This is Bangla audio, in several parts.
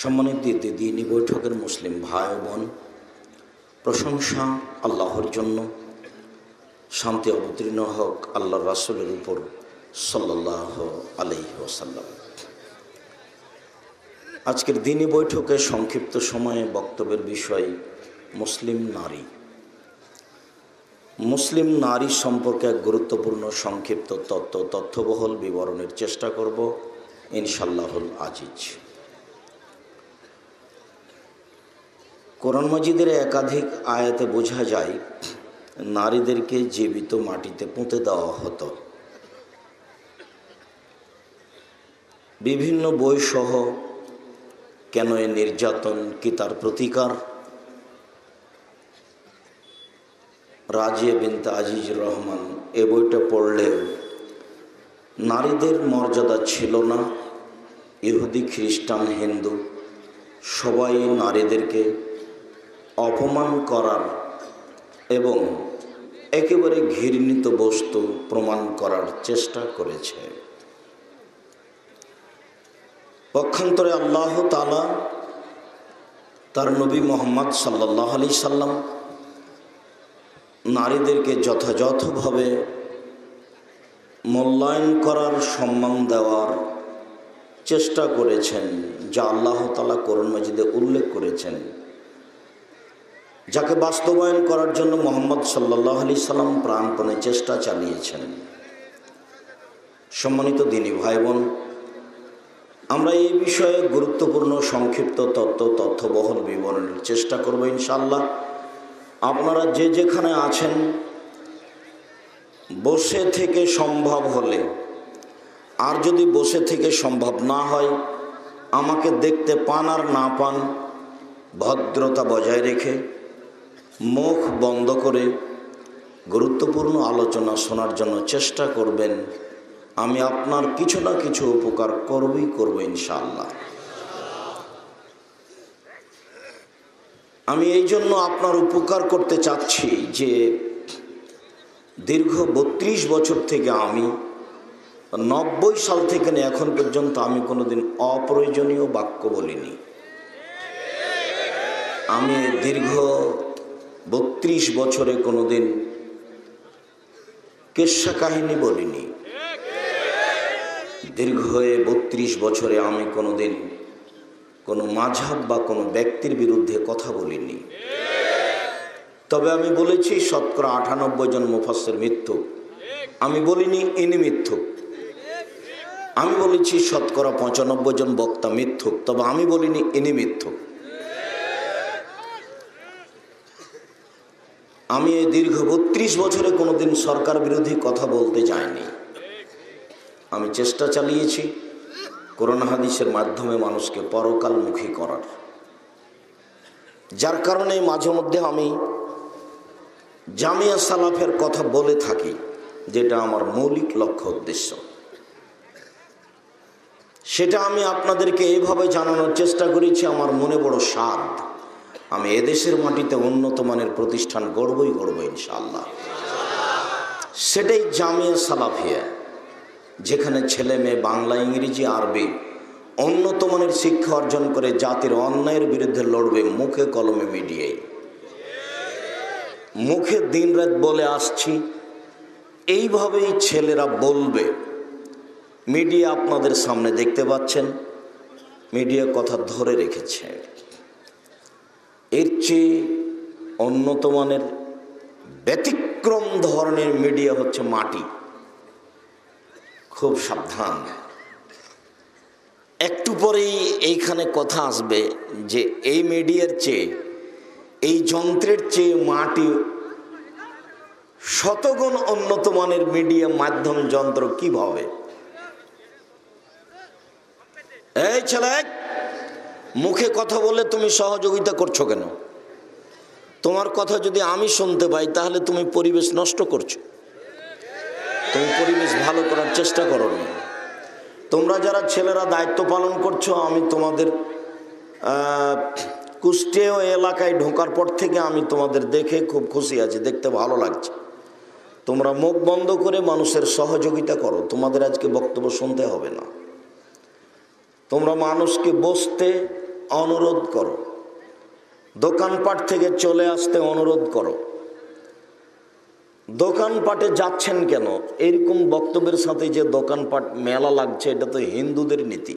সম্মানিত দ্বিতীয় বৈঠকের মুসলিম ভাই বোন, প্রশংসা আল্লাহর জন্য, শান্তি অবতীর্ণ হোক আল্লাহ রাসূলের উপর সাল্লাল্লাহু আলাইহি ওয়াসাল্লাম। আজকের দিনী বৈঠকে সংক্ষিপ্ত সময়ে বক্তব্যের বিষয় মুসলিম নারী সম্পর্কে এক গুরুত্বপূর্ণ সংক্ষিপ্ত তথ্যবহুল বিবরণের চেষ্টা করব ইনশাআল্লাহুল আজিজ। কোরআন মাজিদের একাধিক আয়াতে বোঝা যায় নারীদেরকে জীবিত মাটিতে পুঁতে দেওয়া হতো। বিভিন্ন বইসহ কেন এ নির্যাতন, কি তার প্রতিকার, রাজিয়া বিনতে আজিজুর রহমান এ বইটা পড়লেও নারীদের মর্যাদা ছিল না। ইহুদি, খ্রিস্টান, হিন্দু সবাই নারীদেরকে অপমান করার এবং একেবারে ঘৃণিত বস্তু প্রমাণ করার চেষ্টা করেছে। পক্ষান্তরে আল্লাহ তাআলা তার নবী মুহাম্মদ সাল্লাল্লাহু আলাইহি সাল্লাম নারীদেরকে যথাযথভাবে মূল্যায়ন করার, সম্মান দেওয়ার চেষ্টা করেছেন, যা আল্লাহ তাআলা কোরআন মাজিদে উল্লেখ করেছেন, যাকে বাস্তবায়ন করার জন্য মুহাম্মদ সাল্লাল্লাহু আলাইহি সাল্লাম প্রাণপণে চেষ্টা চালিয়েছেন। সম্মানিত দিনী ভাই বোন, আমরা এই বিষয়ে গুরুত্বপূর্ণ সংক্ষিপ্ত তথ্যবহুল বিবরণের চেষ্টা করব ইনশাআল্লাহ। আপনারা যে যেখানে আছেন বসে থেকে সম্ভব হলে, আর যদি বসে থেকে সম্ভব না হয়, আমাকে দেখতে পান আর না পান, ভদ্রতা বজায় রেখে মুখ বন্ধ করে গুরুত্বপূর্ণ আলোচনা শোনার জন্য চেষ্টা করবেন। আমি আপনার কিছু না কিছু উপকার করব ইনশাআল্লাহ। আমি এই জন্য আপনার উপকার করতে চাচ্ছি যে দীর্ঘ 32 বছর থেকে, আমি 90 সাল থেকে এখন পর্যন্ত আমি কোনোদিন অপ্রয়োজনীয় বাক্য বলিনি। আমি দীর্ঘ 32 বছরে কোনোদিন কিস্সা কাহিনী বলিনি। দীর্ঘ 32 বছরে আমি কোনোদিন কোনো মাযহাব বা কোনো ব্যক্তির বিরুদ্ধে কথা বলিনি। তবে আমি বলেছি শতকরা 98 জন মুফাসসির মিথ্যুক। আমি বলিনি ইনি মিথ্যুক। আমি বলেছি শতকরা 95 জন বক্তা মিথ্যুক, তবে আমি বলিনি ইনি মিথ্যুক। আমি এই দীর্ঘ 32 বছরে কোনোদিন সরকার বিরোধী কথা বলতে যাইনি। আমি চেষ্টা চালিয়েছি কোরআন হাদিসের মাধ্যমে মানুষকে পরকালমুখী করার, যার কারণে মাঝে মধ্যে আমি জামিয়া সালাফের কথা বলে থাকি, যেটা আমার মৌলিক লক্ষ্য উদ্দেশ্য। সেটা আমি আপনাদেরকে এইভাবে জানানোর চেষ্টা করেছি, আমার মনে বড় সাধ, আমি এদেশের মাটিতে উন্নত মানের প্রতিষ্ঠান গড়বই ইনশাআল্লাহ। সেটাই জামিয়া সালাফিয়া, যেখানে ছেলে মেয়ে বাংলা, ইংরেজি, আরবি উন্নত মানের শিক্ষা অর্জন করে জাতির অন্যায়ের বিরুদ্ধে লড়বে মুখে কলমে মিডিয়ায়। মুখে দিনরাত বলে আসছি, এইভাবেই ছেলেরা বলবে। মিডিয়া আপনাদের সামনে দেখতে পাচ্ছেন, মিডিয়া কথা ধরে রেখেছে। এর চেয়ে উন্নত মানের ব্যতিক্রম ধরনের মিডিয়া হচ্ছে মাটি। খুব সাবধান। একটু পরেই এইখানে কথা আসবে যে এই মিডিয়ার চেয়ে, এই যন্ত্রের চেয়ে মাটি শতগুণ উন্নত মানের মিডিয়া, মাধ্যম, যন্ত্র কিভাবে। এই ছেলে, মুখে কথা বলে তুমি সহযোগিতা করছো কেন? তোমার কথা যদি আমি শুনতে পাই তাহলে তুমি পরিবেশ নষ্ট করছো। তুমি পরিবেশ ভালো করার চেষ্টা করো না। তোমরা যারা ছেলেরা দায়িত্ব পালন করছো, আমি তোমাদের কুষ্টিয়া এলাকায় ঢোকার পর থেকে আমি তোমাদের দেখে খুব খুশি আছি, দেখতে ভালো লাগছে। তোমরা মুখ বন্ধ করে মানুষের সহযোগিতা করো, তোমাদের আজকে বক্তব্য শুনতে হবে না। তোমরা মানুষকে বসতে অনুরোধ করো, দোকানপাট থেকে চলে আসতে অনুরোধ করো। দোকানপাটে যাচ্ছেন কেন? এরকম বক্তব্যের সাথে যে দোকানপাট মেলা লাগছে, এটা তো হিন্দুদের নীতি।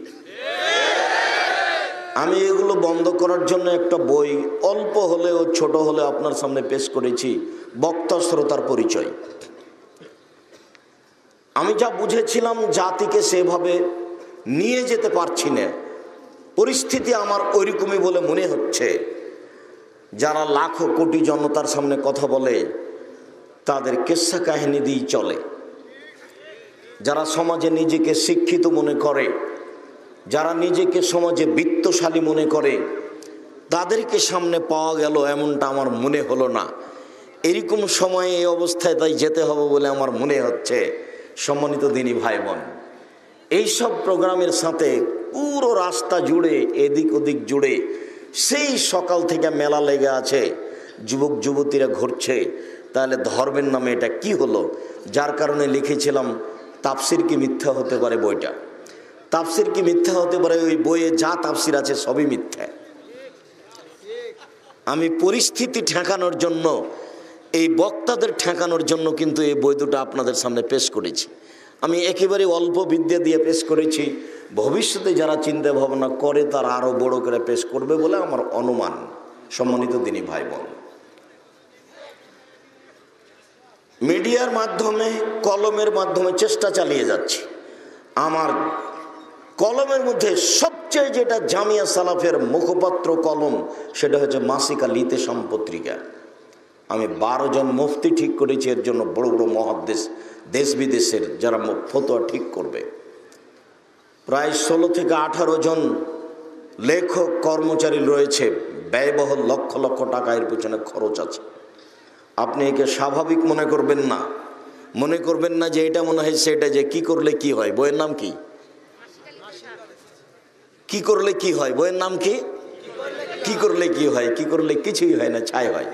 আমি এগুলো বন্ধ করার জন্য একটা বই অল্প হলেও ছোট হলে আপনার সামনে পেশ করেছি, বক্তা শ্রোতার পরিচয়। আমি যা বুঝেছিলাম জাতিকে সেভাবে নিয়ে যেতে পারছি না, পরিস্থিতি আমার ওইরকমই বলে মনে হচ্ছে। যারা লাখো কোটি জনতার সামনে কথা বলে তাদের কিস্সা কাহিনী দিয়েই চলে। যারা সমাজে নিজেকে শিক্ষিত মনে করে, যারা নিজেকে সমাজে বিত্তশালী মনে করে, তাদেরকে সামনে পাওয়া গেল এমনটা আমার মনে হলো না। এরকম সময়ে এই অবস্থায় তাই যেতে হবে বলে আমার মনে হচ্ছে। সম্মানিত দিনী ভাই বোন, এইসব প্রোগ্রামের সাথে পুরো রাস্তা জুড়ে এদিক ওদিক জুড়ে সেই সকাল থেকে মেলা লেগে আছে, যুবক যুবতীরা ঘুরছে। তাহলে ধর্মের নামে এটা কি হলো? যার কারণে লিখেছিলাম তাফসির কি মিথ্যা হতে পারে বইটা। তাফসির কি মিথ্যা হতে পারে, ওই বইয়ে যা তাফসির আছে সবই মিথ্যা। আমি পরিস্থিতি ঠেকানোর জন্য, এই বক্তাদের ঠেকানোর জন্য কিন্তু এই বই দুটো আপনাদের সামনে পেশ করেছি। আমি একেবারে অল্প বিদ্যা দিয়ে পেশ করেছি, ভবিষ্যতে যারা চিন্তা ভাবনা করে তারা আরও বড় করে পেশ করবে বলে আমার অনুমান। সম্মানিত দিনী ভাই বোন, মিডিয়ার মাধ্যমে, কলমের মাধ্যমে চেষ্টা চালিয়ে যাচ্ছি। আমার কলমের মধ্যে সবচেয়ে যেটা জামিয়া সালাফের মুখপাত্র কলম, সেটা হচ্ছে মাসিক আল ইতেসাম পত্রিকা। আমি 12 জন মুফতি ঠিক করেছি এর জন্য, বড় বড় মহাদ্দেশ দেশ বিদেশের যারা ফতোয়া ঠিক করবে। প্রায় 16 থেকে 18 জন লেখক কর্মচারী রয়েছে, ব্যয়বহুল লক্ষ লক্ষ টাকা এর পিছনে খরচ আছে। আপনি একে স্বাভাবিক মনে করবেন না, মনে করবেন না যে এটা মনে হয় সেটা, যে কি করলে কি হয়। বইয়ের নাম কি? কি করলে কি হয়? বইয়ের নাম কি? কি করলে কি হয়? কি করলে কিছুই হয় না, ছাই হয়,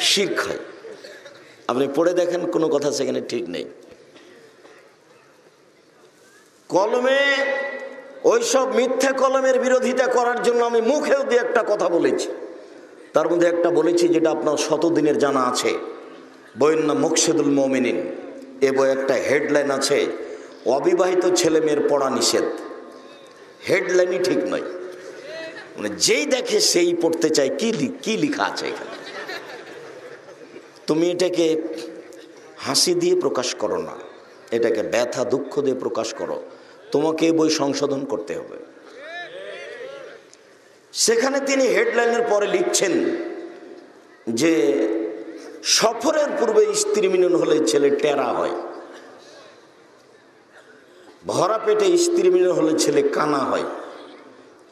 শিরক হয়। আপনি পড়ে দেখেন, কোনো কথা সেখানে ঠিক নেই। কলমে ওইসব মিথ্যা কলমের বিরোধিতা করার জন্য আমি মুখেও দিয়ে একটা কথা বলেছি। তার মধ্যে একটা বলেছি যেটা আপনার শতদিনের জানা আছে। বইয়ের নাম মুকসিদুল মুমিনিন। এ বই একটা হেডলাইন আছে, অবিবাহিত ছেলে মেয়ের পড়া নিষেধ। হেডলাইনই ঠিক নয়, মানে যেই দেখে সেই পড়তে চায়। কি লেখা আছে এখানে? তুমি এটাকে হাসি দিয়ে প্রকাশ করো না, এটাকে ব্যথা দুঃখ দিয়ে প্রকাশ করো। তোমাকে এই বই সংশোধন করতে হবে। সেখানে তিনি হেডলাইনের পরে লিখছেন যে সফরের পূর্বে স্ত্রী মিলন হলে ছেলে টেরা হয়, ভরা পেটে স্ত্রী মিলন হলে ছেলে কানা হয়,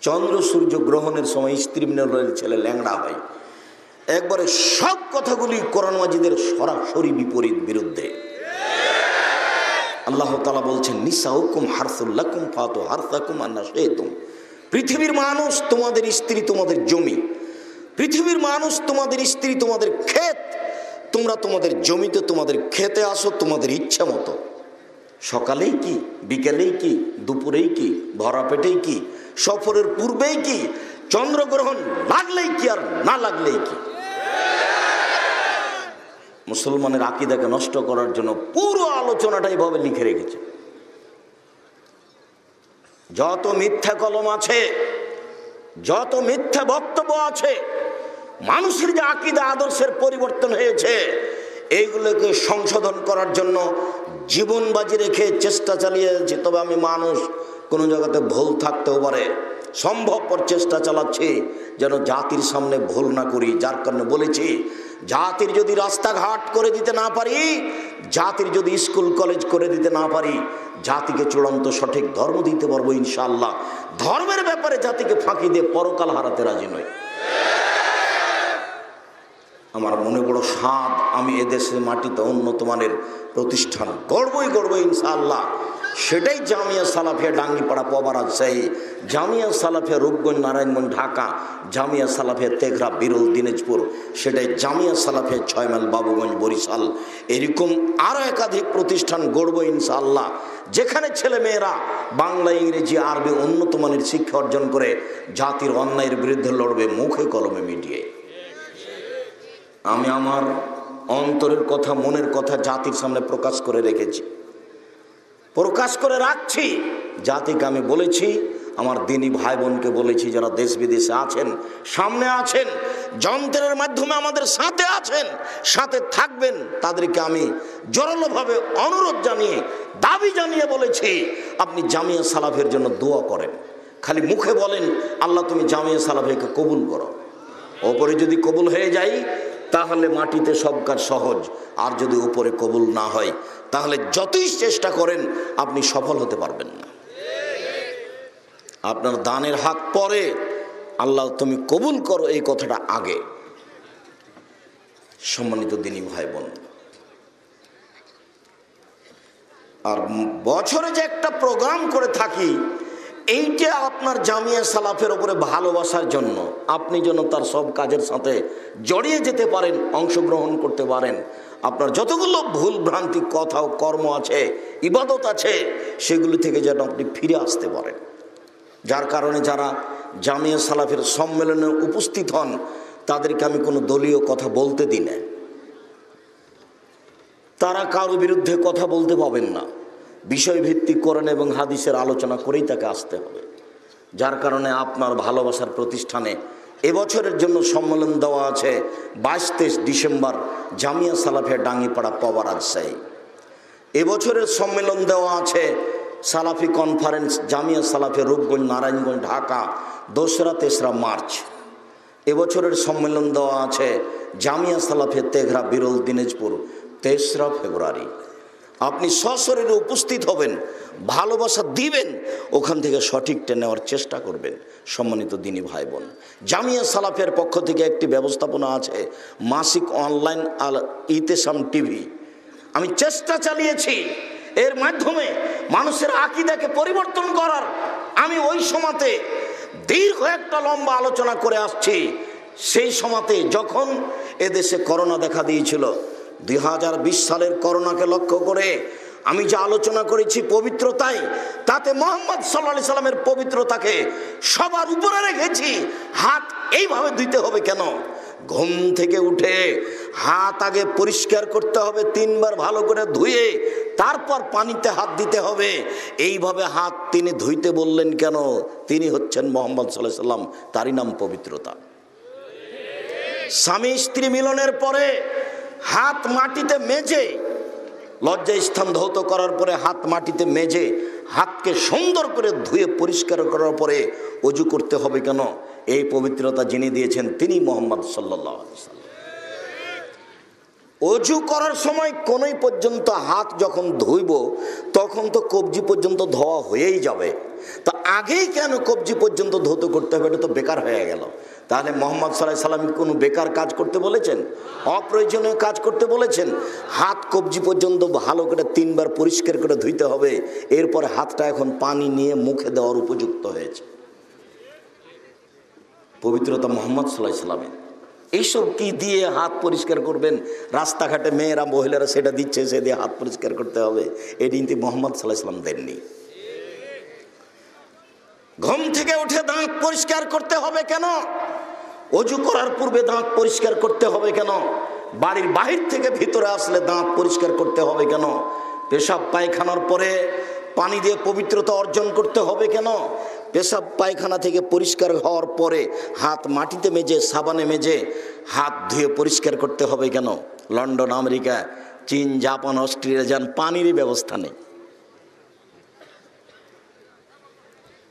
চন্দ্র সূর্য গ্রহণের সময় স্ত্রী মিলন হলে ছেলে ল্যাংড়া হয়। একবারে সব কথাগুলি কোরআন মাজিদের সরাসরি বিপরীত, বিরুদ্ধে। আল্লাহ তাআলা বলছেন নিসাউকুম হারসুল লাকুম ফাতু হারসাকুম আন্না শিতুম। পৃথিবীর মানুষ তোমাদের স্ত্রী, তোমাদের জমি। পৃথিবীর মানুষ তোমাদের স্ত্রী, তোমাদের ক্ষেত। তোমরা তোমাদের জমিতে, তোমাদের খেতে আসো তোমাদের ইচ্ছা মতো। সকালেই কি, বিকেলেই কি, দুপুরেই কি, ভরা পেটেই কি, সফরের পূর্বেই কি, চন্দ্রগ্রহণ লাগলেই কি আর না লাগলেই কি। মুসলমানের আকীদাকে নষ্ট করার জন্য পুরো আলোচনাটা এইভাবে লিখে রেখেছে। যত মিথ্যা কলম আছে, যত মিথ্যা বক্তব্য আছে, মানুষের যে আকীদা আদর্শের পরিবর্তন হয়েছে, এইগুলোকে সংশোধন করার জন্য জীবন বাজি রেখে চেষ্টা চালিয়ে যাচ্ছি। তবে আমি মানুষ, কোনো জায়গাতে ভুল থাকতেও পারে, সম্ভবপর চেষ্টা চালাচ্ছি যেন জাতির সামনে ভুল না করি। যার কারণে বলেছি, জাতির যদি রাস্তাঘাট করে দিতে না পারি, জাতির যদি স্কুল কলেজ করে দিতে না পারি, জাতিকে চূড়ান্ত সঠিক ধর্ম দিতে পারবো ইনশাআল্লাহ। ধর্মের ব্যাপারে জাতিকে ফাঁকি দিয়ে পরকাল হারাতে রাজি নই। আমার মনে বড় স্বাদ, আমি এদেশের মাটিতে উন্নত মানের প্রতিষ্ঠান গড়বই ইনশাআল্লাহ। সেটাই জামিয়া সালাফিয়া ডাঙ্গিপাড়া পবা রাজশাহী, জামিয়া সালাফিয়া রূপগঞ্জ নারায়ণগঞ্জ ঢাকা, জামিয়া সালাফিয়া তেঘরা বিরল দিনাজপুর, সেটাই জামিয়া সালাফিয়া 6 মাইল বাবুগঞ্জ বরিশাল। এরকম আরও একাধিক প্রতিষ্ঠান গড়ব ইনশাআল্লাহ, যেখানে ছেলে মেয়েরা বাংলা, ইংরেজি, আরবি উন্নত মানের শিক্ষা অর্জন করে জাতির অন্যায়ের বিরুদ্ধে লড়বে মুখে কলমে মিডিয়ে। আমি আমার অন্তরের কথা, মনের কথা জাতির সামনে প্রকাশ করে রেখেছি, প্রকাশ করে রাখছি। জাতিকে আমি বলেছি, আমার দিনী ভাই বোনকে বলেছি, যারা দেশ বিদেশে আছেন, সামনে আছেন, যন্ত্রের মাধ্যমে আমাদের সাথে আছেন, সাথে থাকবেন, তাদেরকে আমি জোরালোভাবে অনুরোধ জানিয়ে, দাবি জানিয়ে বলেছি, আপনি জামিয়া সালাফের জন্য দোয়া করেন। খালি মুখে বলেন আল্লাহ তুমি জামিয়া সালাফিকে কবুল করো, ওপরে যদি কবুল হয়ে যায় তাহলে মাটিতে সব কাজ সহজ, আর যদি উপরে কবুল না হয় তাহলে যতই চেষ্টা করেন আপনি সফল হতে পারবেন না। আপনার দানের হাত পরে, আল্লাহ তুমি কবুল করো এই কথাটা আগে। সম্মানিত দিনী ভাই বোন, আর বছরে যে একটা প্রোগ্রাম করে থাকি, এইটা আপনার জামিয়া সালাফের উপরে ভালোবাসার জন্য, আপনি যেন তার সব কাজের সাথে জড়িয়ে যেতে পারেন, অংশগ্রহণ করতে পারেন। আপনার যতগুলো ভুল ভ্রান্তি কথা ও কর্ম আছে, ইবাদত আছে, সেগুলি থেকে যেন আপনি ফিরে আসতে পারেন। যার কারণে যারা জামিয়া সালাফের সম্মেলনে উপস্থিত হন, তাদেরকে আমি কোনো দলীয় কথা বলতে দিই না। তারা কারো বিরুদ্ধে কথা বলতে পাবেন না, বিষয়ভিত্তিক কোরআন এবং হাদিসের আলোচনা করেই তাকে আসতে হবে। যার কারণে আপনার ভালোবাসার প্রতিষ্ঠানে এবছরের জন্য সম্মেলন দেওয়া আছে 22-23 ডিসেম্বর, জামিয়া সালাফিয়া ডাঙ্গিপাড়া পবা রাজশাহী। এবছরের সম্মেলন দেওয়া আছে সালাফি কনফারেন্স, জামিয়া সালাফিয়া রূপগঞ্জ নারায়ণগঞ্জ ঢাকা, 2রা-3রা মার্চ। এবছরের সম্মেলন দেওয়া আছে জামিয়া সালাফিয়া তেঘরা বিরল দিনাজপুর, 3রা ফেব্রুয়ারি। আপনি সশরীরে উপস্থিত হবেন, ভালোবাসা দিবেন, ওখান থেকে সঠিকটা নেওয়ার চেষ্টা করবেন। সম্মানিত দিনী ভাই বোন, জামিয়া সালাফের পক্ষ থেকে একটি ব্যবস্থাপনা আছে, মাসিক অনলাইন আল ইতেসাম টিভি। আমি চেষ্টা চালিয়েছি এর মাধ্যমে মানুষের আকীদাকে পরিবর্তন করার। আমি ওই সময়তে দীর্ঘ একটা লম্বা আলোচনা করে আসছি। সেই সময়তে যখন এদেশে করোনা দেখা দিয়েছিল, 2020 সালের করোনাকে লক্ষ্য করে আমি যে আলোচনা করেছি পবিত্রতায়, তাতে মুহাম্মদ সাল্লাল্লাহু আলাইহি সাল্লামের পবিত্রতাকে সবার উপরে রেখেছি। হাত এইভাবে ধুইতে হবে কেন? ঘুম থেকে উঠে হাত আগে পরিষ্কার করতে হবে 3 বার ভালো করে ধুয়ে, তারপর পানিতে হাত দিতে হবে। এইভাবে হাত তিনি ধুইতে বললেন কেন? তিনি হচ্ছেন মুহাম্মদ সাল্লাল্লাহু আলাইহি সাল্লাম, তারই নাম পবিত্রতা। স্বামী স্ত্রী মিলনের পরে হাত মাটিতে মেজে, লজ্জা স্থান ধৌত করার পরে হাত মাটিতে মেজে, হাতকে সুন্দর করে ধুয়ে পরিষ্কার করার পরে ওযু করতে হবে কেন? এই পবিত্রতা যিনি দিয়েছেন তিনি মুহাম্মদ সাল্লাল্লাহু আলাইহি সাল্লাম। ওযু করার সময় কোনই পর্যন্ত হাত যখন ধুইব তখন তো কবজি পর্যন্ত ধোয়া হয়েই যাবে, তা আগেই কেন কবজি পর্যন্ত ধৌত করতে হবে? এটা তো বেকার হয়ে গেল। তাহলে মুহাম্মদ সাল্লাল্লাহু আলাইহি সাল্লাম কোনো বেকার কাজ করতে বলেছেন? অপ্রয়োজনীয় কাজ করতে বলেছেন? হাত কবজি পর্যন্ত ভালো করে 3 বার পরিষ্কার করে ধুইতে হবে, এরপরে হাতটা এখন পানি নিয়ে মুখে দেওয়ার উপযুক্ত হয়েছে। পবিত্রতা মুহাম্মদ সাল্লাল্লাহু আলাইহি সাল্লামের। এইসব কি দিয়ে হাত পরিষ্কার করবেন? রাস্তাঘাটে মেয়েরা মহিলারা সেটা দিচ্ছে, সে দিয়ে হাত পরিষ্কার করতে হবে, এই দিনটি মুহাম্মদ সাল্লাল্লাহু আলাইহি সাল্লাম দেননি। ঘুম থেকে উঠে দাঁত পরিষ্কার করতে হবে কেন? ওযু করার পূর্বে দাঁত পরিষ্কার করতে হবে কেন? বাড়ির বাহির থেকে ভিতরে আসলে দাঁত পরিষ্কার করতে হবে কেন? পেশাব পায়খানার পরে পানি দিয়ে পবিত্রতা অর্জন করতে হবে কেন? পেশাব পায়খানা থেকে পরিষ্কার হওয়ার পরে হাত মাটিতে মেজে, সাবানে মেজে হাত ধুয়ে পরিষ্কার করতে হবে কেন? লন্ডন, আমেরিকা, চীন, জাপান, অস্ট্রেলিয়া যান, পানিরই ব্যবস্থা নেই,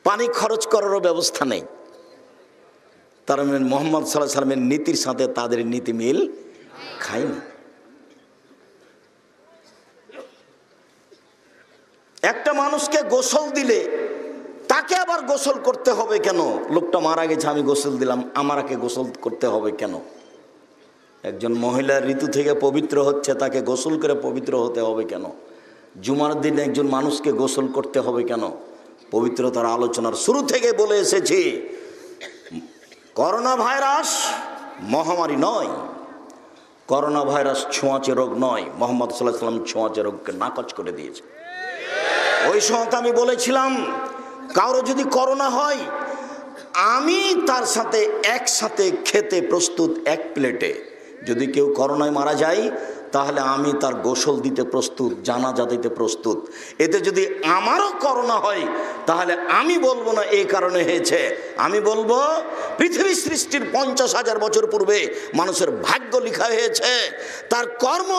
পানি খরচ করারও ব্যবস্থা নেই। তার মানে মুহাম্মদ সাল্লাল্লাহু আলাইহি সাল্লামের নীতির সাথে তাদের নীতি মিল খায় না। একটা মানুষকে গোসল দিলে তাকে আবার গোসল করতে হবে কেন? লোকটা মারা গেছে, আমি গোসল দিলাম, আমাকে গোসল করতে হবে কেন? একজন মহিলা ঋতু থেকে পবিত্র হচ্ছে, তাকে গোসল করে পবিত্র হতে হবে কেন? জুমার দিন একজন মানুষকে গোসল করতে হবে কেন? পবিত্রতার আলোচনার শুরু থেকে বলে এসেছি, করোনা ভাইরাস মহামারী নয়, করোনা ভাইরাস ছোঁয়াচে রোগ নয়। মোহাম্মদ সাল্লাল্লাহু আলাইহি ওয়াসাল্লাম ছোঁয়াচে রোগকে নাকচ করে দিয়েছে। ওই সময় আমি বলেছিলাম, কারো যদি করোনা হয়, আমি তার সাথে একসাথে খেতে প্রস্তুত, এক প্লেটে। যদি কেউ করোনায় মারা যায়, তাহলে আমি তার গোসল দিতে প্রস্তুত, জানাজা দিতে প্রস্তুত। এতে যদি আমারও করোনা হয়, তাহলে আমি বলবো না এই কারণে হয়েছে, আমি বলবো পৃথিবী সৃষ্টির 50,000 বছর পূর্বে মানুষের ভাগ্য লেখা হয়েছে, তার কর্ম,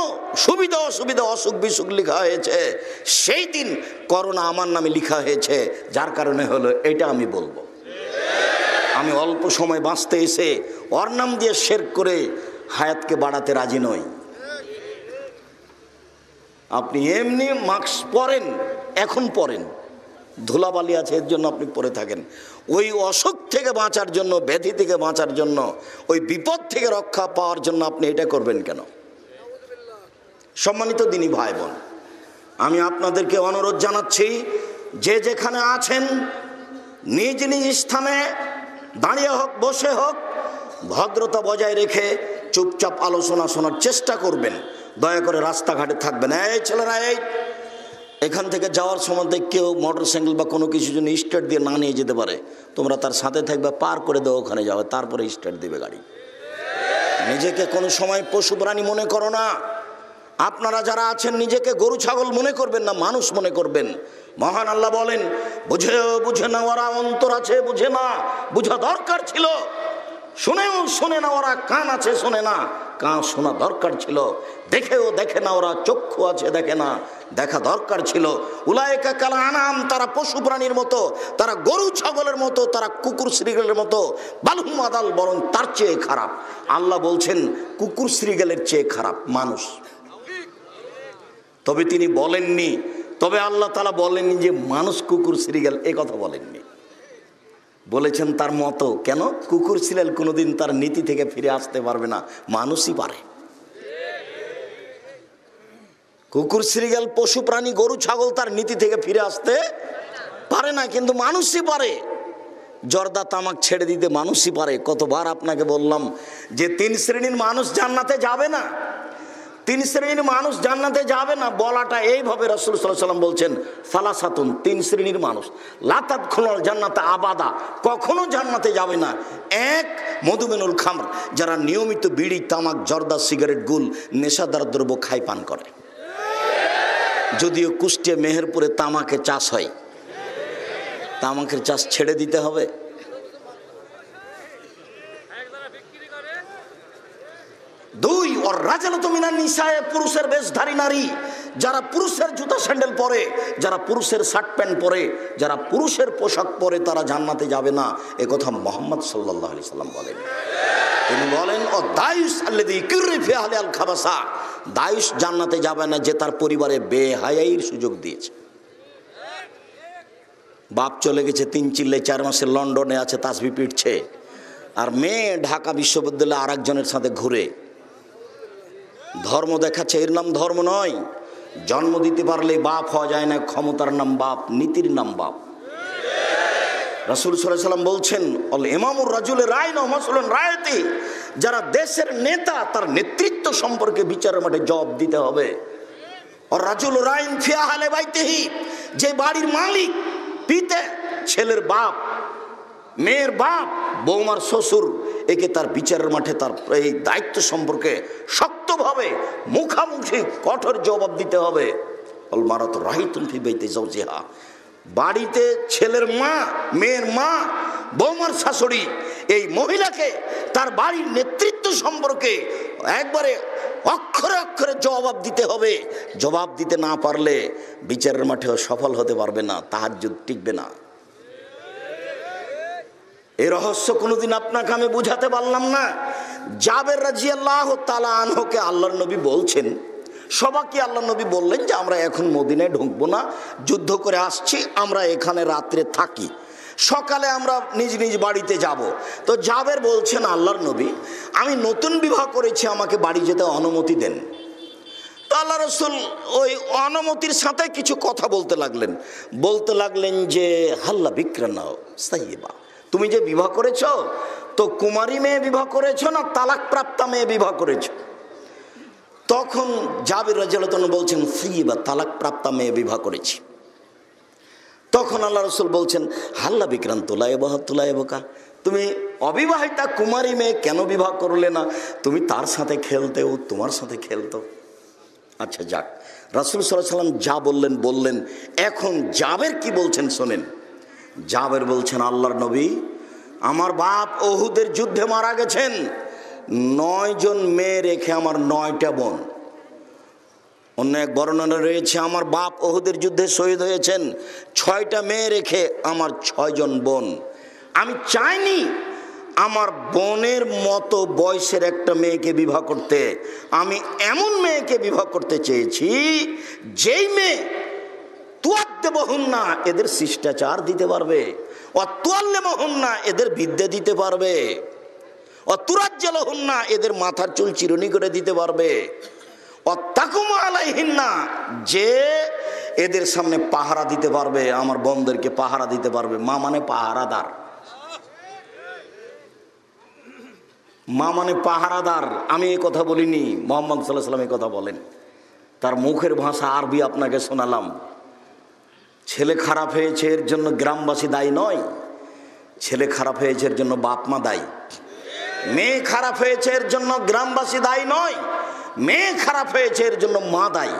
সুবিধা অসুবিধা, অসুখ বিসুখ লেখা হয়েছে, সেই দিন করোনা আমার নামে লেখা হয়েছে, যার কারণে হলো এটা আমি বলবো। আমি অল্প সময় বাঁচতে এসে ওর নাম দিয়ে শেরক করে হায়াতকে বাড়াতে রাজি নই। আপনি এমনি মাস্ক পরেন, এখন পরেন, ধুলাবালি আছে এর জন্য আপনি পরে থাকেন। ওই অসুখ থেকে বাঁচার জন্য, ব্যাধি থেকে বাঁচার জন্য, ওই বিপদ থেকে রক্ষা পাওয়ার জন্য আপনি এটা করবেন কেন? সম্মানিত দিনী ভাই বোন, আমি আপনাদেরকে অনুরোধ জানাচ্ছি, যে যেখানে আছেন নিজ নিজ স্থানে দাঁড়িয়ে হোক, বসে হোক, ভদ্রতা বজায় রেখে চুপচাপ আলোচনা শোনার চেষ্টা করবেন। দয়া করে রাস্তাঘাটে থাকবেন। এই ছেলেরা, এই এখান থেকে যাওয়ার সময় কেউ মোটরসাইকেল বা কোনো কিছু জন্য স্টার্ট দিয়ে না নিয়ে যেতে পারে, তোমরা তার সাথে থাকবে, পার করে দেওয়া, ওখানে যাবে, তারপরে স্টার্ট দিবে গাড়ি। নিজেকে কোনো সময় পশু প্রাণী মনে করো না। আপনারা যারা আছেন নিজেকে গরু ছাগল মনে করবেন না, মানুষ মনে করবেন। মহান আল্লাহ বলেন, বুঝে না ওরা, অন্তর আছে বুঝে না, বুঝা দরকার ছিল, শুনেও শোনে না ওরা, কান আছে শোনে না, কান শোনা দরকার ছিল, দেখেও দেখে না ওরা, চক্ষু আছে দেখে না, দেখা দরকার ছিল। উলায়েকা কাল আনাম, তারা পশু প্রাণীর মতো, তারা গরু ছাগলের মতো, তারা কুকুর শ্রীগলের মতো, বালহুম আদাল, বরং তার চেয়ে খারাপ। আল্লাহ বলছেন কুকুর শ্রীগলের চেয়ে খারাপ মানুষ। তবে তিনি বলেননি, তবে আল্লাহ তাআলা বলেননি যে মানুষ কুকুর শ্রীগল, এ কথা বলেননি, বলেছেন তার মতো। কেন? কুকুর শ্রীগল কোনোদিন তার নীতি থেকে ফিরে আসতে পারবে না, মানুষই পারে। কুকুর শ্রীগল, পশু প্রাণী, গরু ছাগল তার নীতি থেকে ফিরে আসতে পারে না, কিন্তু মানুষই পারে। জর্দা তামাক ছেড়ে দিতে মানুষই পারে। কতবার আপনাকে বললাম যে 3 শ্রেণীর মানুষ জান্নাতে যাবে না, 3 শ্রেণীর মানুষ জান্নাতে যাবে না, বলাটা এইভাবে রাসূল সাল্লাল্লাহু আলাইহি ওয়াসাল্লাম বলছেন, সালাসাতুন, 3 শ্রেণীর মানুষ লা তাদখুলুল জান্নাতা আবাদা, কখনো জান্নাতে যাবে না। 1, মধুমেনুল খামর, যারা নিয়মিত বিড়ি, তামাক, জর্দা, সিগারেট, গুল, নেশাদার দ্রব্য খায়, পান করে। যদিও কুষ্টিয়া, মেহেরপুরে তামাকের চাষ হয়, তামাকের চাষ ছেড়ে দিতে হবে। 2, ওর রাজালত মিনান নিসায়ে, পুরুষের বেশধারী নারী, যারা পুরুষের জুতা স্যান্ডেল পরে, যারা পুরুষের শার্ট প্যান্ট পরে, যারা পুরুষের পোশাক পরে, তারা জান্নাতে যাবে না। এ কথা মুহাম্মদ সাল্লাল্লাহু আলাইহি সাল্লাম বলেন। তিনি বলেন, ও দায়ুস আল্লাযী কিররি ফি আহলি আল খাবাসা, দায়ুস জান্নাতে যাবে না যে তার পরিবারে বেহায়াইর সুযোগ দিয়েছে। বাপ চলে গেছে 3 চিল্লে 4 মাসে লন্ডনে আছে, তাসবিহ পিটছে, আর মেয়ে ঢাকা বিশ্ববিদ্যালয়ে আরেকজনের সাথে ঘুরে ধর্ম দেখাচ্ছে। এর নাম ধর্ম নয়। জন্ম দিতে পারলে বাপ হওয়া যায় না, ক্ষমতার নাম বাপ, নীতির নাম বাপ। রাসূল সাল্লাল্লাহু আলাইহি ওয়াসাল্লাম বলছেন, অল ইমামুর রাজুলের রায় না মাসউলুন রায়তি, যারা দেশের নেতা, তার নেতৃত্ব সম্পর্কে বিচারের মাঠে জবাব দিতে হবে। আর রাজুল রাইন ফি আহলি বাইতিহি, যে বাড়ির মালিক, পিতা, ছেলের বাপ, মেয়ের বাপ, বৌমার শ্বশুর, একে তার বিচারের মাঠে তার এই দায়িত্ব সম্পর্কে শক্তভাবে মুখামুখি কঠোর জবাব দিতে হবে। অল মারাত রাহিতুন ফি বাইতি যাওজিহা, বাড়িতে ছেলের মা, মেয়ের মা, বৌমার শাশুড়ি, এই মহিলাকে তার বাড়ির নেতৃত্ব সম্পর্কে একবারে অক্ষরে অক্ষরে জবাব দিতে হবে। জবাব দিতে না পারলে বিচারের মাঠেও সফল হতে পারবে না, তাহাজ্জুদ টিকবে না। এই রহস্য কোনোদিন আপনাকে আমি বুঝাতে পারলাম না। জাবের রাদিয়াল্লাহু তাআলা আনহুকে আল্লাহর নবী বলছেন, সবাইকে আল্লাহর নবী বললেন যে আমরা এখন মদিনায় ঢুকবো না, যুদ্ধ করে আসছি, আমরা এখানে রাত্রে থাকি, সকালে আমরা নিজ নিজ বাড়িতে যাব। তো জাবের বলছেন, আল্লাহর নবী, আমি নতুন বিবাহ করেছি, আমাকে বাড়ি যেতে অনুমতি দেন। তো আল্লাহ রসুল ওই অনুমতির সাথে কিছু কথা বলতে লাগলেন যে হাল্লা বিক্রানা সাইয়্যিবা, তুমি যে বিবাহ করেছ তো কুমারী মেয়ে বিবাহ করেছ না তালাক প্রাপ্তা মেয়ে বিবাহ করেছ? তখন জাবির রাদিয়াল্লাহু তাআলা বলছেন সাইয়্যিবা, তালাক প্রাপ্তা মেয়ে বিবাহ করেছি। তখন আল্লাহ রসুল বলছেন হাল্লা বিক্রান তুলাইবকা, তুমি অবিবাহিতা কুমারী মেয়ে কেন বিবাহ করলে না? তুমি তার সাথে খেলতে, ও তোমার সাথে খেলতো। আচ্ছা যাক, রাসূল সাল্লাল্লাহু আলাইহি ওয়াসাল্লাম যা বললেন। এখন জাবের কি বলছেন শোনেন। জাবের বলছেন, আল্লাহর নবী, আমার বাপ উহুদের যুদ্ধে মারা গেছেন, 9 জন মেয়ে রেখে আমার 9টা বোন। অন্য এক বর্ণনা রয়েছে আমার বাপ উহুদের যুদ্ধে শহীদ হয়েছেন, 6টা মেয়ে রেখে আমার 6 জন বোন। আমি চাইনি আমার বোনের মতো বয়সের একটা মেয়েকে বিবাহ করতে, আমি এমন মেয়েকে বিবাহ করতে চেয়েছি যেই মেয়ে তুয়াদ্দেবহুন্না, এদের শিষ্টাচার দিতে পারবে, অতুয়াল্লেমহুন্না, এদের বিদ্যা দিতে পারবে, অতুরাজ্জালহুন্না, এদের মাথার চুল চিরুনি করে দিতে পারবে, অত্তাকুমু আলাইহিন্না, যে এদের সামনে পাহারা দিতে পারবে, আমার বোনদেরকে পাহারা দিতে পারবে। মা মানে পাহারাদার, মা মানে পাহারাদার। আমি এই কথা বলিনি, মুহাম্মদ সাল্লাল্লাহু আলাইহি ওয়াসাল্লাম এই কথা বলেন। তার মুখের ভাষা আরবি আপনাকে শোনালাম। ছেলে খারাপ হয়েছে এর জন্য গ্রামবাসী দায়ী নয়, ছেলে খারাপ হয়েছে এর জন্য বাপ মা দায়ী। মেয়ে খারাপ হয়েছে এর জন্য গ্রামবাসী দায়ী নয়, মেয়ে খারাপ হয়েছে এর জন্য মা দায়ী।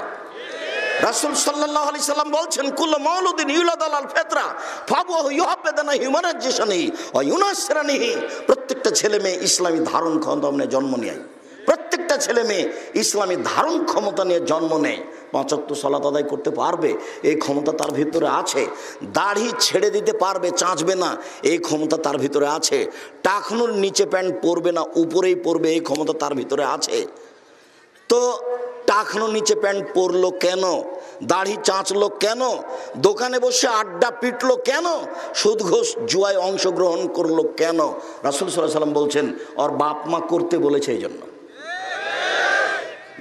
রাসূল সাল্লাল্লাহু আলাইহি সাল্লাম বলছেন, কুল্লু মাউলুদিন ইউলাদু আলাল ফিতরা ফাবুহু ইউহাব্বিদানা হিউমানাজ্জিসানি ওয়া ইউনাসরানিহি, প্রত্যেকটা ছেলে মেয়ে ইসলামী ধারণ ক্ষমতা নিয়ে জন্ম নেয়, প্রত্যেকটা ছেলে মেয়ে ইসলামী ধারণ ক্ষমতা নিয়ে জন্ম নেয়। 5 ওয়াক্ত সালাত আদায় করতে পারবে, এই ক্ষমতা তার ভিতরে আছে। দাড়ি ছেড়ে দিতে পারবে, চাঁচবে না, এই ক্ষমতা তার ভিতরে আছে। টাকনুর নিচে প্যান্ট পরবে না, উপরেই পরবে, এই ক্ষমতা তার ভিতরে আছে। তো টাকনুর নিচে প্যান্ট পরলো কেন? দাড়ি চাঁচলো কেন? দোকানে বসে আড্ডা পিটলো কেন? সুদ ঘুষ জুয়ায় অংশগ্রহণ করলো কেন? রাসূল সাল্লাল্লাহু আলাইহি ওয়াসাল্লাম বলছেন, ওর বাপ মা করতে বলেছে এই জন্য।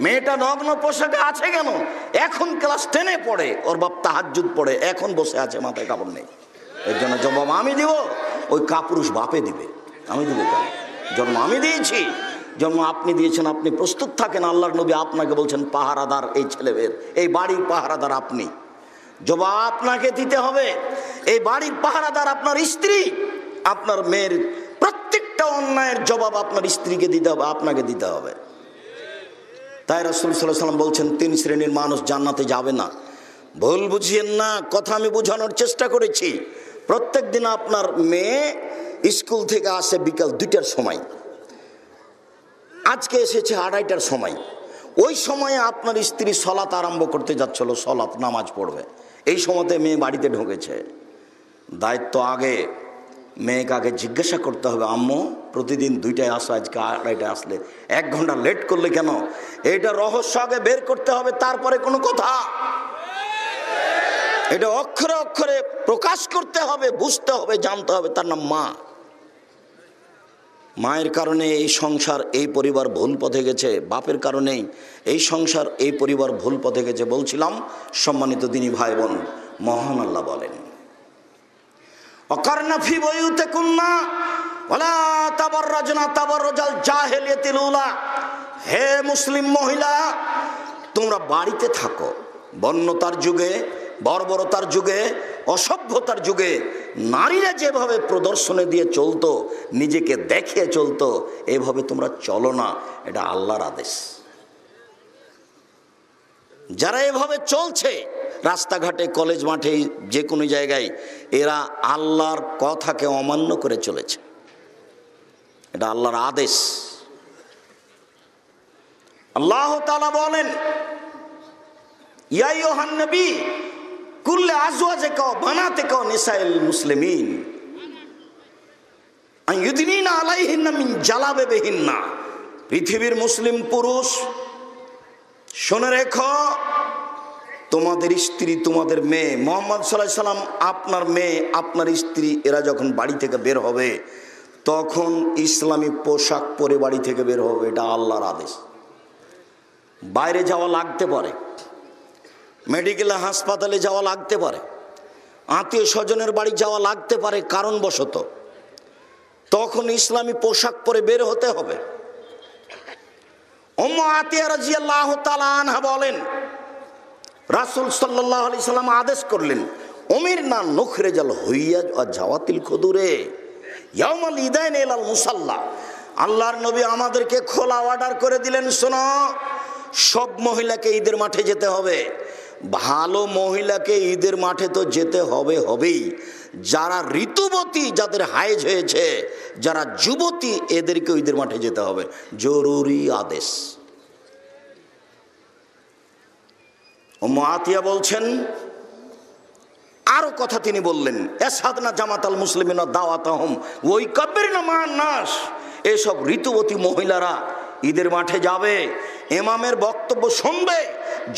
মেয়েটা নগ্ন পোশাকে আছে কেন? এখন ক্লাস 10-এ পড়ে, ওর বাপ তাহাজ্জুদ পড়ে, এখন বসে আছে, মাথায় কাপড় নেই। এর জন্য জবাব আমি দিব, ওই কাপুরুষ বাপে দিবে, আমি দিব কেন? জন্ম আমি দিয়েছি, জন্ম আপনি দিয়েছেন, আপনি প্রস্তুত থাকেন। আল্লাহর নবী আপনাকে বলছেন পাহারাদার এই ছেলেদের, এই বাড়ির পাহারাদার আপনি, জবাব আপনাকে দিতে হবে। এই বাড়ির পাহারাদার আপনার স্ত্রী, আপনার মেয়ের প্রত্যেকটা অন্যায়ের জবাব আপনার স্ত্রীকে দিতে হবে, আপনাকে দিতে হবে। তাই রাসূল সাল্লাল্লাহু আলাইহি ওয়াসাল্লাম বলছেন 3 শ্রেণীর মানুষ জান্নাতে যাবে না। ভুল বুঝিয়েন না, কথা আমি বোঝানোর চেষ্টা করেছি। প্রত্যেক দিন আপনার মেয়ে স্কুল থেকে আসে বিকাল 2টার সময়, আজকে এসেছে 2:30টার সময়। ওই সময়ে আপনার স্ত্রী সলাত আরম্ভ করতে যাচ্ছিল, সলাত নামাজ পড়বে, এই সময়তে মেয়ে বাড়িতে ঢুকেছে। দায়িত্ব আগে মেয়েকে আগে জিজ্ঞাসা করতে হবে, আম্মু প্রতিদিন 2টায় আসো, আজকে 2:30টায় আসলে 1 ঘন্টা লেট করলে কেন? এটা রহস্য আগে বের করতে হবে, তারপরে কোনো কথা। এটা অক্ষরে অক্ষরে প্রকাশ করতে হবে, বুঝতে হবে, জানতে হবে। তার নাম মা। মায়ের কারণে এই সংসার, এই পরিবার ভুল পথে গেছে, বাপের কারণেই এই সংসার, এই পরিবার ভুল পথে গেছে। বলছিলাম সম্মানিত দিনী ভাই বোন, মহান আল্লাহ বলেন, ওয়াকারনা ফি বুয়ুতিকুন্না ওয়ালা তাবাররাজনা তাবাররুজাল জাহিলিয়াতিল উলা। হে মুসলিম মহিলা, তোমরা বাড়িতে থাকো। বন্যতার যুগে, বর্বরতার যুগে, অসভ্যতার যুগে নারীরা যেভাবে প্রদর্শনে দিয়ে চলতো, নিজেকে দেখিয়ে চলতো, এভাবে তোমরা চলো না, এটা আল্লাহর আদেশ। যারা এভাবে চলছে রাস্তাঘাটে, কলেজ মাঠে, যে কোনো জায়গায়, এরা আল্লাহর কথাকে অমান্য করে চলেছে, এটা আল্লাহর আদেশ। আল্লাহ তাআলা বলেন, ইয়া আইয়ুহান নবী কুল্লি আজওয়াজিকা ওয়া বানাতিকা ওয়া নিসাইল মুসলিমিন আইয়ুদিনিনা আলাইহিন্না মিন জালাবিবিহিন্না। পৃথিবীর মুসলিম পুরুষ শুনে রেখো, তোমাদের স্ত্রী, তোমাদের মেয়ে, মুহাম্মদ সাল্লাল্লাহু আলাইহি সাল্লাম আপনার মেয়ে, আপনার স্ত্রী, এরা যখন বাড়ি থেকে বের হবে তখন ইসলামী পোশাক পরে বাড়ি থেকে বের হবে, এটা আল্লাহর আদেশ। বাইরে যাওয়া লাগতে পারে, মেডিকেলে হাসপাতালে যাওয়া লাগতে পারে, আত্মীয় স্বজনের বাড়ি যাওয়া লাগতে পারে কারণবশত, তখন ইসলামী পোশাক পরে বের হতে হবে। উম্মু আতিয়া রাদিয়াল্লাহু তাআলা আনহা বলেন, রাসূল সাল্লাল্লাহু আলাইহি সাল্লাম আদেশ করলেন, উমিরনা নুখরিজাল হুইয়াজ ওয়া জাওয়াতিল খুদুরে ইয়াউমাল ইদাইন ইলাল মুসাল্লা। আল্লাহর নবী আমাদেরকে খোলা অর্ডার করে দিলেন, শোনো, সব মহিলাকে ঈদের মাঠে যেতে হবে। ভালো মহিলাকে ঈদের মাঠে তো যেতে হবেই। যারা ঋতুবতী, যাদের হায়েজ হয়েছে, যারা যুবতী, এদেরকে ঈদের মাঠে যেতে হবে, জরুরি আদেশ। উম্মু আতিয়া বলছেন, আরো কথা তিনি বললেন, এসাদনা জামাতাল মুসলিমিনা দাওয়াতাহুম ওই কাব্বিরনা মান নাস। এসব ঋতুবতী মহিলারা ঈদের মাঠে যাবে, ইমামের বক্তব্য শুনবে,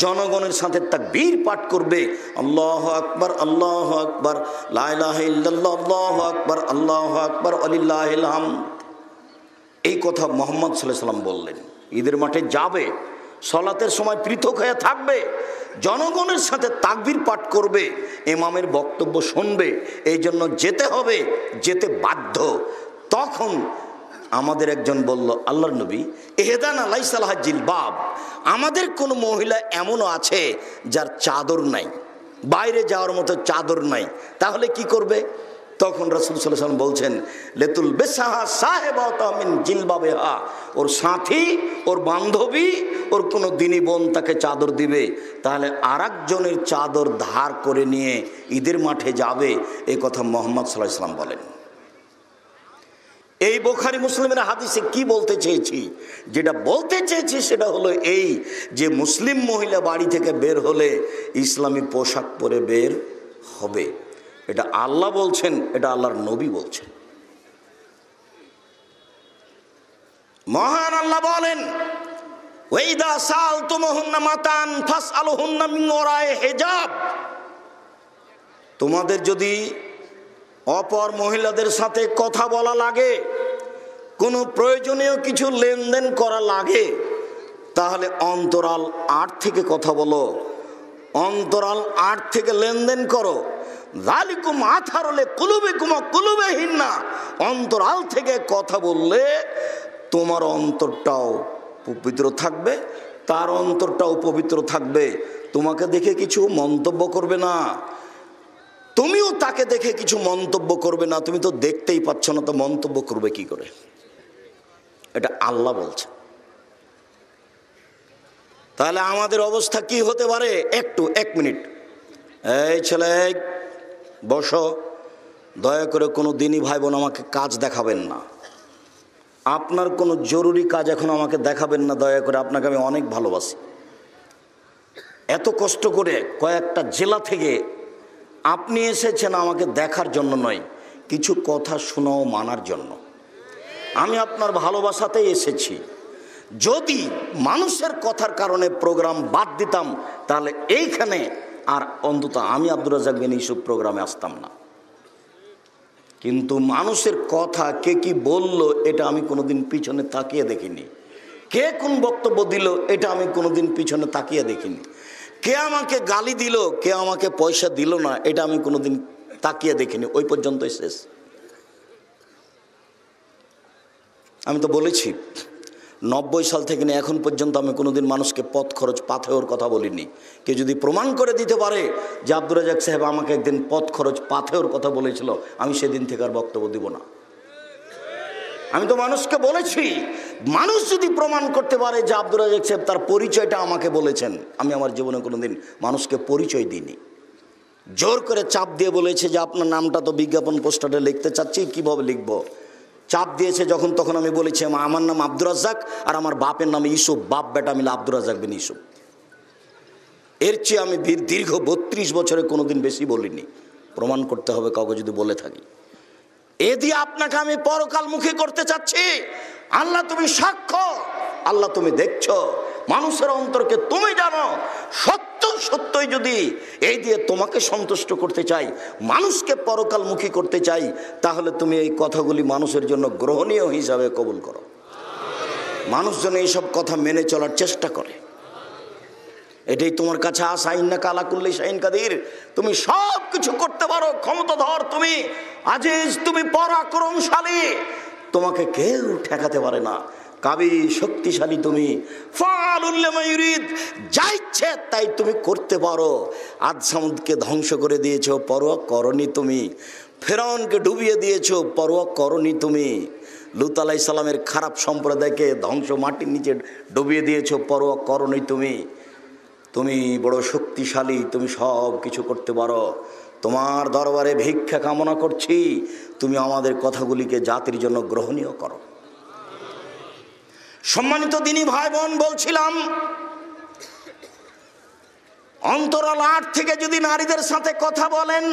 জনগণের সাথে তাকবীর পাঠ করবে, আল্লাহু আকবার আল্লাহু আকবার লা ইলাহা ইল্লাল্লাহ আল্লাহু আকবার আল্লাহু আকবার ওয়ালিল্লাহিল হামদ। এই কথা মুহাম্মদ সাল্লাল্লাহু আলাইহি ওয়াসাল্লাম বললেন। ঈদের মাঠে যাবে, সলাতের সময় পৃথক হয়ে থাকবে, জনগণের সাথে তাকবীর পাঠ করবে, ইমামের বক্তব্য শুনবে, এই জন্য যেতে হবে, যেতে বাধ্য। তখন আমাদের একজন বলল, আল্লাহর নবী, এহেদানা লাইসা লাহা জিলবাব, আমাদের কোনো মহিলা এমনও আছে যার চাদর নাই, বাইরে যাওয়ার মতো চাদর নাই, তাহলে কি করবে? তখন রাসূল সাল্লাল্লাহু আলাইহি ওয়াসাল্লাম বলছেন, লেতুল বেসাহা সাহেবাতা মিন জিলবাবিহা, ওর সাথী, ওর বান্ধবী, ওর কোনো দিনী বোন তাকে চাদর দিবে, তাহলে আরেকজনের চাদর ধার করে নিয়ে ঈদের মাঠে যাবে। এই কথা মুহাম্মদ সাল্লাল্লাহু আলাইহি ওয়াসাল্লাম বলেন। এই বুখারী মুসলিমের হাদিসে কি বলতে চেয়েছি? যেটা বলতে চেয়েছি সেটা হলো এই, যে মুসলিম মহিলা বাড়ি থেকে বের হলে ইসলামী পোশাক পরে বের হবে। এটা আল্লাহ বলছেন, এটা আল্লাহর নবী বলছেন। মহান আল্লাহ বলেন, ওয়াইদা সালতুমুহুন্না মাতান ফাসআলুহুন্না মিন ওয়ারাই হিজাব। তোমাদের যদি অপর মহিলাদের সাথে কথা বলা লাগে, কোনো প্রয়োজনীয় কিছু লেনদেন করা লাগে, তাহলে অন্তরাল আট থেকে কথা বলো, অন্তরাল আট থেকে লেনদেন করো। যালিকুম আতহারুলি কুলুবিকুম ওয়া কুলুবিহিন্না, অন্তরাল থেকে কথা বললে তোমার অন্তরটাও পবিত্র থাকবে, তার অন্তরটাও পবিত্র থাকবে। তোমাকে দেখে কিছু মন্তব্য করবে না, তুমিও তাকে দেখে কিছু মন্তব্য করবে না। তুমি তো দেখতেই পাচ্ছ না, তো মন্তব্য করবে কি করে? এটা আল্লাহ বলছে। তাহলে আমাদের অবস্থা কি হতে পারে? এক মিনিট, এই ছেলে বসো, দয়া করে কোনো দিনই ভাই বোন আমাকে কাজ দেখাবেন না। আপনার কোনো জরুরি কাজ এখন আমাকে দেখাবেন না, দয়া করে, আপনাকে আমি অনেক ভালোবাসি। এত কষ্ট করে কয়েকটা জেলা থেকে আপনি এসেছেন আমাকে দেখার জন্য নয়, কিছু কথা শোনাও মানার জন্য। আমি আপনার ভালোবাসাতেই এসেছি। যদি মানুষের কথার কারণে প্রোগ্রাম বাদ দিতাম, তাহলে এইখানে আর অন্তত আমি আব্দুর রাজ্জাক বিন ইউসুফ প্রোগ্রামে আসতাম না। কিন্তু মানুষের কথা কে কি বলল, এটা আমি কোনোদিন পিছনে তাকিয়ে দেখিনি। কে কোন বক্তব্য দিল, এটা আমি কোনোদিন পিছনে তাকিয়ে দেখিনি। কে আমাকে গালি দিল, কে আমাকে পয়সা দিল না, এটা আমি কোনোদিন তাকিয়ে দেখিনি। ওই পর্যন্তই শেষ। আমি তো বলেছি 90 সাল থেকে নিয়ে এখন পর্যন্ত আমি কোনোদিন মানুষকে পথ খরচ পাথেওর কথা বলিনি। কেউ যদি প্রমাণ করে দিতে পারে যে আব্দুর রাজ্জাক সাহেব আমাকে একদিন পথ খরচ পাথেওর কথা বলেছিল, আমি সেদিন থেকে আর বক্তব্য দিব না। আমি তো মানুষকে বলেছি, মানুষ যদি প্রমাণ করতে পারে যে আব্দুর রাজ্জাক সাহেব তার পরিচয়টা আমাকে বলেছেন, আমি আমার জীবনে কোনোদিন মানুষকে পরিচয় দিইনি। জোর করে চাপ দিয়ে বলেছে যে আপনার নামটা তো বিজ্ঞাপন পোস্টারে লিখতে চাচ্ছি, কিভাবে লিখবো? চাপ দিয়েছে যখন, তখন আমি বলেছি আমার নাম আব্দুর রাজ্জাক আর আমার বাপের নাম ইউসুফ, বাপ বেটা মিলে আব্দুর রাজ্জাক বিন ইউসুফ। এর চেয়ে আমি দীর্ঘ 32 বছরে কোনোদিন বেশি বলিনি। প্রমাণ করতে হবে কাউকে যদি বলে থাকি। এ দিয়ে আপনাকে আমি পরকালমুখী করতে চাচ্ছি। আল্লাহ তুমি সাক্ষ্য, আল্লাহ তুমি দেখছো, মানুষের অন্তরকে তুমি জানো। সত্যই যদি এই দিয়ে তোমাকে সন্তুষ্ট করতে চাই, মানুষকে পরকালমুখী করতে চাই, তাহলে তুমি এই কথাগুলি মানুষের জন্য গ্রহণীয় হিসাবে কবুল করো। মানুষ যেন এইসব কথা মেনে চলার চেষ্টা করে। এটাই তোমার কাছে আসা। ইন্নাকা আলা কুল্লি শাইইন কাদির, তুমি সব কিছু করতে পারো, ক্ষমতাধর তুমি, আজিজ তুমি, পরাক্রমশালী, তোমাকে কেউ ঠেকাতে পারে না, কাবি শক্তিশালী তুমি, ফাআলুল লিমা ইউরিদ, যা ইচ্ছে তাই তুমি করতে পারো। আদ সামুদকে ধ্বংস করে দিয়েছো, পরোয়া করনি তুমি। ফেরাউনকে ডুবিয়ে দিয়েছো, পরোয়া করনি তুমি। লূত আলাইহিস সালামের খারাপ সম্প্রদায়কে ধ্বংস মাটির নিচে ডুবিয়ে দিয়েছো, পরোয়া করনি তুমি। তুমি বড় শক্তিশালী, তুমি সব কিছু করতে পারো। তোমার দরবারে ভিক্ষা কামনা করছি, তুমি আমাদের কথাগুলিকে জাতির জন্য গ্রহণীয় করো। সম্মানিত দিনী ভাই বোন, বলছিলাম অন্তরাল আট থেকে যদি নারীদের সাথে কথা বলেন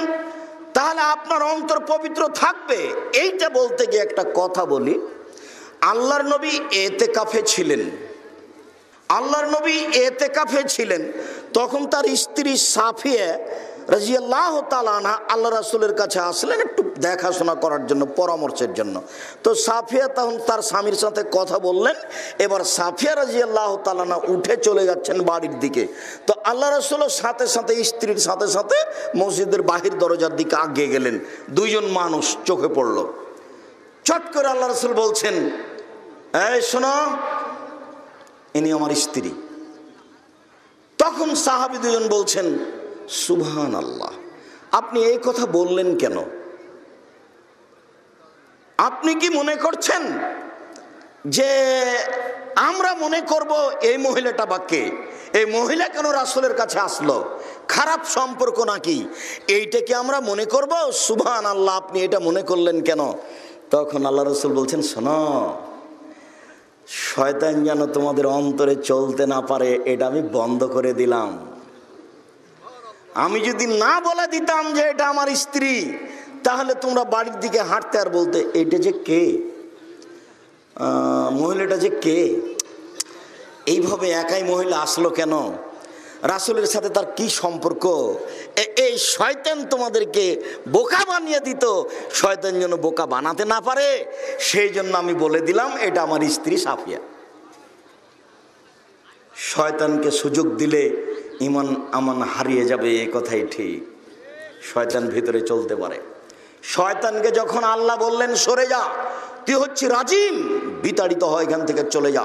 তাহলে আপনার অন্তর পবিত্র থাকবে। এইটা বলতে গিয়ে একটা কথা বলি। আল্লাহর নবী এতেকাফে ছিলেন, আল্লাহর নবী এতেকাফে ছিলেন, তখন তার স্ত্রী সাফিয়া রাদিয়াল্লাহু তাআলা আনহা আল্লাহ রাসূলের কাছে আসলেন একটু দেখাশোনা করার জন্য, পরামর্শের জন্য। তো সাফিয়া তখন তার স্বামীর সাথে কথা বললেন। এবার সাফিয়া রাদিয়াল্লাহু তাআলা আনহা উঠে চলে যাচ্ছেন বাড়ির দিকে। তো আল্লাহ রাসূলও সাথে সাথে স্ত্রীর সাথে সাথে মসজিদের বাহির দরজার দিকে আগিয়ে গেলেন। দুইজন মানুষ চোখে পড়ল। চট করে আল্লাহ রাসূল বলছেন, এই শোনো, ইনি আমার স্ত্রী। তখন সাহাবী দুজন বলছেন, সুবহানাল্লাহ, আপনি এই কথা বললেন কেন? আপনি কি মনে করছেন যে আমরা মনে করব এই মহিলাটা বা কে? এই মহিলা কেন রাসূলের কাছে আসলো? খারাপ সম্পর্ক নাকি? এইটা কি আমরা মনে করব? সুবহানাল্লাহ, আপনি এটা মনে করলেন কেন? তখন আল্লাহ রাসূল বলছেন, শোনো, শয়তান যেন তোমাদের অন্তরে চলতে না পারে, এটা আমি বন্ধ করে দিলাম। আমি যদি না বলে দিতাম যে এটা আমার স্ত্রী, তাহলে তোমরা বাড়ির দিকে হাঁটতে আর বলতে, এটা যে কে, মহিলাটা যে কে, এইভাবে একাই মহিলা আসলো কেন, রাসূলের সাথে তার কি সম্পর্ক? এই শয়তান তোমাদেরকে বোকা বানিয়ে দিত। শয়তান যেন বোকা বানাতে না পারে, সেই জন্য আমি বলে দিলাম এটা আমার স্ত্রী সাফিয়া। শয়তানকে সুযোগ দিলে ইমান আমান হারিয়ে যাবে, এই কথাই ঠিক। শয়তান ভিতরে চলতে পারে। শয়তানকে যখন আল্লাহ বললেন সরে যা, তুই হচ্ছে রাজিম, বিতাড়িত হয়, এখান থেকে চলে যা,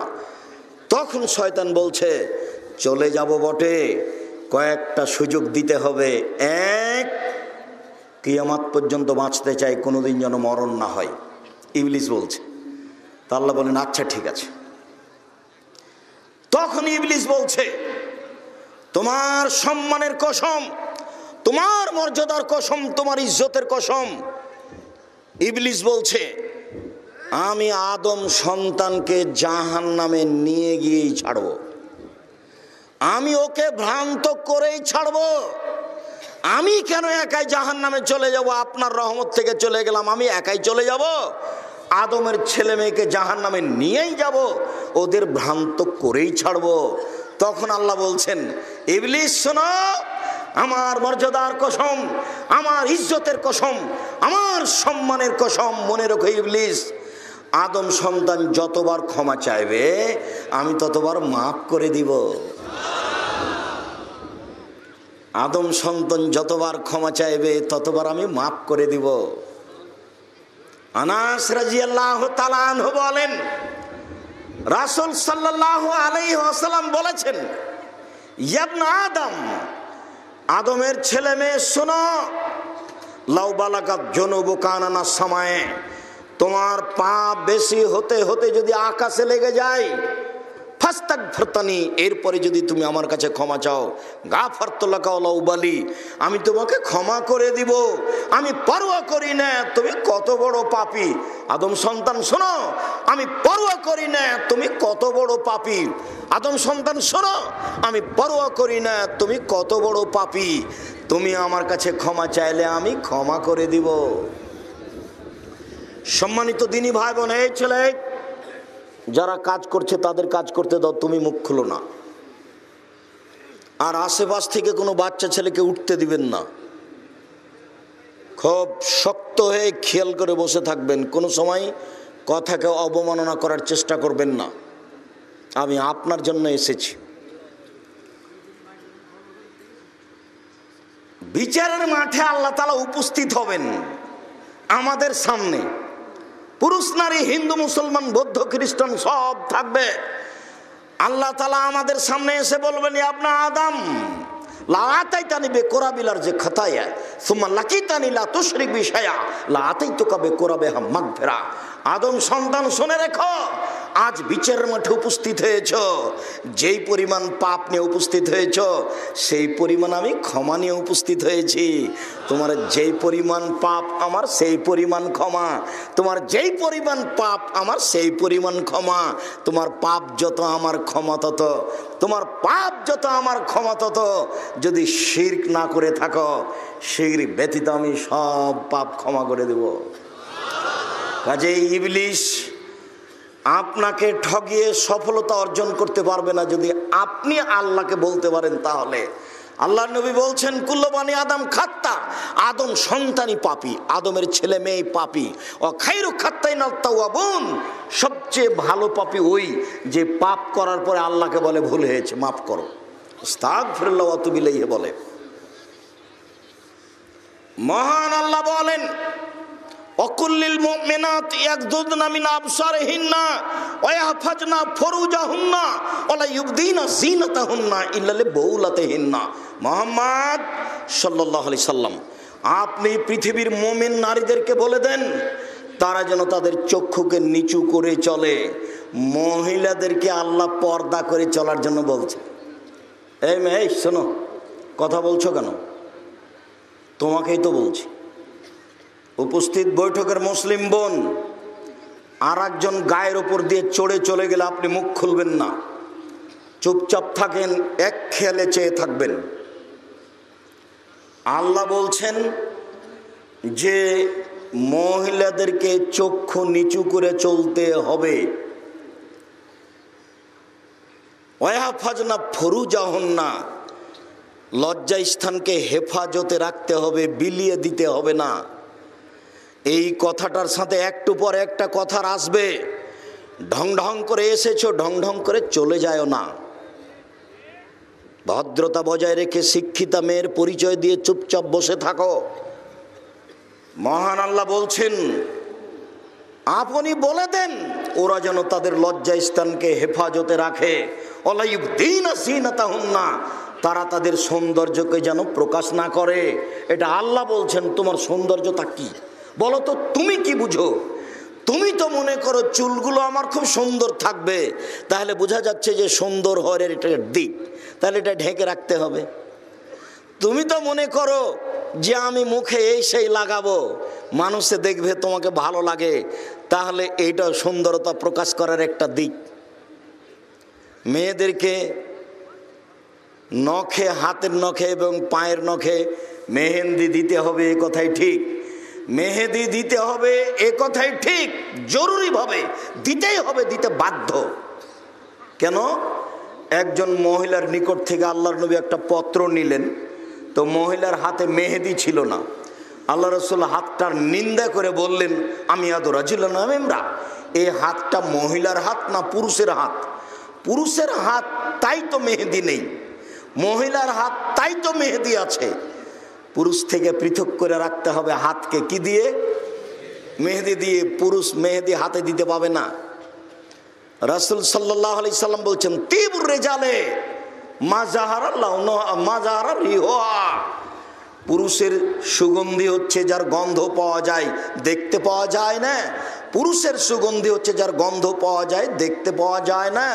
তখন শয়তান বলছে, চলে যাব বটে, কয়েকটা সুযোগ দিতে হবে। এক, কিয়ামত পর্যন্ত বাঁচতে চাই, কোনোদিন যেন মরণ না হয়, ইবলিস বলছে। তা আল্লাহ বলেন, আচ্ছা ঠিক আছে। তখন ইবলিস বলছে, তোমার সম্মানের কসম, তোমার মর্যাদার কসম, তোমার ইজ্জতের কসম। ইবলিস বলছে, আমি আদম সন্তানকে জাহান্নামে নিয়ে গিয়েই ছাড়ব, আমি ওকে ভ্রান্ত করেই ছাড়ব। আমি কেন একাই জাহান্নামে চলে যাব? আপনার রহমত থেকে চলে গেলাম, আমি একাই চলে যাব? আদমের ছেলে মেয়েকে জাহান্নামে নিয়েই যাব, ওদের ভ্রান্ত করেই ছাড়ব। তখন আল্লাহ বলছেন, ইবলিস শোনো, আমার মর্যাদার কসম, আমার ইজ্জতের কসম, আমার সম্মানের কসম, মনে রেখো ইবলিস, আদম সন্তান যতবার ক্ষমা চাইবে আমি ততবার মাফ করে দিব। আদম সন্তান যতবার ক্ষমা চাইবে ততবার আমি মাফ করে দিব। আনাস রাদিয়াল্লাহু তাআলা আনহু বলেন, রাসূল সাল্লাল্লাহু আলাইহি ওয়াসাল্লাম বলেছেন, ইবনে আদম, আদমের ছেলে মেয়ে শোনো, লাউ বালাগাত যুনুবুকা আনানাস সামায়ে, তোমার পাপ বেশি হতে হতে যদি আকাশে লেগে যায়, ফাস্তাগফিরতানি, এরপরে যদি তুমি আমার কাছে ক্ষমা চাও, গাফারতু লাকা ওয়ালা উবালি, আমি তোমাকে ক্ষমা করে দিব, আমি পরোয়া করি না তুমি কত বড় পাপী। আদম সন্তান শোনো, আমি পরোয়া করি না তুমি কত বড় পাপী। আদম সন্তান শোনো, আমি পরোয়া করি না তুমি কত বড় পাপী। তুমি আমার কাছে ক্ষমা চাইলে আমি ক্ষমা করে দিব। সম্মানিত দিনী ভাই বোন, এই ছেলে যারা কাজ করছে তাদের কাজ করতে দাও, তুমি মুখ খুলো না। আর আশেপাশ থেকে কোনো বাচ্চা ছেলেকে উঠতে দিবেন না। খুব শক্ত হয়ে খেয়াল করে বসে থাকবেন, কোনো সময় কথাকে অবমাননা করার চেষ্টা করবেন না। আমি আপনার জন্য এসেছি। বিচারের মাঠে আল্লাহ তাআলা উপস্থিত হবেন আমাদের সামনে। পুরুষ নারী, হিন্দু মুসলমান বৌদ্ধ খ্রিস্টান সব থাকবে। আল্লাহ তাআলা আমাদের সামনে এসে বলবেন, ইয়া ইবনা আদম লা আতাইতানি বিকুরাবিলার যে খাতায়া সুম্মা লাকিতানি লা তুশরিক বি শাইআ লা আতাইতুকা বিকুরাবিহা মাগফিরা। আদম সন্তান শুনে রেখো, আজ বিচারের মাঠে উপস্থিত হয়েছো, যেই পরিমাণ পাপ নিয়ে উপস্থিত হয়েছো সেই পরিমাণ আমি ক্ষমা নিয়ে উপস্থিত হয়েছি। তোমার যেই পরিমাণ পাপ আমার সেই পরিমাণ ক্ষমা, তোমার যেই পরিমাণ পাপ আমার সেই পরিমাণ ক্ষমা। তোমার পাপ যত আমার ক্ষমা তত, তোমার পাপ যত আমার ক্ষমা তত। যদি শিরক না করে থাকো, শিরক ব্যতীত আমি সব পাপ ক্ষমা করে দেব। কাজেই ইবলিশ আপনাকে ঠগিয়ে সফলতা অর্জন করতে পারবে না যদি আপনি আল্লাহকে বলতে পারেন। তাহলে আল্লাহর নবী বলছেন, কুল্লু বানি আদম খাত্তা, আদম সন্তানই পাপী, আদমের ছেলে মেয়ে পাপী। ও খায়রু খাত্তাইনাত তাওয়াবুন, সবচেয়ে ভালো পাপী ওই যে পাপ করার পরে আল্লাহকে বলে ভুল হয়েছে, মাফ করো, আস্তাগফিরুল্লাহ ওয়া আতুবু ইলাইহি বলে। মহান আল্লাহ বলেন, অকুল্লিল মুমিনাত ইয়াগদুদনা মিন আবসারিহিন্না ওয়া ইয়াহফাজনা ফুরুজাহুন্না ওয়া লা ইউবদিনা যিনাতাহুন্না ইল্লা লিবুলাতিহিন্না। মুহাম্মদ সাল্লাল্লাহু আলাইহি সাল্লাম, আপনি পৃথিবীর মুমিন নারীদেরকে বলে দেন তারা যেন তাদের চক্ষুকে নিচু করে চলে। মহিলাদেরকে আল্লাহ পর্দা করে চলার জন্য বলছে। এই মেয়ে শোনো, কথা বলছো কেন? তোমাকেই তো বলছি। উপস্থিত বৈঠকের মুসলিম বোন, আর একজন গায়ের ওপর দিয়ে চড়ে চলে গেলে আপনি মুখ খুলবেন না, চুপচাপ থাকেন, এক খেয়ালে চেয়ে থাকবেন। আল্লাহ বলছেন যে মহিলাদেরকে চক্ষু নিচু করে চলতে হবে। ওয়াহফাজনা ফুরুজাহুন্না, লজ্জা স্থানকে হেফাজতে রাখতে হবে, বিলিয়ে দিতে হবে না। এই কথাটার সাথে একটু পর একটা কথা আসবে। ঢং ঢং করে এসেছো, ঢং ঢং করে চলে যায়ও না। ভদ্রতা বজায় রেখে শিক্ষিতা মেয়ের পরিচয় দিয়ে চুপচাপ বসে থাকো। মহান আল্লাহ বলছেন, আপনি বলে দেন ওরা যেন তাদের লজ্জা স্থানকে হেফাজতে রাখে। ওয়া ইউবদিনা যিনাতাহুন্না, তারা তাদের সৌন্দর্যকে যেন প্রকাশ না করে। এটা আল্লাহ বলছেন। তোমার সৌন্দর্যতা কি বলো তো? তুমি কি বুঝো? তুমি তো মনে করো চুলগুলো আমার খুব সুন্দর থাকবে, তাহলে বোঝা যাচ্ছে যে সুন্দর হওয়ার এটা দিক, তাহলে এটা ঢেকে রাখতে হবে। তুমি তো মনে করো যে আমি মুখে এই সেই লাগাবো, মানুষে দেখবে তোমাকে ভালো লাগে, তাহলে এইটা সুন্দরতা প্রকাশ করার একটা দিক। মেয়েদেরকে নখে, হাতের নখে এবং পায়ের নখে মেহেন্দি দিতে হবে, এ কথাই ঠিক। মেহেদি দিতে হবে, এ কথাই ঠিক, জরুরিভাবে দিতেই হবে, দিতে বাধ্য। কেন? একজন মহিলার নিকট থেকে আল্লাহর নবী একটা পত্র নিলেন, তো মহিলার হাতে মেহেদি ছিল না। আল্লাহ রাসূল হাতটার নিন্দা করে বললেন, আমি আদরাজুলান আমরা, এই হাতটা মহিলার হাত না পুরুষের হাত? পুরুষের হাত তাই তো মেহেদি নেই, মহিলার হাত তাই তো মেহেদি আছে। পুরুষ থেকে পৃথক করে রাখতে হবে হাতকে, কি দিয়ে? মেহেদি দিয়ে। পুরুষ মেহেদি হাতে দিতে পাবে না। রাসূল সাল্লাল্লাহু আলাইহি সাল্লাম বলছেন, তিবুর রিজালে মা জাহারা লাউনুহা মা জাহারা রিহুহা, পুরুষের সুগন্ধি হচ্ছে যার গন্ধ পাওয়া যায়, দেখতে পাওয়া যায় না। পুরুষের সুগন্ধি হচ্ছে যার গন্ধ পাওয়া যায়, দেখতে পাওয়া যায় না।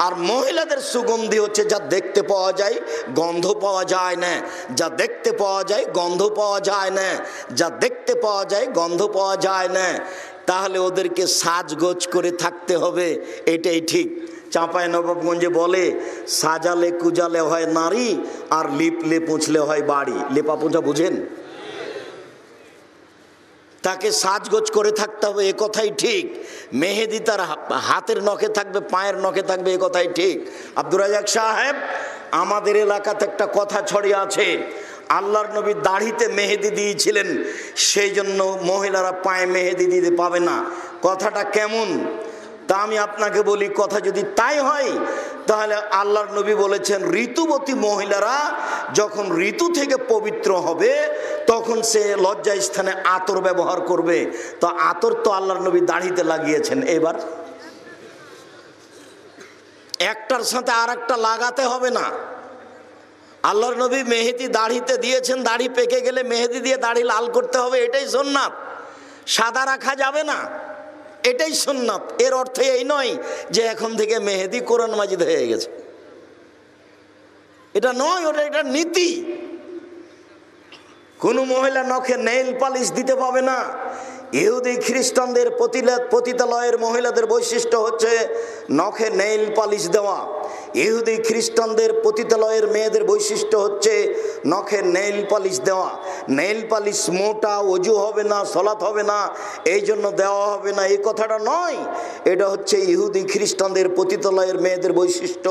আর মহিলাদের সুগন্ধি হচ্ছে যা দেখতে পাওয়া যায়, গন্ধ পাওয়া যায় না। যা দেখতে পাওয়া যায়, গন্ধ পাওয়া যায় না। যা দেখতে পাওয়া যায়, গন্ধ পাওয়া যায় না। তাহলে ওদেরকে সাজগোজ করে থাকতে হবে, এটাই ঠিক। চাঁপাইনবাবগঞ্জে বলে, সাজালে কুজালে হয় নারী, আর লিপলে পুছলে হয় বাড়ি। লেপা পোঁছা বুঝেন? তাকে সাজগোজ করে থাকতে হবে, এ কথাই ঠিক। মেহেদি তার হাতের নখে থাকবে, পায়ের নখে থাকবে, এ কথাই ঠিক। আব্দুর রাজ্জাক সাহেব, আমাদের এলাকাতে একটা কথা ছড়িয়ে আছে, আল্লাহর নবী দাড়িতে মেহেদি দিয়েছিলেন, সেই জন্য মহিলারা পায়ে মেহেদি দিতে পাবে না। কথাটা কেমন? তা আমি আপনাকে বলি, কথা যদি তাই হয় তাহলে আল্লাহর নবী বলেছেন ঋতুবতী মহিলারা যখন ঋতু থেকে পবিত্র হবে তখন সে লজ্জা স্থানে আতর ব্যবহার করবে। তো আতর তো আল্লাহর নবী দাড়িতে লাগিয়েছেন, এবার একটার সাথে আর একটা লাগাতে হবে না। আল্লাহর নবী মেহেদি দাড়িতে দিয়েছেন, দাড়ি পেকে গেলে মেহেদি দিয়ে দাড়ি লাল করতে হবে, এটাই সুন্নাত, সাদা রাখা যাবে না, এটাই সুন্নাত। এর অর্থ এই নয় যে এখন থেকে মেহেদি কোরআন মাজিদ হয়ে গেছে, এটা নয়, ওটা এটা নীতি। কোন মহিলা নখে নেইল পালিশ দিতে পাবে না। ইহুদি খ্রিস্টানদের পতিতালয়ের মহিলাদের বৈশিষ্ট্য হচ্ছে নখে নেইল পালিশ দেওয়া। ইহুদি খ্রিস্টানদের পতিতালয়ের মেয়েদের বৈশিষ্ট্য হচ্ছে নখে নেইল পালিশ দেওয়া। নেইল পালিশ মোটা, অজু হবে না, সলাত হবে না, এই জন্য দেওয়া হবে না, এই কথাটা নয়। এটা হচ্ছে ইহুদি খ্রিস্টানদের পতিতালয়ের মেয়েদের বৈশিষ্ট্য,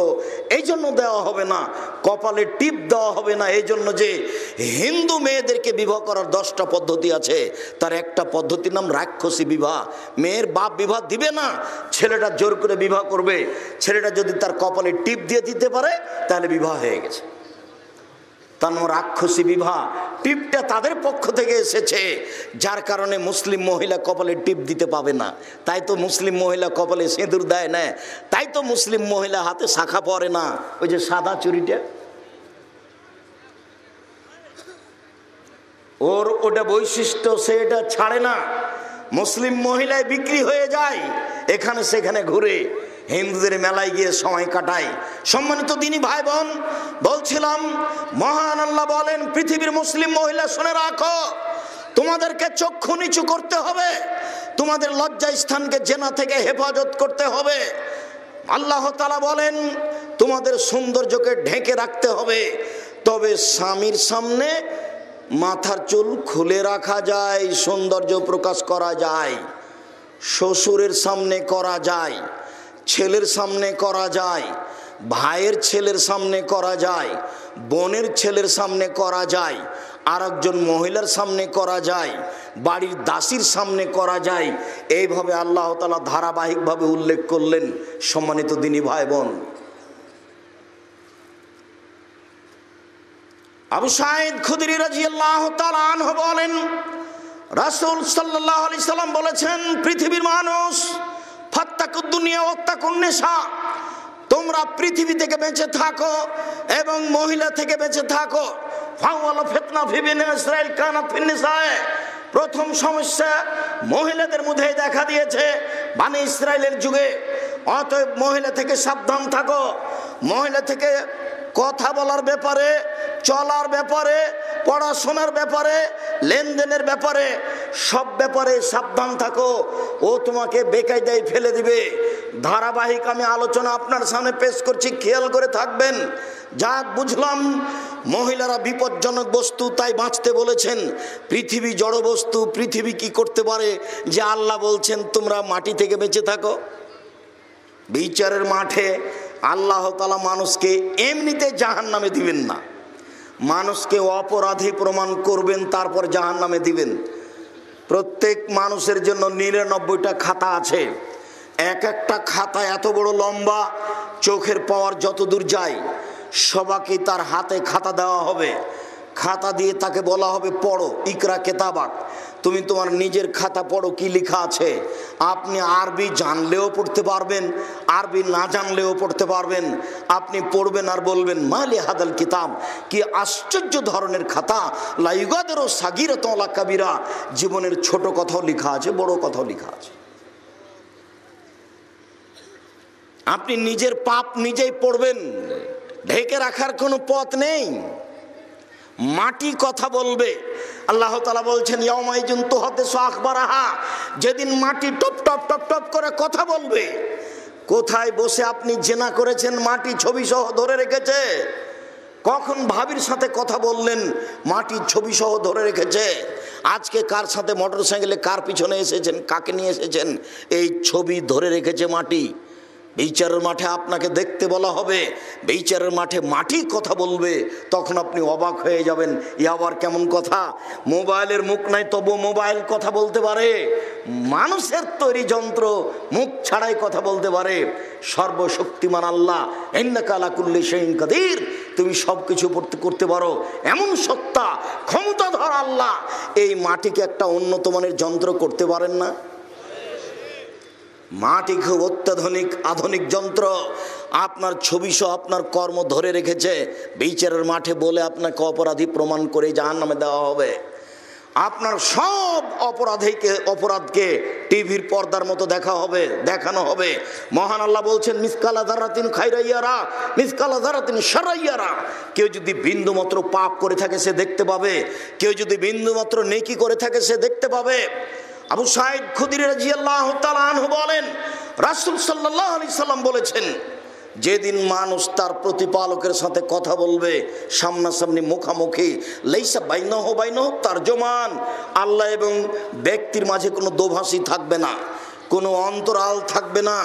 এই জন্য দেওয়া হবে না। কপালে টিপ দেওয়া হবে না, এই জন্য যে হিন্দু মেয়েদেরকে বিবাহ করার 10টা পদ্ধতি আছে, তার একটা পদ্ধতি নাম রাক্ষসী বিবাহ। মেয়ের বাপ বিবাহ দিবে না, ছেলেটা জোর করে বিবাহ করবে। ছেলেটা যদি তার কপালে টিপ দিয়ে দিতে পারে তাহলে বিবাহ হয়ে গেছে, তার নাম রাক্ষসী বিবাহ। টিপটা তাদের পক্ষ থেকে এসেছে, যার কারণে মুসলিম মহিলা কপালে টিপ দিতে পাবে না। তাই তো মুসলিম মহিলা কপালে সিঁদুর দেয় না, তাই তো মুসলিম মহিলা হাতে শাখা পরে না, ওই যে সাদা চুড়িটা, ওর ওটা বৈশিষ্ট্য, সে এটা ছাড়ে না। মুসলিম মহিলায় বিক্রি হয়ে যায়, এখানে সেখানে ঘুরে হিন্দুদের মেলায় গিয়ে সময় কাটায়। সম্মানিত দিনী ভাই বোন, বলছিলাম মহান আল্লাহ বলেন পৃথিবীর মুসলিম মহিলা শুনে রাখো, তোমাদেরকে চক্ষু নিচু করতে হবে, তোমাদের লজ্জা স্থানকে জেনা থেকে হেফাজত করতে হবে। আল্লাহ তাআলা বলেন তোমাদের সৌন্দর্যকে ঢেকে রাখতে হবে। তবে স্বামীর সামনে মাথার চুল খুলে রাখা যায়, সৌন্দর্য প্রকাশ করা যায়, শ্বশুরের সামনে করা যায়, ছেলের সামনে করা যায়, ভাইয়ের ছেলের সামনে করা যায়, বোনের ছেলের সামনে করা যায়, আর একজন মহিলার সামনে করা যায়, বাড়ির দাসীর সামনে করা যায়। এইভাবে আল্লাহ তাআলা ধারাবাহিকভাবে উল্লেখ করলেন। সম্মানিত দিনী ভাই বোন, আবু সাঈদ খুদরি রাদিয়াল্লাহু তাআলা আনহু বলেন রাসূল সাল্লাল্লাহু আলাইহি সাল্লাম বলেছেন, পৃথিবীর মানুষ ফাত্তাকুদ দুনিয়া ওয়াত্তাকুন নিসা, তোমরা পৃথিবী থেকে বেঁচে থাকো এবং মহিলা থেকে বেঁচে থাকো। ফাওয়ালা ফিতনা ফি বনি ইসরাঈল কানাত ফিন নিসায়ে, প্রথম সমস্যা মহিলাদের মধ্যে দেখা দিয়েছে বনি ইসরাঈলের যুগে। অতএব মহিলা থেকে সাবধান থাকো। মহিলা থেকে কথা বলার ব্যাপারে, চলার ব্যাপারে, পড়াশোনার ব্যাপারে, লেনদেনের ব্যাপারে, সব ব্যাপারে সাবধান থাকো। ও তোমাকে বেকায়দায় ফেলে দিবে। ধারাবাহিক আমি আলোচনা আপনার সামনে পেশ করছি, খেয়াল করে থাকবেন। যাক, বুঝলাম মহিলারা বিপজ্জনক বস্তু, তাই বাঁচতে বলেছেন। পৃথিবী জড় বস্তু, পৃথিবী কি করতে পারে যে আল্লাহ বলছেন তোমরা মাটি থেকে বেঁচে থাকো? বিচারের মাঠে আল্লাহ তাআলা মানুষকে এমনিতে জাহান্নামে দিবেন না, মানুষকে অপরাধী প্রমাণ করবেন, তারপর জাহান্নামে দিবেন। প্রত্যেক মানুষের জন্য 99টা খাতা আছে। এক একটা খাতা এত বড় লম্বা, চোখের পাওয়ার যত দূর যায়, সবাইকে তার হাতে খাতা দেওয়া হবে। খাতা দিয়ে তাকে বলা হবে পড়ো, ইকরা কেতাবাক, তুমি তোমার নিজের খাতা পড়ো, কি লেখা আছে। আপনি আরবি জানলেও পড়তে পারবেন, আরবি না জানলেও পড়তে পারবেন। আপনি পড়বেন আর বলবেন মালি হাদাল কিতাব, কি আশ্চর্য ধরনের খাতা, লা ইউগাদিরু সাগীরাতান ওয়ালা কাবীরা, জীবনের ছোট কথাও লেখা আছে, বড় কথাও লেখা আছে। আপনি নিজের পাপ নিজেই পড়বেন, ঢেকে রাখার কোনো পথ নেই। মাটি কথা বলবে। আল্লাহ তাআলা বলছেন ইয়াউমাইযিন তুহাদ্দিসু আখবারাহা, যেদিন মাটি টপ টপ টপ টপ করে কথা বলবে। কোথায় বসে আপনি জেনা করেছেন, মাটি ছবি সহ ধরে রেখেছে। কখন ভাবির সাথে কথা বললেন, মাটি ছবি সহ ধরে রেখেছে। আজকে কার সাথে মোটরসাইকেলে কার পিছনে এসেছেন, কাকে নিয়ে এসেছেন, এই ছবি ধরে রেখেছে মাটি। বিচারের মাঠে আপনাকে দেখতে বলা হবে, বিচারের মাঠে মাটি কথা বলবে। তখন আপনি অবাক হয়ে যাবেন, ই আবার কেমন কথা। মোবাইলের মুখ নাই তবু মোবাইল কথা বলতে পারে। মানুষের তৈরি যন্ত্র মুখ ছাড়াই কথা বলতে পারে। সর্বশক্তিমান আল্লাহ, ইন্নাকা আলা কুল্লি শাইইন কাদির, তুমি সবকিছু করতে পারো এমন সত্তা ক্ষমতাধর আল্লাহ, এই মাটিকে একটা উন্নত মানের যন্ত্র করতে পারেন না? মাটি খুব অত্যাধুনিক আধুনিক যন্ত্র। আপনার ছবি সহ আপনার কর্ম ধরে রেখেছে, বিচারের মাঠে বলে আপনাকে অপরাধী প্রমাণ করে জাহান্নামে দেওয়া হবে। আপনার সব অপরাধকে টিভির পর্দার মতো দেখানো হবে। মহান আল্লাহ বলছেন, মিসকালা যারাতিন খাইরাইয়ারা মিসকালা যারাতিন শারাইয়ারা। কেউ যদি বিন্দুমাত্র পাপ করে থাকে সে দেখতে পাবে, কেউ যদি বিন্দুমাত্র নেকি করে থাকে সে দেখতে পাবে। আবু সাঈদ খুদরি রাদিয়াল্লাহু তাআলা আনহু বলেন, রাসূল সাল্লাল্লাহু আলাইহি সাল্লাম বলেছেন, যেদিন মানুষ তার প্রতিপালকের সাথে কথা বলবে সামনাসামনি মুখামুখি, লাইসা বাইনাহু বাইনাহু তারজমান, আল্লাহ এবং ব্যক্তির মাঝে কোনো দোভাষী থাকবে না, কোনো অন্তরাল থাকবে না।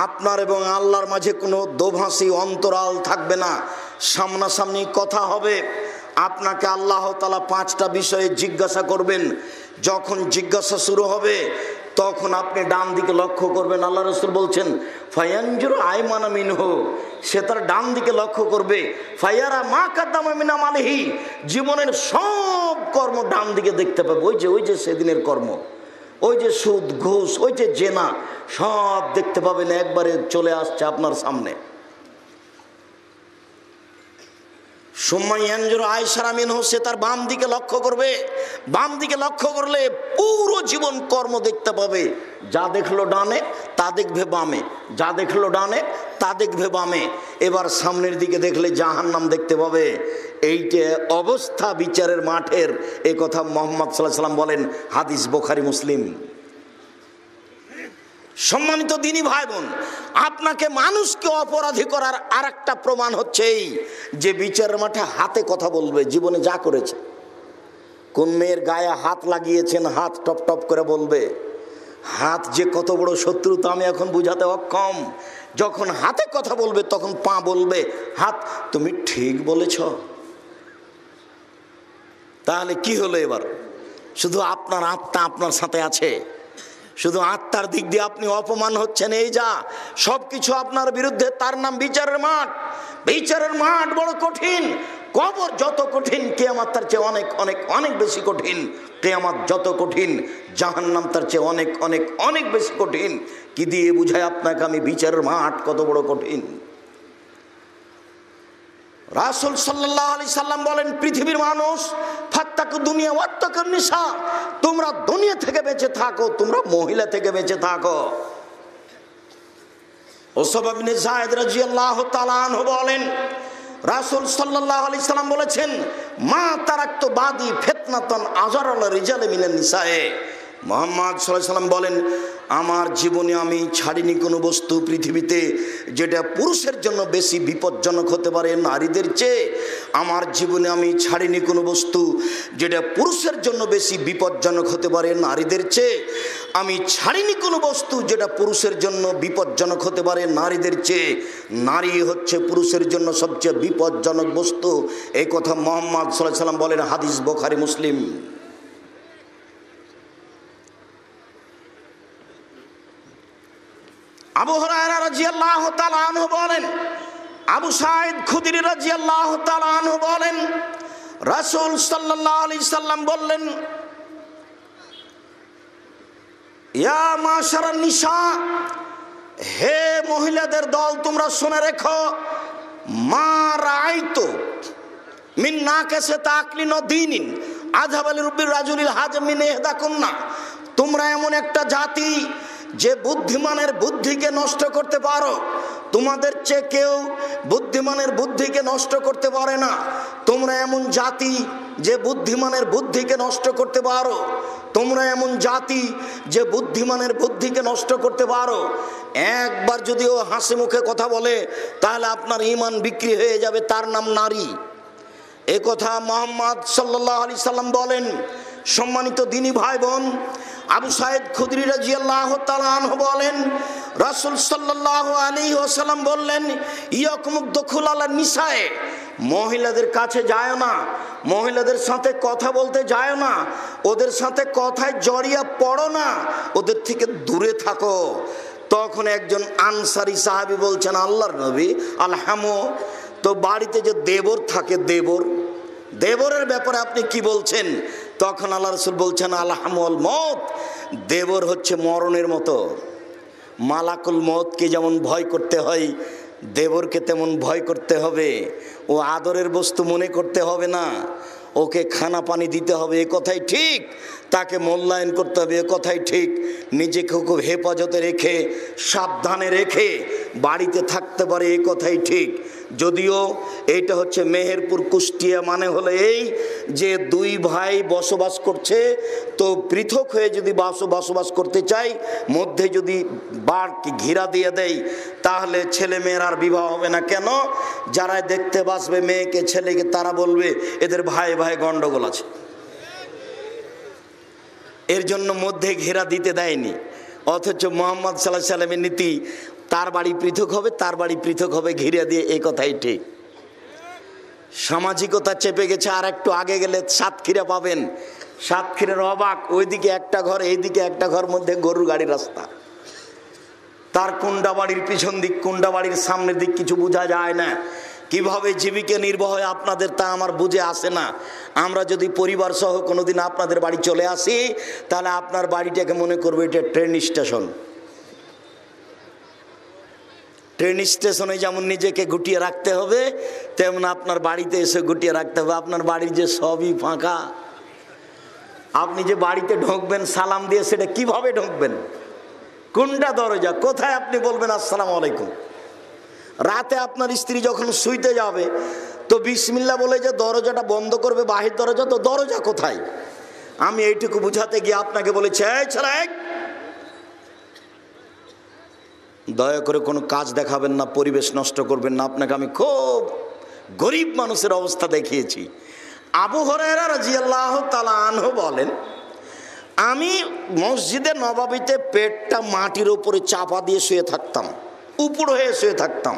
আপনার এবং আল্লাহর মাঝে কোনো দোভাষী অন্তরাল থাকবে না, সামনাসামনি কথা হবে। আপনাকে আল্লাহ তাআলা 5টা বিষয়ে জিজ্ঞাসা করবেন। যখন জিজ্ঞাসা শুরু হবে তখন আপনি ডান দিকে লক্ষ্য করবেন। আল্লাহ রাসূল বলছেন, ফায়ানজুরু আইমানা মিনহু, সে তার ডান দিকে লক্ষ্য করবে। ফায়ারা মা কাদ্দামা মিন আমালিহি, জীবনের সব কর্ম ডান দিকে দেখতে পাবে। ওই যে সেদিনের কর্ম, ওই যে সুদ ঘুষ, ওই যে জেনা, সব দেখতে পাবেন, একবারে চলে আসছে আপনার সামনে। সুম্মায়ানজুরু আয়সারা মিনহু, সে তার বাম দিকে লক্ষ্য করবে। বাম দিকে লক্ষ্য করলে পুরো জীবন কর্ম দেখতে পাবে। যা দেখলো ডানে তা দেখবে বামে, যা দেখলো ডানে তা দেখবে বামে। এবার সামনের দিকে দেখলে জাহান্নাম দেখতে পাবে। এইটা অবস্থা বিচারের মাঠের। এই কথা মুহাম্মদ সাল্লাল্লাহু আলাইহি ওয়াসাল্লাম বলেন, হাদিস বুখারী মুসলিম। সম্মানিত দিনী ভাই বোন, আপনাকে মানুষকে অপরাধী করার আরেকটা প্রমাণ হচ্ছে এই যে বিচারের মাঠে হাতে কথা বলবে, জীবনে যা করেছে। কোন মেয়ের গায়ে হাত লাগিয়েছেন, হাত টপ টপ করে বলবে। হাত যে কত বড় শত্রু তা আমি এখন বুঝাতে অক্ষম। যখন হাতে কথা বলবে তখন পা বলবে, হাত তুমি ঠিক বলেছ। তাহলে কি হলো এবার? শুধু আপনার আত্মা আপনার সাথে আছে, শুধু আত্মার দিক দিয়ে আপনি অপমান হচ্ছেন, এই যা সবকিছু আপনার বিরুদ্ধে। তার নাম বিচারের মাঠ। বিচারের মাঠ বড় কঠিন। কবর যত কঠিন, কিয়ামত তার চেয়ে অনেক অনেক অনেক বেশি কঠিন। কিয়ামত যত কঠিন, জাহান্নাম তার চেয়ে অনেক অনেক অনেক বেশি কঠিন। কি দিয়ে বুঝায় আপনাকে আমি বিচারের মাঠ কত বড় কঠিন? রাসূল সাল্লাল্লাহু আলাইহি সাল্লাম বলেন, পৃথিবীর মানুষ, ফাত্তাকু দুনিয়া ওয়াত্তাকুন নিসা, তোমরা দুনিয়া থেকে বেঁচে থাকো, তোমরা মহিলা থেকে বেঁচে থাকো। উসামা বিন যায়েদ রাদিয়াল্লাহু তাআলা আনহু বলেন, রাসূল সাল্লাল্লাহু আলাইহি সাল্লাম বলেছেন, মা তারাকতু বাদি ফিতনাতান আযারাল রিজাল মিনান নিসায়ে। মুহাম্মদ সাল্লাল্লাহু আলাইহি সাল্লাম বলেন, আমার জীবনে আমি ছাড়িনি কোনো বস্তু পৃথিবীতে যেটা পুরুষের জন্য বেশি বিপজ্জনক হতে পারে নারীদের চেয়ে। আমার জীবনে আমি ছাড়িনি কোনো বস্তু যেটা পুরুষের জন্য বেশি বিপজ্জনক হতে পারে নারীদের চেয়ে। আমি ছাড়িনি কোনো বস্তু যেটা পুরুষের জন্য বিপজ্জনক হতে পারে নারীদের চেয়ে। নারী হচ্ছে পুরুষের জন্য সবচেয়ে বিপজ্জনক বস্তু। এই কথা মুহাম্মদ সাল্লাল্লাহু আলাইহি সাল্লাম বলেন, হাদিস বুখারী মুসলিম। আবু হুরায়রা রাদিয়াল্লাহু তাআলা আনহু বলেন, আবু সাঈদ খুদরি রাদিয়াল্লাহু তাআলা আনহু বলেন, রাসূল সাল্লাল্লাহু আলাইহি সাল্লাম বললেন, ইয়া মাশারান নিসা, হে মহিলাদের দল, তোমরা শুনে রেখো, মা রাআইতু মিন নাকাসাত আকলিন ওয়া দীনিন আযহাবাল রুব্বির রাজুলিল হাজম মিন ইহদাকুন্না। তোমরা এমন একটা জাতি যে বুদ্ধিমানের বুদ্ধিকে নষ্ট করতে পারো। তোমাদের চেয়ে কেউ বুদ্ধিমানের বুদ্ধিকে নষ্ট করতে পারে না। তোমরা এমন জাতি যে বুদ্ধিমানের বুদ্ধিকে নষ্ট করতে পারো। তোমরা এমন জাতি যে বুদ্ধিমানের বুদ্ধিকে নষ্ট করতে পারো। একবার যদি ও হাসি মুখে কথা বলে তাহলে আপনার ঈমান বিক্রি হয়ে যাবে, তার নাম নারী। এ কথা মুহাম্মদ সাল্লাল্লাহু আলাইহি সাল্লাম বলেন। সম্মানিত দিনী ভাই বোন, আবু সাঈদ খুদরি রাদিয়াল্লাহু তাআলা আনহু বলেন, রাসূল সাল্লাল্লাহু আলাইহি ওয়াসাল্লাম বললেন, ইয়াকুমুদ দুখুল আলা নিসায়ে, মহিলাদের কাছে যায় না, মহিলাদের সাথে কথা বলতে যায় না, ওদের সাথে কথায় জড়িয়ে পড়ো না, ওদের থেকে দূরে থাকো। তখন একজন আনসারী সাহাবী বলছেন, আল্লাহর নবী আলহামো, তো বাড়িতে যে দেবর থাকে, দেবরের ব্যাপারে আপনি কি বলছেন? তখন আল্লাহ রাসূল বলছেন, আলহামুল মত, দেবর হচ্ছে মরণের মতো। মালাকুল মতকে যেমন ভয় করতে হয়, দেবরকে তেমন ভয় করতে হবে। ও আদরের বস্তু মনে করতে হবে না, ওকে খানা পানি দিতে হবে, এ কথাই ঠিক। তাকে মূল্যায়ন করতে হবে, এ কথাই ঠিক। নিজেকে খুব হেফাজতে রেখে, সাবধানে রেখে বাড়িতে থাকতে পারে, এ কথাই ঠিক। যদিও এইটা হচ্ছে মেহেরপুর কুষ্টিয়া, মানে হলো এই যে দুই ভাই বসবাস করছে, তো পৃথক হয়ে যদি বসবাস করতে চাই, মধ্যে যদি বাড়কে ঘিরা দিয়ে দেয়, তাহলে ছেলে মেয়ের আর বিবাহ হবে না। কেন? যারা দেখতে বাসবে মেয়েকে ছেলেকে, তারা বলবে এদের ভাই ভাই গন্ডগোল আছে, এর জন্য মধ্যে ঘেরা দিতে দেয়নি। অথচ মুহাম্মদ সাল্লাল্লাহু আলাইহি সাল্লামের নীতি, তার বাড়ি পৃথক হবে, তার বাড়ি পৃথক হবে, ঘিরে দিয়ে, এই কথাই ঠিক। সামাজিকতা চেপে গেছে। আর একটু আগে গেলে সাতক্ষীরা পাবেন, সাতক্ষীরার অবাক, ওইদিকে একটা ঘর, এইদিকে একটা ঘর, মধ্যে গরুর গাড়ির রাস্তা। তার কুন্ডা বাড়ির পিছন দিক, কুন্ডা বাড়ির সামনের দিক কিছু বোঝা যায় না। কিভাবে জীবিকা নির্বাহ হয় আপনাদের তা আমার বুঝে আসে না। আমরা যদি পরিবার সহ কোনোদিন আপনাদের বাড়ি চলে আসি, তাহলে আপনার বাড়িটাকে মনে করবে এটা ট্রেন স্টেশন। ট্রেন স্টেশনে যেমন নিজেকে গুটিয়ে রাখতে হবে, তেমন আপনার বাড়িতে এসে গুটিয়ে রাখতে হবে। আপনার বাড়ির যে সবই ফাঁকা, আপনি যে বাড়িতে ঢুকবেন সালাম দিয়ে, সেটা কিভাবে ঢুকবেন? কোনটা দরজা, কোথায় আপনি বলবেন আসসালামু আলাইকুম? রাতে আপনার স্ত্রী যখন শুইতে যাবে, তো বিসমিল্লাহ বলে যে দরজাটা বন্ধ করবে, বাহির দরজা, তো দরজা কোথায়? আমি এইটুকু বুঝাতে গিয়ে আপনাকে বলেছি, এই ছেলে, দয়া করে কোনো কাজ দেখাবেন না, পরিবেশ নষ্ট করবেন না। আপনাকে আমি খুব গরিব মানুষের অবস্থা দেখিয়েছি। আবু হুরায়রা রাদিয়াল্লাহু তাআলা আনহু বলেন, আমি মসজিদে নববীতে পেটটা মাটির উপরে চাপা দিয়ে শুয়ে থাকতাম, উপর হয়ে শুয়ে থাকতাম।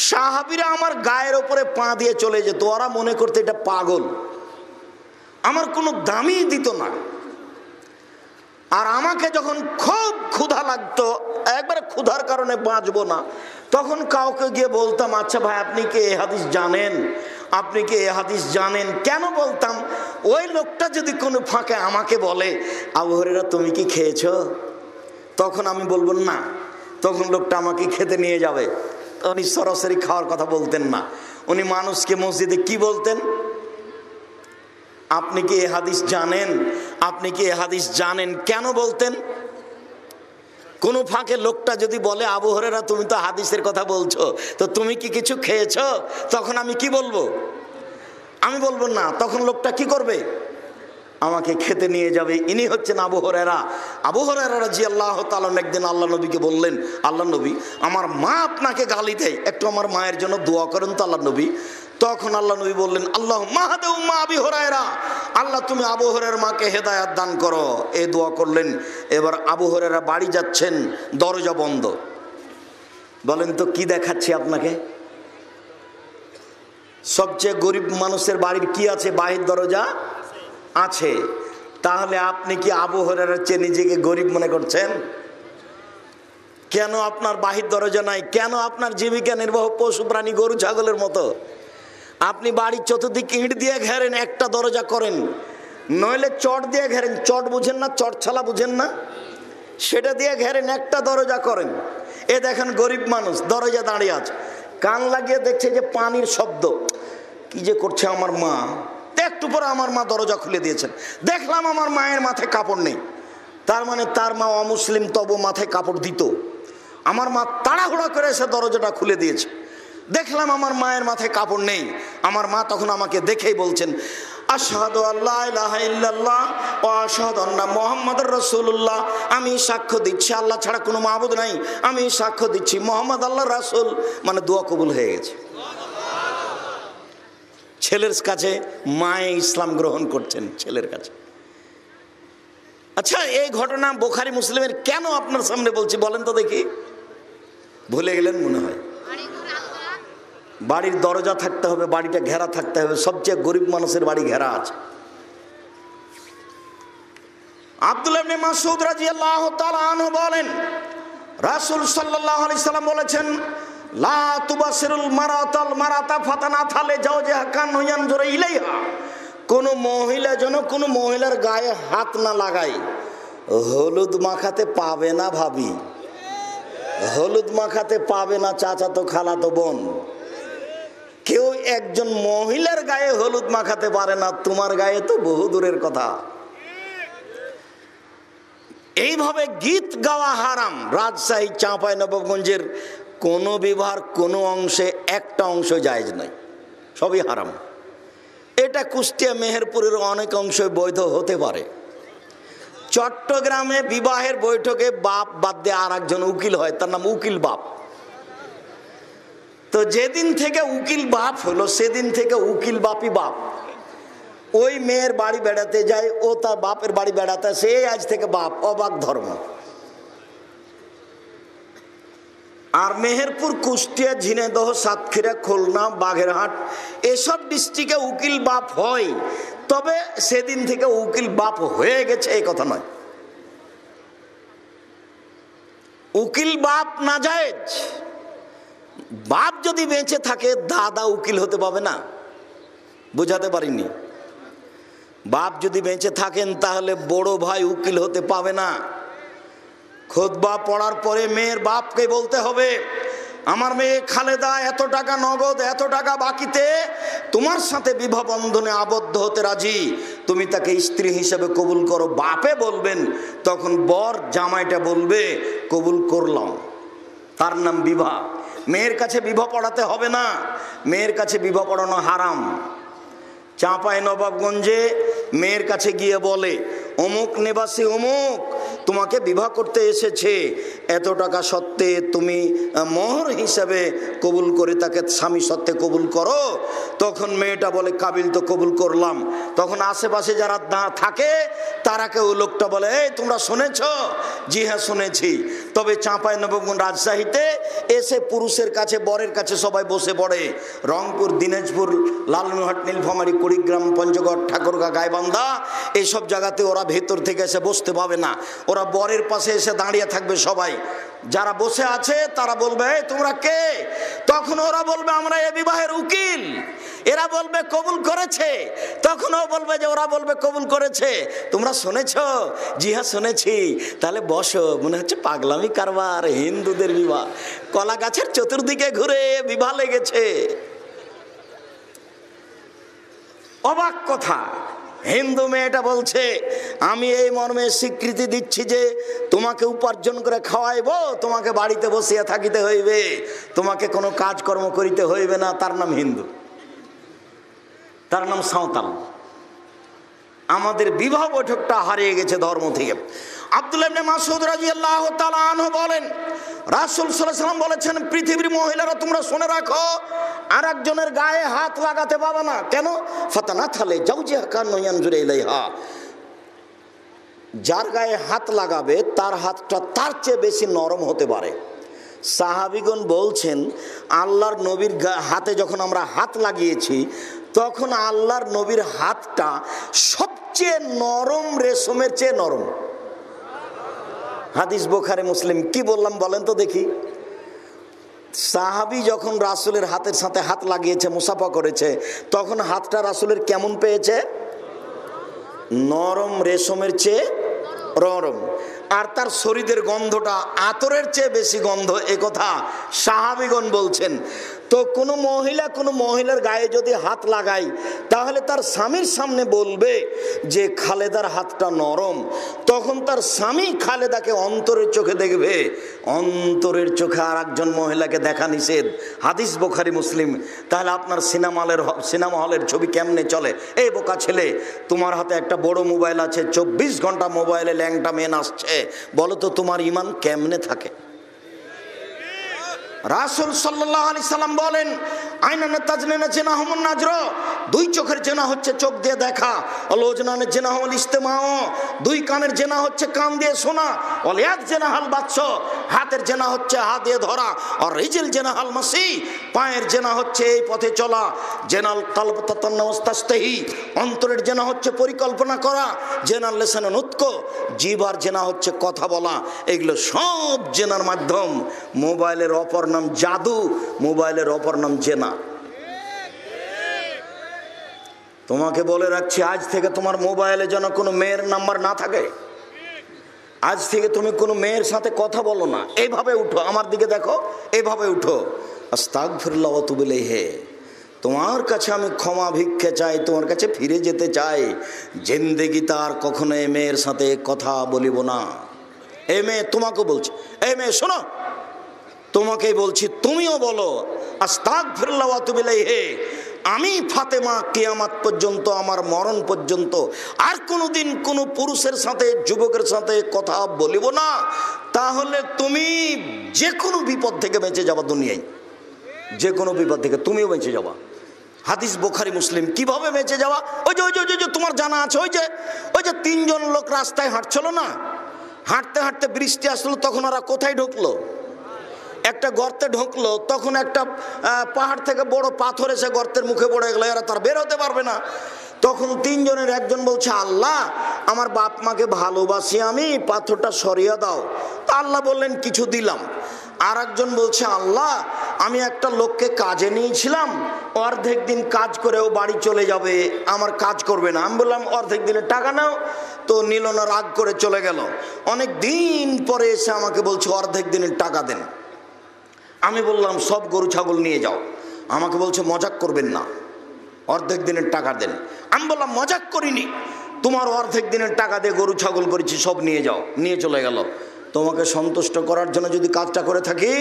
সাহাবীরা আমার গায়ের উপরে পা দিয়ে চলে যেত, ওরা মনে করতে এটা পাগল, আমার কোনো দামই দিত না। আর আমাকে যখন খুব ক্ষুধা লাগতো, একবারে ক্ষুধার কারণে বাঁচবো না, তখন কাউকে গিয়ে বলতাম, আচ্ছা ভাই আপনি কি এ হাদিস জানেন, আপনি কি এ হাদিস জানেন? কেন বলতাম? ওই লোকটা যদি কোনো ফাঁকে আমাকে বলে, আবু হুরায়রা তুমি কি খেয়েছো, তখন আমি বলবো না, তখন লোকটা আমাকে খেতে নিয়ে যাবে। উনি সরাসরি খাওয়ার কথা বলতেন না, উনি মানুষকে মসজিদে কি বলতেন, আপনি কি এ হাদিস জানেন, আপনি কি এ হাদিস জানেন, কেন বলতেন? কোন ফাঁকে লোকটা যদি বলে, আবু হুরায়রা তুমি তো হাদিসের কথা বলছো, তো তুমি কি কিছু খেয়েছো, তখন আমি কি বলবো? আমি বলবো না, তখন লোকটা কি করবে? আমাকে খেতে নিয়ে যাবে। ইনি হচ্ছেন আবু হুরায়রা। আবু হুরায়রা রাদিয়াল্লাহু তাআলা একদিন আল্লাহ নবীকে বললেন, আল্লাহ নবী আমার মা আপনাকে গালি দেয়, একটু আমার মায়ের জন্য দোয়া করেন তো আল্লাহ নবী। তখন আল্লাহ নবী বললেন, আল্লাহুম্মা হাদি উম্মা আবি হুরায়রা, আল্লাহ তুমি আবু হুরায়রার মাকে হেদায়েত দান করো, এই দোয়া করলেন। এবার আবু হুরায়রা বাড়ি যাচ্ছেন, দরজা বন্ধ। বলেন তো কি দেখাচ্ছি আপনাকে? সবচেয়ে গরিব মানুষের বাড়ির কি আছে? বাহির দরজা আছে। তাহলে আপনি কি আবু হুরায়রার চেয়ে নিজেকে গরিব মনে করছেন? কেন আপনার বাহির দরজা নাই? কেন আপনার জীবিকা নির্বাহ পশু প্রাণী গরু ছাগলের মতো? আপনি বাড়ির চতুর্দিকে ইট দিয়ে ঘেরেন, একটা দরজা করেন, নইলে চট দিয়ে ঘেরেন। চট বুঝেন না? চট ছালা বুঝেন না? সেটা দিয়ে ঘেরেন, একটা দরজা করেন। এ দেখেন গরিব মানুষ দরজা দাঁড়িয়ে আছে, কান লাগিয়ে দেখছে যে পানির শব্দ, কি যে করছে আমার মা। একটু পরে আমার মা দরজা খুলে দিয়েছেন, দেখলাম আমার মায়ের মাথায় কাপড় নেই। তার মানে তার মা অমুসলিম, তবু মাথায় কাপড় দিত। আমার মা তাড়াহুড়া করে এসে দরজাটা খুলে দিয়েছে, দেখলাম আমার মায়ের মাথায় কাপড় নেই। আমার মা তখন আমাকে দেখেই বলছেন, আশহাদু আল্লা ইলাহা ইল্লাল্লাহ ওয়া আশহাদু আন্না মুহাম্মাদুর রাসূলুল্লাহ, আমি সাক্ষ্য দিচ্ছি আল্লাহ ছাড়া কোনো মাবুদ নাই, আমি সাক্ষ্য দিচ্ছি মুহাম্মদ আল্লাহর রাসূল। মানে দোয়া কবুল হয়ে গেছে। ছেলের কাছে মায়ে ইসলাম গ্রহণ করছেন, ছেলের কাছে। আচ্ছা, এই ঘটনা বুখারী মুসলিমের, কেন আপনার সামনে বলছি বলেন তো দেখি? ভুলে গেলেন মনে হয়। বাড়ির দরজা থাকতে হবে, বাড়িটা ঘেরা থাকতে হবে। সবচেয়ে গরিব মানুষের বাড়ি ঘেরা আছে। আব্দুল্লাহ ইবনে মাসউদ রাদিয়াল্লাহু তাআলা আনহু বলেন, রাসূল সাল্লাল্লাহু আলাইহি সাল্লাম বলেছেন, লা তুবাসিরুল মারাতাল মারাতা ফাতানাথা লিজাওজিহা কান্নু ইয়ানজুরু ইলাইহা, কোন মহিলা যেন কোন মহিলার গায়ে হাত না লাগায়। হলুদ মাখাতে পাবে না ভাবি, হলুদ মাখাতে পাবে না চাচাতো খালাতো বোন, কেউ একজন মহিলার গায়ে হলুদ মাখাতে পারে না, তোমার গায়ে তো বহু দূরের কথা। এইভাবে গীত গাওয়া হারাম। রাজশাহী চাঁপাইনবাবগঞ্জের কোনো বিবাহের কোনো অংশে একটা অংশ জায়েজ নাই, সবই হারাম। এটা কুষ্টিয়া মেহেরপুরের অনেক অংশ বৈধ হতে পারে। চট্টগ্রামে বিবাহের বৈঠকে বাপ বাদ দিয়ে আর একজন উকিল হয়, তার নাম উকিল বাপ। তো যেদিন থেকে উকিল বাপ হলো সেদিন থেকে উকিল বাপই বাপ। ওই মেয়ের বাড়ি বেড়াতে যায়, ও তার বাপের বাড়ি বেড়াতে, সে আজ থেকে বাপ। অবাক ধর্ম। আর মেহেরপুর, কুষ্টিয়া, ঝিনাইদহ, সাতক্ষীরা, খুলনা, বাগেরহাট এসব ডিস্ট্রিক্টে উকিল বাপ হয়, তবে সেদিন থেকে উকিল বাপ হয়ে গেছে এই কথা নয়। উকিল বাপ নাজায়েজ। বাপ যদি বেঁচে থাকে দাদা উকিল হতে পাবে না, বুঝাতে পারিনি। বাপ যদি বেঁচে থাকেন তাহলে বড় ভাই উকিল হতে পাবে না। খুতবা পড়ার পরে মেয়ের বাপকে বলতে হবে, আমার মেয়ে খালেদা এত টাকা নগদ, এত টাকা বাকিতে তোমার সাথে বিবাহ বন্ধনে আবদ্ধ হতে রাজি, তুমি তাকে স্ত্রী হিসেবে কবুল করো। বাপে বলবেন, তখন বর জামাইটা বলবে কবুল করলাম, তার নাম বিবাহ। মেয়ের কাছে বিবাহ পড়াতে হবে না, মেয়ের কাছে বিবাহ পড়ানো হারাম। চাঁপাইনবাবগঞ্জে মেয়ের কাছে গিয়ে বলে, অমুক নিবাসী অমুক তোমাকে বিবাহ করতে এসেছে, এত টাকা সত্ত্বে তুমি মোহর হিসাবে কবুল করে তাকে স্বামী সত্ত্বে কবুল করো। তখন মেয়েটা বলে কাবিল, তো কবুল করলাম। তখন আশেপাশে যারা থাকে তারাকে ওই লোকটা বলে, এই তোমরা শুনেছ? জি হ্যাঁ শুনেছি। তবে চাঁপাইনবাবগঞ্জ, রাজশাহীতে এসে পুরুষের কাছে, বরের কাছে সবাই বসে পড়ে। রংপুর, দিনাজপুর, লালমনিরহাট, নীলফামারী, কুড়িগ্রাম, পঞ্চগড়, ঠাকুরগাঁ, গাইবান্ধা এইসব জায়গাতে ওরা ভেতর থেকে এসে বসতে পাবে না, ওরা বরের পাশে এসে দাঁড়িয়ে থাকবে। সবাই যারা বসে আছে তারা বলবে, তোমরা কে? তখন ওরা বলবে, আমরা এ বিবাহের উকিল। এরা বলবে কবুল করেছে, তখন ও বলবে যে ওরা বলবে কবুল করেছে। তোমরা শুনেছ? জি হ্যাঁ শুনেছি। তাহলে বসো, মনে হচ্ছে পাগলামি কারবার, হিন্দুদের বিবাহ। কলা গাছের চতুর্দিকে ঘুরে বিবাহ লেগেছে। অবাক কথা। হিন্দু মেয়েটা বলছে, আমি এই মর্মে স্বীকৃতি দিচ্ছি যে তোমাকে উপার্জন করে খাওয়াইবো, তোমাকে বাড়িতে বসিয়া থাকিতে হইবে, তোমাকে কোনো কাজকর্ম করিতে হইবে না। তার নাম হিন্দু, তার নাম সাঁওতাল। আমাদের বিবাহ বৈঠকটা হারিয়ে গেছে ধর্ম থেকে। আব্দুল্লাহ ইবনে মাসউদ রাদিয়াল্লাহু তাআলা আনহু বলেন, রাসূল সাল্লাল্লাহু আলাইহি ওয়াসাল্লাম বলেছেন, পৃথিবীর মহিলারা তোমরা শুনে রাখো, আর একজনের গায়ে হাত লাগাতে পাবে না। কেন? ফাতানাথা লিজাওজিহা কান্নু ইয়ানজুরু ইলাইহা, যার গায়ে হাত লাগাবে তার হাতটা তার চেয়ে বেশি নরম হতে পারে। সাহাবীগণ বলছেন, আল্লাহর নবীর হাতে যখন আমরা হাত লাগিয়েছি তখন আল্লাহর নবীর হাতটা সবচেয়ে নরম, রেশমের চেয়ে নরম। হাদিস বুখারী, মুসলিম। কি বললাম বলেন তো দেখি? সাহাবী যখন রাসূলের হাতের সাথে হাত লাগিয়েছে, মুসাফা করেছে, তখন হাতটা রাসূলের কেমন পেয়েছে? নরম, রেশমের চেয়ে নরম। আর তার শরীরের গন্ধটা আতরের চেয়ে বেশি গন্ধ, একথা সাহাবীগণ বলছেন। তো কোনো মহিলার গায়ে যদি হাত লাগায় তাহলে তার স্বামীর সামনে বলবে যে খালেদার হাতটা নরম, তখন তার স্বামী খালেদাকে অন্তরের চোখে দেখবে। অন্তরের চোখে আর একজন মহিলাকে দেখা নিষেধ, হাদিস বুখারী, মুসলিম। তাহলে আপনার সিনেমা হলের ছবি কেমনে চলে? এই বোকা ছেলে, তোমার হাতে একটা বড় মোবাইল আছে, 24 ঘন্টা মোবাইলে ল্যাংটা মেন আসছে, বলো তো তোমার ঈমান কেমনে থাকে? রাসূল সাল্লাল্লাহু আলাইহি সাল্লাম বলেন, আইনান তাজনিনা জিনাহুমুন নাজর, দুই চোখের জেনা হচ্ছে চোখ দিয়ে দেখা। আল ওজনানের জেনা হল ইস্তেমাও, দুই কানের জেনা হচ্ছে কান দিয়ে শোনা। অলিয়াত জেনা হাল বাচ্চ, হাতের জেনা হচ্ছে হাত দিয়ে ধরা, আর রিজিল জেনা হাল মাসি, পায়ের জেনা হচ্ছে এই পথে চলা, জেনাল কালব তাতান্নাওয়াস্তাহি, অন্তরের জেনা হচ্ছে পরিকল্পনা করা, জেনাল লেসানে নুতক, জিহ্বার জেনা হচ্ছে কথা বলা। এগুলো সব জেনার মাধ্যম। মোবাইলের অপর নাম জাদু, মোবাইলের অপর নাম জেনা। তোমাকে বলে রাখছি, আজ থেকে তোমার মোবাইলে যেন কোনো মেয়ের নাম্বার না থাকে। আজ থেকে তুমি কোনো মেয়ের সাথে কথা বলো না। এইভাবে উঠো, আমার দিকে দেখো, এইভাবে উঠো, আস্তাগফিরুল্লাহ ওয়া তুবু ইলাইহি, তোমার কাছে আমি ক্ষমা ভিক্ষা চাই, তোমার কাছে ফিরে যেতে চাই। জিন্দেগি তার কখনো এ মেয়ের সাথে কথা বলিব না। এ মেয়ে তোমাকে বলছি, এই মেয়ে শোনো, তোমাকেই বলছি, তুমিও বলো আস্তাগফিরুল্লাহ ওয়া তুবু ইলাইহি, আমি ফাতেমা কিয়ামত পর্যন্ত, আমার মরণ পর্যন্ত আর কোনোদিন কোনো পুরুষের সাথে, যুবকের সাথে কথা বলিব না। তাহলে তুমি যে কোনো বিপদ থেকে বেঁচে যাবা, দুনিয়ায় যে কোনো বিপদ থেকে তুমিও বেঁচে যাবা। হাদিস বুখারী মুসলিম। কিভাবে বেঁচে যাওয়া? ওই যে তোমার জানা আছে, ওই যে তিনজন লোক রাস্তায় হাঁটছিল না, হাঁটতে হাঁটতে বৃষ্টি আসলো, তখন ওরা কোথায় ঢুকলো? একটা গর্তে ঢুকলো। তখন একটা পাহাড় থেকে বড় পাথর এসে গর্তের মুখে পড়ে গেলো, এরা তার বের হতে পারবে না। তখন তিনজনের একজন বলছে, আল্লাহ আমার বাপ মাকে ভালোবাসি আমি, পাথরটা সরিয়ে দাও। তা আল্লাহ বললেন কিছু দিলাম। আর একজন বলছে, আল্লাহ আমি একটা লোককে কাজে নিয়েছিলাম, অর্ধেক দিন কাজ করে ও বাড়ি চলে যাবে, আমার কাজ করবে না। আমি বললাম অর্ধেক দিনের টাকা নাও। তো নিল না, রাগ করে চলে গেল। অনেক দিন পরে এসে আমাকে বলছে অর্ধেক দিনের টাকা দেন। আমি বললাম সব গরু ছাগল নিয়ে যাও। আমাকে বলছে মজাক করবেন না, অর্ধেক দিনের টাকা দেন। আমি বললাম মজাক করিনি, তোমার অর্ধেক দিনের টাকা দিয়ে গরু ছাগল করেছি, সব নিয়ে যাও। নিয়ে চলে গেল। তোমাকে সন্তুষ্ট করার জন্য যদি কাজটা করে থাকি,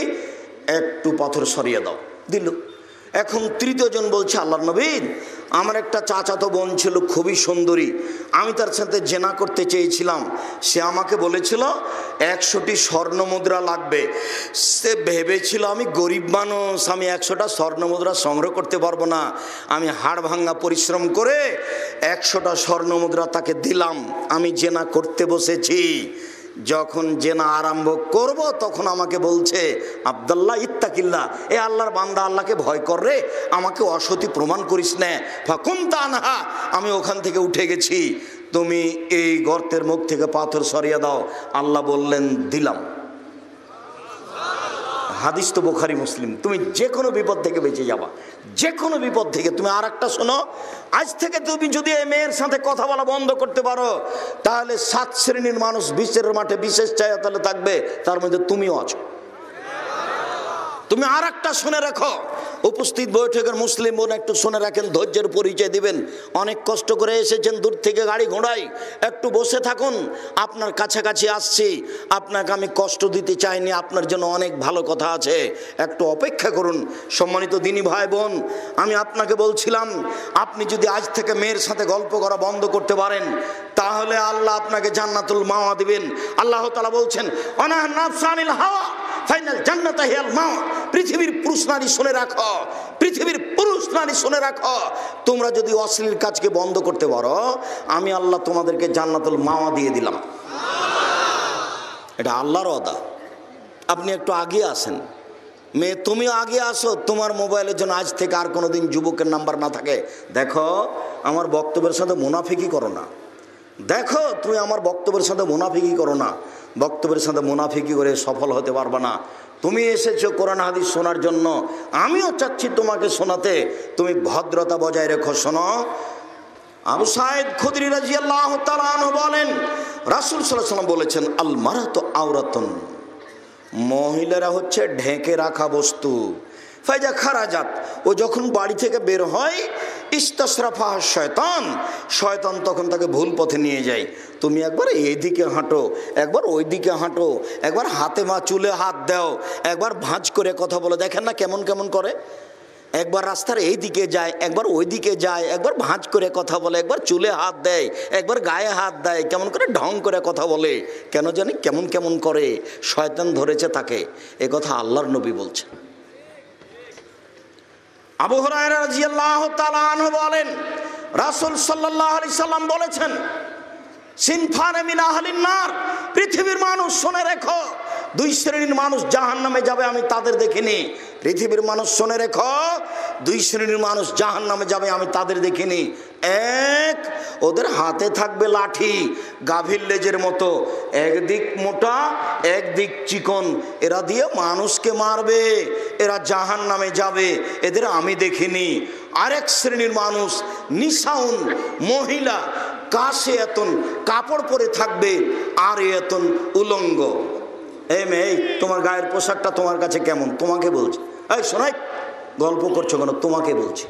একটু পাথর সরিয়ে দাও। দিল। এখন তৃতীয় জন বলছে, আল্লাহর নবী আমার একটা চাচাতো বোন ছিল, খুবই সুন্দরী, আমি তার সাথে জেনা করতে চেয়েছিলাম। সে আমাকে বলেছিল 100টি স্বর্ণ মুদ্রা লাগবে। সে ভেবেছিল আমি গরিব মানুষ, আমি 100টা স্বর্ণ মুদ্রা সংগ্রহ করতে পারবো না। আমি হাড় ভাঙা পরিশ্রম করে 100টা স্বর্ণ মুদ্রা তাকে দিলাম। আমি জেনা করতে বসেছি। যখন জেনা আরম্ভ করব তখন আমাকে বলছে, আব্দুল্লাহ ইত্তাকিল্লাহ, এ আল্লাহর বান্দা, আল্লাহকে ভয় কর রে, আমাকে অসতী প্রমাণ করিস না। ফাকুমতা আনহা, আমি ওখান থেকে উঠে গেছি, তুমি এই গর্তের মুখ থেকে পাথর সরিয়ে দাও। আল্লাহ বললেন দিলাম। হাদিস তো বুখারী মুসলিম। তুমি যে কোনো বিপদ থেকে বেঁচে যাবা, যে কোনো বিপদ থেকে। তুমি আর একটা শোনো, আজ থেকে তুমি যদি এই মেয়ের সাথে কথা বলা বন্ধ করতে পারো, তাহলে 7 শ্রেণীর মানুষ বিশ্বের মাঠে বিশেষ চায়া তাহলে থাকবে, তার মধ্যে তুমিও আছো। তুমি আর একটা শুনে রাখো, উপস্থিত বৈঠকের মুসলিম বোন একটু শুনে রাখেন, ধৈর্যের পরিচয় দিবেন। অনেক কষ্ট করে এসেছেন দূর থেকে গাড়ি ঘোড়াই, একটু বসে থাকুন, আপনার কাছাকাছি আসছি, আপনাকে আমি কষ্ট দিতে চাইনি, আপনার জন্য অনেক ভালো কথা আছে, একটু অপেক্ষা করুন। সম্মানিত দিনী ভাই বোন, আমি আপনাকে বলছিলাম, আপনি যদি আজ থেকে মেয়ের সাথে গল্প করা বন্ধ করতে পারেন, তাহলে আল্লাহ আপনাকে জান্নাতুল মাওয়া দিবেন। আল্লাহ তাআলা বলছেন, অনাহ নাফসানিল হাওয়া ফাইনাল জান্নাতা হিয়াল মাওয়া। পৃথিবীর পুরুষ নারী শুনে রাখো, পৃথিবীর পুরুষ নারী শুনে রাখো, তোমরা যদি অশ্লীল কাজকে বন্ধ করতে পারো, আমি আল্লাহ তোমাদেরকে জান্নাতুল মাওয়া দিয়ে দিলাম। এটা আল্লাহর ওয়াদা। আপনি একটু আগে আসেন, মেয়ে তুমি আগে আসো, তোমার মোবাইলের জন্য আজ থেকে আর কোনোদিন যুবকের নাম্বার না থাকে। দেখো আমার বক্তব্যের সাথে মুনাফিকি করো না, দেখো তুমি আমার বক্তব্যের সাথে মুনাফিকি করো না। বক্তব্যের সাথে মুনাফিকি করে সফল হতে পারবে না। তুমি এসেছো কোরআন হাদিস শোনার জন্য, আমিও চাচ্ছি তোমাকে শোনাতে, তুমি ভদ্রতা বজায় রেখো। শোনো, আবু সাঈদ খুদরি রাদিয়াল্লাহু তাআলা আনহু বলেন, রাসূল সাল্লাল্লাহু আলাইহি ওয়াসাল্লাম বলেছেন, আল মারাতু আওরাতুন, মহিলারা হচ্ছে ঢেকে রাখা বস্তু। ফাইজা খারাজাত, ও যখন বাড়ি থেকে বের হয়, ইস্তাসরাফা শয়তান, শয়তান তখন তাকে ভুল পথে নিয়ে যায়। তুমি একবার এইদিকে হাঁটো, একবার ওইদিকে হাঁটো, একবার হাতে মা চুলে হাত দাও, একবার ভাঁজ করে কথা বলে, দেখেন না কেমন কেমন করে। একবার রাস্তার এই দিকে যায়, একবার ওই দিকে যায়, একবার ভাঁজ করে কথা বলে, একবার চুলে হাত দেয়, একবার গায়ে হাত দেয়, কেমন করে ঢং করে কথা বলে, কেন জানি কেমন কেমন করে। শয়তান ধরেছে তাকে। এ কথা আল্লাহর নবী বলছেন। আবু হুরায়রা রাদিয়াল্লাহু তাআলা আনহু বলেন, রাসূল সাল্লাল্লাহু আলাইহি সাল্লাম বলেছেন, সিনফানে মিন আহলিন নার, পৃথিবীর মানুষ শুনে রেখো, দুই শ্রেণীর মানুষ জাহান্নামে যাবে, আমি তাদের দেখিনি। পৃথিবীর মানুষ শুনে রেখো, দুই শ্রেণীর মানুষ জাহান্নামে যাবে, আমি তাদের দেখিনি। এক, ওদের হাতে থাকবে লাঠি, গাভীর লেজের মতো, একদিক মোটা একদিক চিকন, এরা দিয়ে মানুষকে মারবে, এরা জাহান্নামে যাবে, এদের আমি দেখিনি। আরেক শ্রেণীর মানুষ নিসাউন, মহিলা, কাশে এতন কাপড় পরে থাকবে, আর এতন উলঙ্গ। এই মেয়ে, তোমার গায়ের পোশাকটা তোমার কাছে কেমন? তোমাকে বলছি। এই শোনাই, গল্প করছো কেন? তোমাকে বলছি।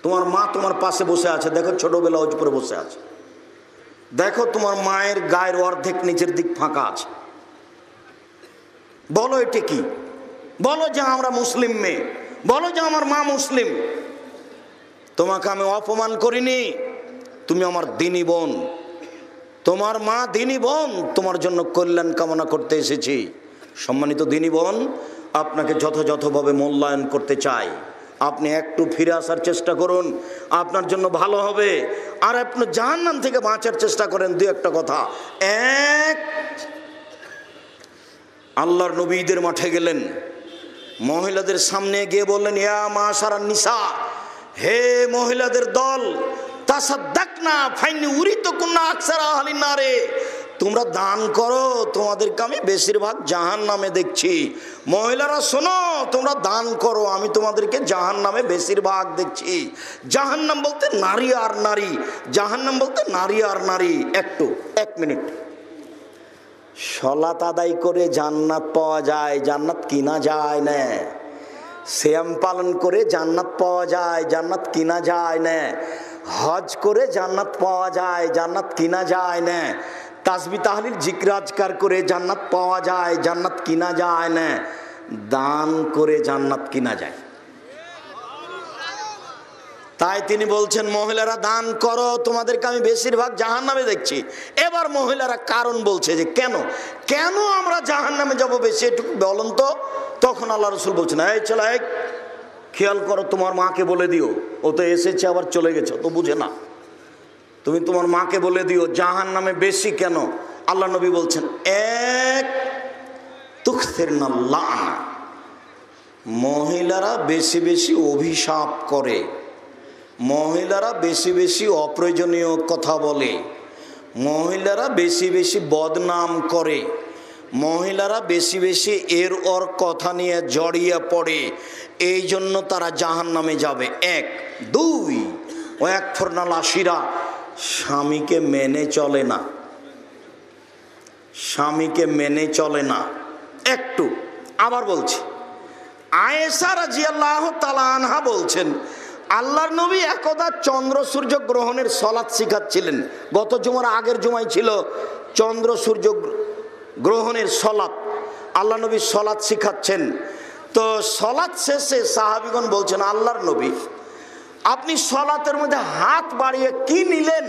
তোমার মা তোমার পাশে বসে আছে, দেখো ছোটবেলা ওজ পরে বসে আছে, দেখো তোমার মায়ের গায়ের অর্ধেক নিচের দিক ফাঁকা আছে। বলো এটা কি? বলো যে আমরা মুসলিম মেয়ে, বলো যে আমার মা মুসলিম। তোমাকে আমি অপমান করিনি, তুমি আমার দিনী বোন, তোমার মা দিনী বোন, তোমার জন্য কল্যাণ কামনা করতে এসেছি। সম্মানিত দিনী বোন, আপনাকে যথাযথভাবে মূল্যায়ন করতে চাই। আপনি একটু ফিরে আসার চেষ্টা করুন, আপনার জন্য ভালো হবে। আর আপনি জাহান্নাম থেকে বাঁচার চেষ্টা করেন। দুই একটা কথা। এক, আল্লাহর নবীদের মাঠে গেলেন, মহিলাদের সামনে গিয়ে বললেন, ইয়া মাশারান নিসা, হে মহিলাদের দল, তাসাদ্দাকনা ফাইন্নী উরিতুকুন্না আকসারা আহলিন নারে, তোমরা দান করো, তোমাদেরকে আমি বেশিরভাগ জাহান্নামে দেখছি। মহিলারা শোনো, তোমরা দান করো, আমি তোমাদেরকে জাহান্নামে বেশিরভাগ দেখছি। জাহান্নাম বলতে নারী আর নারী, জাহান্নাম বলতে নারী আর নারী। এক মিনিট, সালাত আদায় করে জান্নাত পাওয়া যায়, জান্নাত কিনা যায় না। সিয়াম পালন করে জান্নাত পাওয়া যায়, জান্নাত কিনা যায় না। হজ করে জান্নাত পাওয়া যায়, জান্নাত কিনা যায় না। তাসবিহ তাহলিল জিকির আজকার করে জান্নাত পাওয়া যায়, জান্নাত কিনা যায় না। দান করে জান্নাত কিনা যায়। তাই তিনি বলছেন, মহিলারা দান করো, তোমাদেরকে আমি বেশিরভাগ জাহান্নামে দেখছি। এবার মহিলারা কারণ বলছে যে কেন আমরা জাহান্নামে যাব বেশি, একটু বলুন তো। তখন আল্লাহ রাসূল বলছেন, এই ছেলে, খেয়াল করো, তোমার মাকে বলে দিও, ও তো এসেছে আবার চলে গেছে, তো বুঝে না। তুমি তোমার মাকে বলে দিও জাহান্নামে বেশি কেন। আল্লাহ নবী বলছেন, এক, তুকসিরনা লানা, মহিলারা বেশি বেশি অভিশাপ করে, মহিলারা বেশি বেশি অপ্রয়োজনীয় কথা বলে, মহিলারা বেশি বেশি বদনাম করে, মহিলারা বেশি বেশি এর ওর কথা নিয়ে জড়িয়ে পড়ে, এই জন্য তারা জাহান্নামে যাবে। এক। দুই, ও এক ফরনাল আশিরা, স্বামীকে মেনে চলে না, স্বামীকে মেনে চলে না। একটু আবার বলছি, আয়েশা রাদিয়াল্লাহু তাআলা আনহা বলছেন, আল্লাহর নবী একদা চন্দ্র সূর্য গ্রহণের সলাত শিখাচ্ছিলেন। গত জুমার আগের জুমায় ছিল চন্দ্র সূর্য গ্রহণের সলাত, আল্লাহ নবী সলাত শিখাচ্ছেন। তো সলাত শেষে সাহাবীগণ বলছেন, আল্লাহর নবী, আপনি সলাতের মধ্যে হাত বাড়িয়ে কি নিলেন?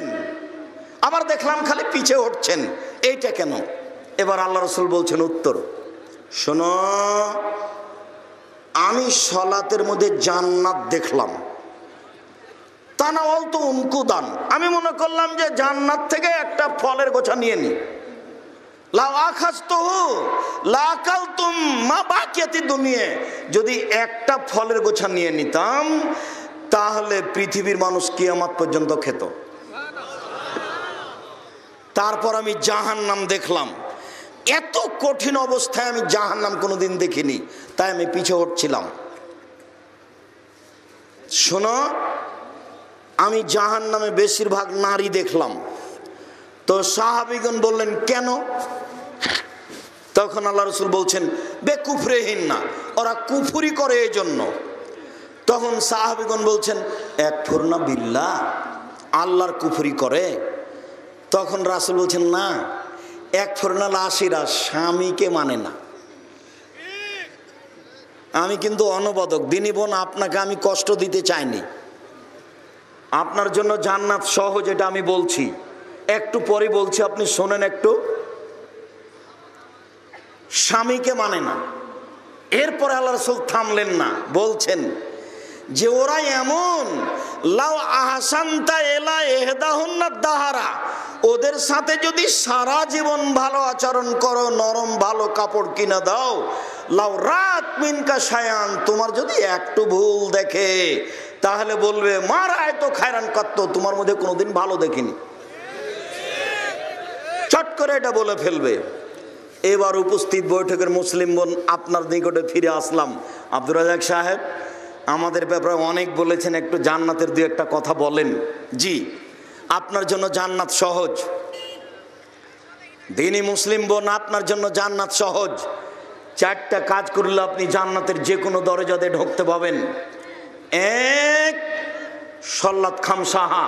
আবার দেখলাম খালি পিছে উঠছেন, এইটা কেন? এবার আল্লাহ রাসূল বলছেন উত্তর, শোনো, আমি সলাতের মধ্যে জান্নাত দেখলাম। তানাওয়াল তো উনকুদান, আমি মনে করলাম যে জান্নাত থেকে একটা ফলের গোছা নিয়ে নি। লাউ আখাযতুহু লাকালতুম মা বাকিয়াতি দুনিয়া, যদি একটা ফলের গোছা নিয়ে নিতাম তাহলে পৃথিবীর মানুষ কিয়ামত পর্যন্ত খেত। তারপর আমি জাহান্নাম দেখলাম, এত কঠিন অবস্থায় আমি জাহান্নাম কোনোদিন দেখিনি, তাই আমি পিছে হটছিলাম। শোনো, আমি জাহান্নামে বেশিরভাগ নারী দেখলাম। তো সাহাবীগণ বললেন, কেন? তখন আল্লাহ রাসূল বলছেন, বেকুফরিহিন না, ওরা কুফরি করে এই জন্য। তখন সাহাবীগণ বলছেন, একফুরনা বিল্লাহ, আল্লাহর কুফরি করে? তখন রাসূল বলছেন, না, একফুরনা আশিরা, স্বামীকে মানে না। আমি কিন্তু অনবদক দিনী বোন, আপনাকে আমি কষ্ট দিতে চাইনি। আপনার জন্য জান্নাত সহজ, এটা আমি বলছি, একটু পরে বলছি, আপনি শোনেন একটু। স্বামীকে মানে না। এরপরে আল্লাহ রাসূল থামলেন না, বলছেন যে ওরা এমন, লাউ আহসানতা ইলা ইহদাহুন্না দাহারা, ওদের সাথে যদি সারা জীবন ভালো আচরণ করো, নরম ভালো কাপড় কিনা দাও, লাউ রাত মিনকা শায়ান, তোমার যদি একটু ভুল দেখে তাহলে বলবে মা রায়তো খায়রান কাত্ত, তোমার মধ্যে কোনোদিন ভালো দেখিনি, চট করে এটা বলে ফেলবে। এবার উপস্থিত বৈঠকের মুসলিম বোন, আপনার নিকটে ফিরে আসলাম। আব্দুর রাজাক সাহেব, আমাদের ব্যাপারে অনেক বলেছেন, একটু জান্নাতের দু একটা কথা বলেন। জি, আপনার জন্য জান্নাত সহজ। দিনী মুসলিম বোন, আপনার জন্য জান্নাত সহজ। 4টা কাজ করলে আপনি জান্নাতের যে কোনো দরজাতে ঢুকতে পাবেন। 1, সলাত খামসাহা,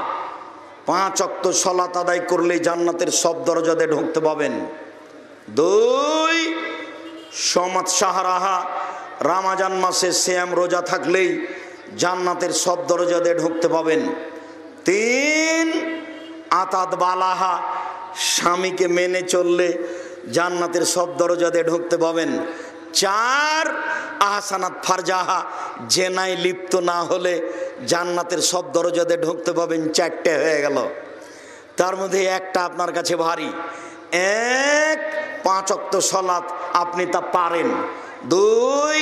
5 ওয়াক্ত সলাত আদায় করলে জান্নাতের সব দরজাতে ঢুকতে পাবেন। 2, সমাত সাহারাহা, রমজান মাসে সিয়াম রোজা থাকলেই জান্নাতের সব দরজাতে ঢুকতে পাবেন। 3, আতাত বালাহা, স্বামীকে মেনে চললে জান্নাতের সব দরজাতে ঢুকতে পাবেন। 4, আহসানাত ফারজাহা, জেনায় লিপ্ত না হলে জান্নাতের সব দরজাতে ঢুকতে পাবেন। 4টে হয়ে গেল। তার মধ্যে একটা আপনার কাছে ভারী। 1, 5 ওয়াক্ত সলাত, আপনি তা পারেন। 2,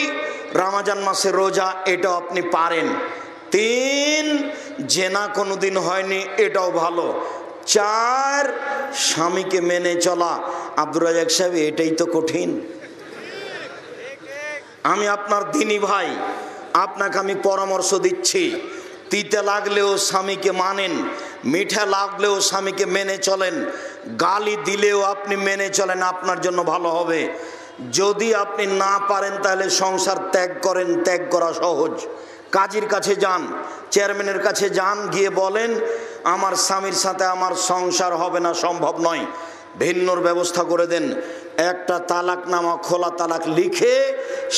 রমজান মাসে রোজা, এটাও আপনি পারেন। 3, জেনা কোনোদিন হয়নি, এটাও ভালো। 4, স্বামীকে মেনে চলা। আব্দুর রাজাক সাহেব, এটাই তো কঠিন। আমি আপনার দিনী ভাই, আপনাকে আমি পরামর্শ দিচ্ছি, তিতে লাগলেও স্বামীকে মানেন, মিঠা লাগলেও স্বামীকে মেনে চলেন, গালি দিলেও আপনি মেনে চলেন, আপনার জন্য ভালো হবে। যদি আপনি না পারেন তাহলে সংসার ত্যাগ করেন, ত্যাগ করা সহজ। কাজীর কাছে যান, চেয়ারম্যানের কাছে যান, গিয়ে বলেন আমার স্বামীর সাথে আমার সংসার হবে না, সম্ভব নয়, ভিন্নর ব্যবস্থা করে দেন। একটা তালাকনামা, খোলা তালাক লিখে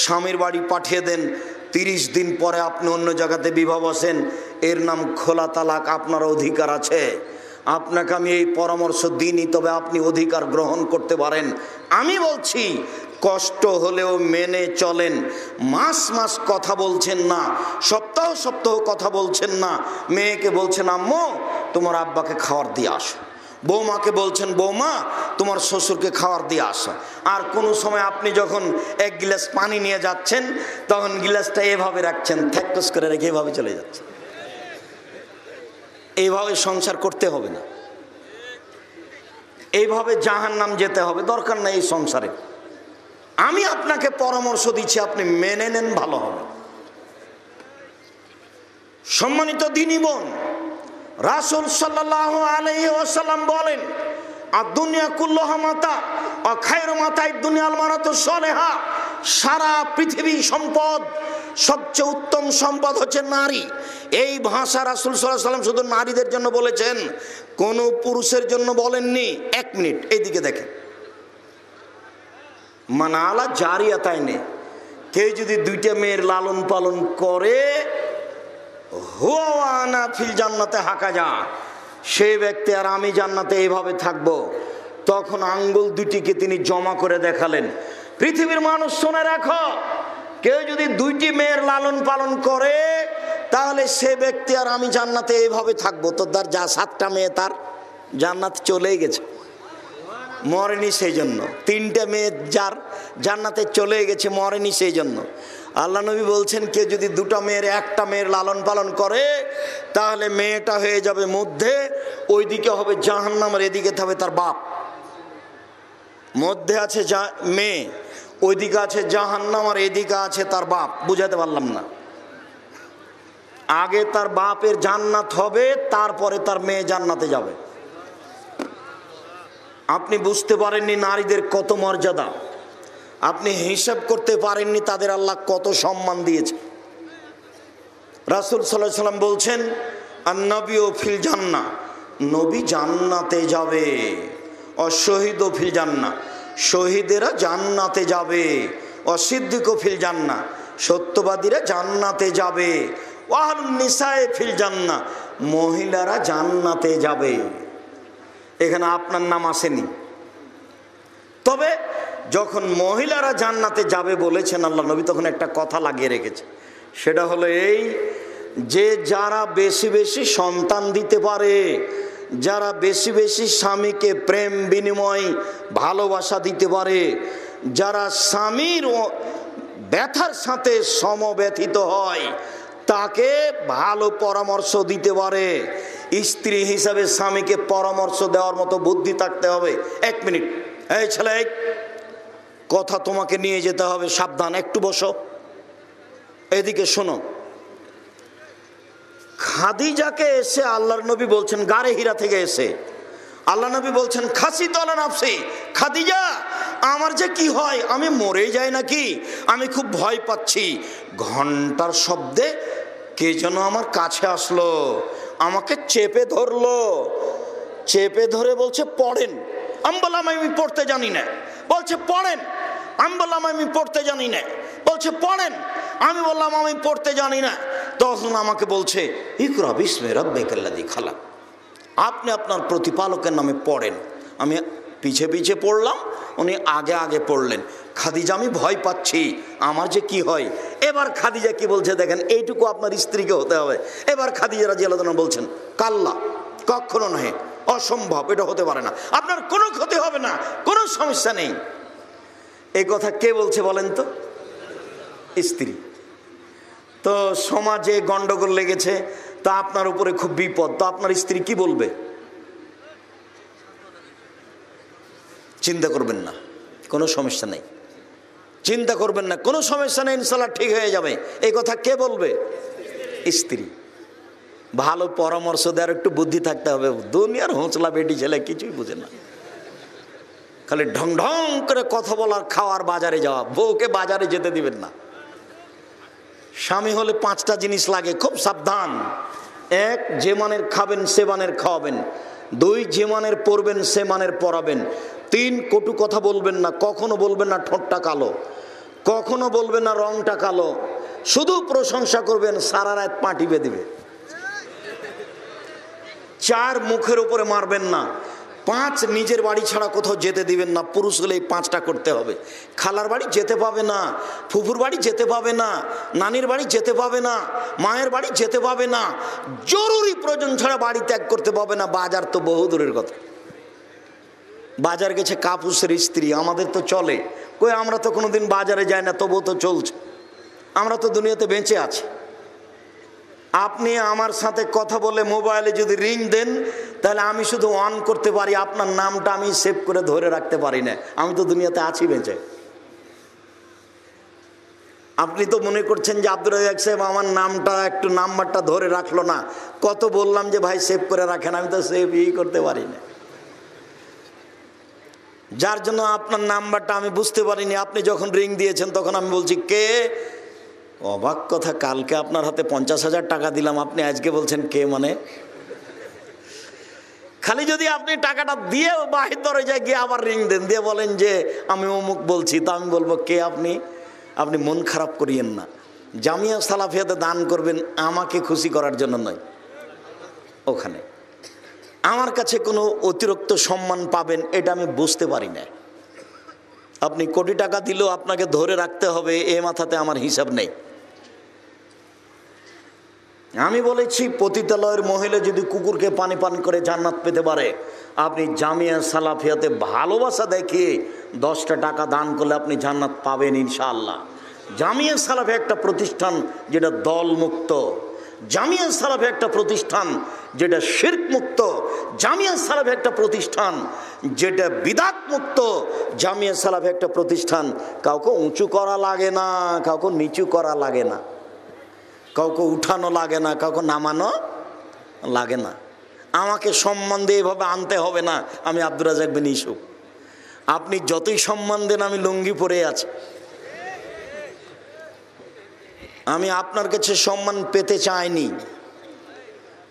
স্বামীর বাড়ি পাঠিয়ে দেন। 30 দিন পরে আপনি অন্য জায়গাতে বিবাহ বসেন, এর নাম খোলা তালাক, আপনার অধিকার আছে। আপনাকে আমি এই পরামর্শ দিইনি, তবে আপনি অধিকার গ্রহণ করতে পারেন। আমি বলছি কষ্ট হলেও মেনে চলেন। মাস মাস কথা বলছেন না, সপ্তাহ সপ্তাহ কথা বলছেন না। মেয়েকে বলছেন আম্মু তোমার আব্বাকে খাবার দিয়ে আসো, বৌমাকে বলছেন বৌমা তোমার শ্বশুরকে খাবার দিয়ে আসো। আর কোনো সময় আপনি যখন 1 গ্লাস পানি নিয়ে যাচ্ছেন, তখন গ্লাসটা এভাবে রাখছেন, থ্যাকস করে রেখে এভাবে চলে যাচ্ছে। এইভাবে সংসার করতে হবে না, এইভাবে জাহান্নাম যেতে হবে, দরকার নাই এই সংসারে। আমি আপনাকে পরামর্শ দিচ্ছি, আপনি মেনে নেন, ভালো হবে। সম্মানিত দিনী বোন, রাসূল সাল্লাল্লাহু আলাইহি ওয়াসাল্লাম বলেন আদ-দুনিয়া কুল্লুহা মাতা ওয়া খায়রু মাতা'id দুনিয়াল মারাতু সালেহা। সারা পৃথিবী সম্পদ, সবচেয়ে উত্তম সম্পদ হচ্ছে নারী। এই ভাষা রাসূল সাল্লাল্লাহু আলাইহি ওয়াসাল্লাম শুধু নারীদের জন্য বলেছেন, কোনো পুরুষের জন্য বলেননি। 1 মিনিট এইদিকে দেখেন, মানালা জারিয়াতাইনে, কেউ যদি 2টা মেয়ের লালন পালন করে, হুয়ানা ফিল জান্নাতে হাকা যা, সেই ব্যক্তি আর আমি জান্নাতে এইভাবে থাকবো। তখন আঙ্গুল 2টিকে তিনি জমা করে দেখালেন। পৃথিবীর মানুষ শুনে রাখো, কেউ যদি 2টি মেয়ের লালন পালন করে, তাহলে সে ব্যক্তি আর আমি জান্নাতে এইভাবে থাকবো। তো তার যা 7টা মেয়ে, তার জান্নাত চলেই গেছে, মরেনি সেই জন্য। 3টে মেয়ে যার জান্নাতে চলে গেছে, মরেনি সেই জন্য। আল্লাহ নবী বলছেন কেউ যদি 2টা মেয়ের 1টা মেয়ের লালন পালন করে, তাহলে মেয়েটা হয়ে যাবে মধ্যে, ওইদিকে হবে জাহান্নাম আর এদিকে হবে তার বাপ। মধ্যে আছে মেয়ে, ওইদিকে আছে জাহান্নাম আর এদিকে আছে তার বাপ। বুঝাতে পারলাম না? আগে তার বাপের জান্নাত হবে, তারপরে তার মেয়ে জান্নাতে যাবে। আপনি বুঝতে পারেননি নারীদের কত মর্যাদা, আপনি হিসাব করতে পারেননি তাদের আল্লাহ কত সম্মান দিয়েছে। রাসূল সাল্লাল্লাহু আলাইহি ওয়াসাল্লাম বলছেন আন-নবিয়্যু ফিল জান্নাহ, নবী জান্নাতে যাবে। অশহীদু ফিল জান্নাহ, শহীদেরা জান্নাতে যাবে। অসিদ্দিকু ফিল জান্নাহ, সত্যবাদীরা জান্নাতে যাবে। ওয়াহলুন নিসায়ে ফিল জান্নাহ, মহিলারা জান্নাতে যাবে। এখানে আপনার নাম আসেনি। তবে যখন মহিলারা জান্নাতে যাবে বলেছেন আল্লাহ নবী, তখন একটা কথা লাগিয়ে রেখেছে, সেটা হলো এই যে যারা বেশি বেশি সন্তান দিতে পারে, যারা বেশি বেশি স্বামীকে প্রেম বিনিময় ভালোবাসা দিতে পারে, যারা স্বামীর ব্যথার সাথে সমব্যথিত হয়, তাকে ভালো পরামর্শ দিতে পারে। স্ত্রী হিসাবে স্বামীকে পরামর্শ দেওয়ার মতো বুদ্ধি থাকতে হবে। 1 মিনিট, এই ছেলে, কথা তোমাকে নিয়ে যেতে হবে, সাবধান, একটু বসো, এদিকে শোনো। খাদিজাকে এসে আল্লাহর নবী বলছেন, গারে হীরা থেকে এসে আল্লাহ নবী বলছেন, খাসি তলা নাফসি, খাদিজা আমার যে কি হয়, আমি মরে যাই নাকি, আমি খুব ভয় পাচ্ছি। ঘন্টার শব্দে কে যেন আমার কাছে আসলো, আমাকে চেপে ধরলো, চেপে ধরে বলছে পড়েন। আমি বললাম আমি পড়তে জানি না। বলছে পড়েন। আমি বললাম আমি পড়তে জানি না। বলছে পড়েন। আমি বললাম আমি পড়তে জানি না। তখন আমাকে বলছে, ইকরা বিসমি রাব্বিকাল্লাযী খালাক, আপনি আপনার প্রতিপালকের নামে পড়েন। আমি পিছে পিছে পড়লাম, উনি আগে আগে পড়লেন। খাদিজা আমি ভয় পাচ্ছি, আমার যে কি হয়। এবার খাদিজা কি বলছে দেখেন, এইটুকু আপনার স্ত্রীকে হতে হবে। এবার খাদিজা রাদিয়াল্লাহু আনহা বলছেন, কাল্লা, কখনো নয়, অসম্ভব, এটা হতে পারে না, আপনার কোনো ক্ষতি হবে না, কোনো সমস্যা নেই। এই কথা কে বলছে বলেন তো? স্ত্রী। তো সমাজে গন্ডগোল লেগেছে, তা আপনার উপরে খুব বিপদ, তো আপনার স্ত্রী কি বলবে? চিন্তা করবেন না, কোনো সমস্যা নেই, চিন্তা করবেন না, কোনো সমস্যা নেই, ইনশাআল্লাহ ঠিক হয়ে যাবে। এই কথা কে বলবে? স্ত্রী। ভালো পরামর্শ দেওয়ার একটু বুদ্ধি থাকতে হবে। দুনিয়ার হোঁচলা বেটি ছেলে কিছুই বুঝে না, খালি ঢং ঢং করে কথা বলার, খাওয়ার, বাজারে যাওয়া। বউকে বাজারে যেতে দিবেন না। স্বামী হলে 5টা জিনিস লাগে, খুব সাবধান। 1, যে মানের খাবেন সে মানের খাওয়াবেন। 2, যে মানের পড়বেন সে মানের পড়াবেন। 3, কটু কথা বলবেন না, কখনো বলবেন না ঠোঁটটা কালো, কখনো বলবেন না রংটা কালো, শুধু প্রশংসা করবেন, সারা রাত পাটি বেঁধে। 4, মুখের উপরে মারবেন না। 5, নিজের বাড়ি ছাড়া কোথাও যেতে দিবেন না। পুরুষ হলে এই 5টা করতে হবে। খালার বাড়ি যেতে পাবে না, ফুফুর বাড়ি যেতে পাবে না, নানির বাড়ি যেতে পাবে না, মায়ের বাড়ি যেতে পাবে না, জরুরি প্রয়োজন ছাড়া বাড়ি ত্যাগ করতে পাবে না। বাজার তো বহু দূরের কথা। বাজার গেছে কাপুসের স্ত্রী, আমাদের তো চলে, কই আমরা তো কোনোদিন বাজারে যাই না, তবুও তো চলছে, আমরা তো দুনিয়াতে বেঁচে আছি। আপনি আমার সাথে কথা বলে মোবাইলে যদি রিং দেন, তাহলে আমি শুধু অন করতে পারি, আপনার নামটা আমি সেভ করে ধরে রাখতে পারি না। আমি তো দুনিয়াতে আছি বেঁচে। আপনি তো মনে করছেন যে আব্দুর রাজ্জাক সাহেব আমার নামটা, একটু নাম্বারটা ধরে রাখলো না। কত বললাম যে ভাই সেভ করে রাখেন, আমি তো সেভই করতে পারি না। যার জন্য আপনার নাম্বারটা আমি বুঝতে পারিনি। আপনি যখন রিং দিয়েছেন তখন আমি বলছি কে। অবাক কথা, কালকে আপনার হাতে 50,000 টাকা দিলাম, আপনি আজকে বলছেন কে। মানে খালি যদি আপনি টাকাটা দিয়ে বাহির দরজায় গিয়ে আবার রিং দেন, দিয়ে বলেন যে আমি অমুক বলছি, তা আমি বলবো কে আপনি। আপনি মন খারাপ করিয়েন না। জামিয়া সালাফিয়াতে দান করবেন আমাকে খুশি করার জন্য নয়। ওখানে আমার কাছে কোনো অতিরিক্ত সম্মান পাবেন এটা আমি বুঝতে পারি না। আপনি কোটি টাকা দিলেও আপনাকে ধরে রাখতে হবে, এ মাথাতে আমার হিসাব নেই। আমি বলেছি পতিতালয়ের মহিলা যদি কুকুরকে পানি পান করে জান্নাত পেতে পারে, আপনি জামিয়া সালাফিয়াতে ভালোবাসা দেখিয়ে 10টা টাকা দান করলে আপনি জান্নাত পাবেন ইনশাআল্লাহ। জামিয়া সালাফি একটা প্রতিষ্ঠান যেটা দল মুক্ত, জামিয়া সালাফি একটা প্রতিষ্ঠান যেটা শিরক মুক্ত, জামিয়া সালাফি একটা প্রতিষ্ঠান যেটা বিদআত মুক্ত, জামিয়া সালাফি একটা প্রতিষ্ঠান কাউকে উঁচু করা লাগে না, কাউকে নিচু করা লাগে না, কাউকে উঠানো লাগে না, কাউকে নামানো লাগে না। আমাকে সম্মান দিয়ে এভাবে আনতে হবে না আমি আব্দুর রাজ্জাক বিন ইউসুফ। আপনি যতই সম্মান দেন আমি লুঙ্গি পরে আছি। আমি আপনার কাছে সম্মান পেতে চাইনি।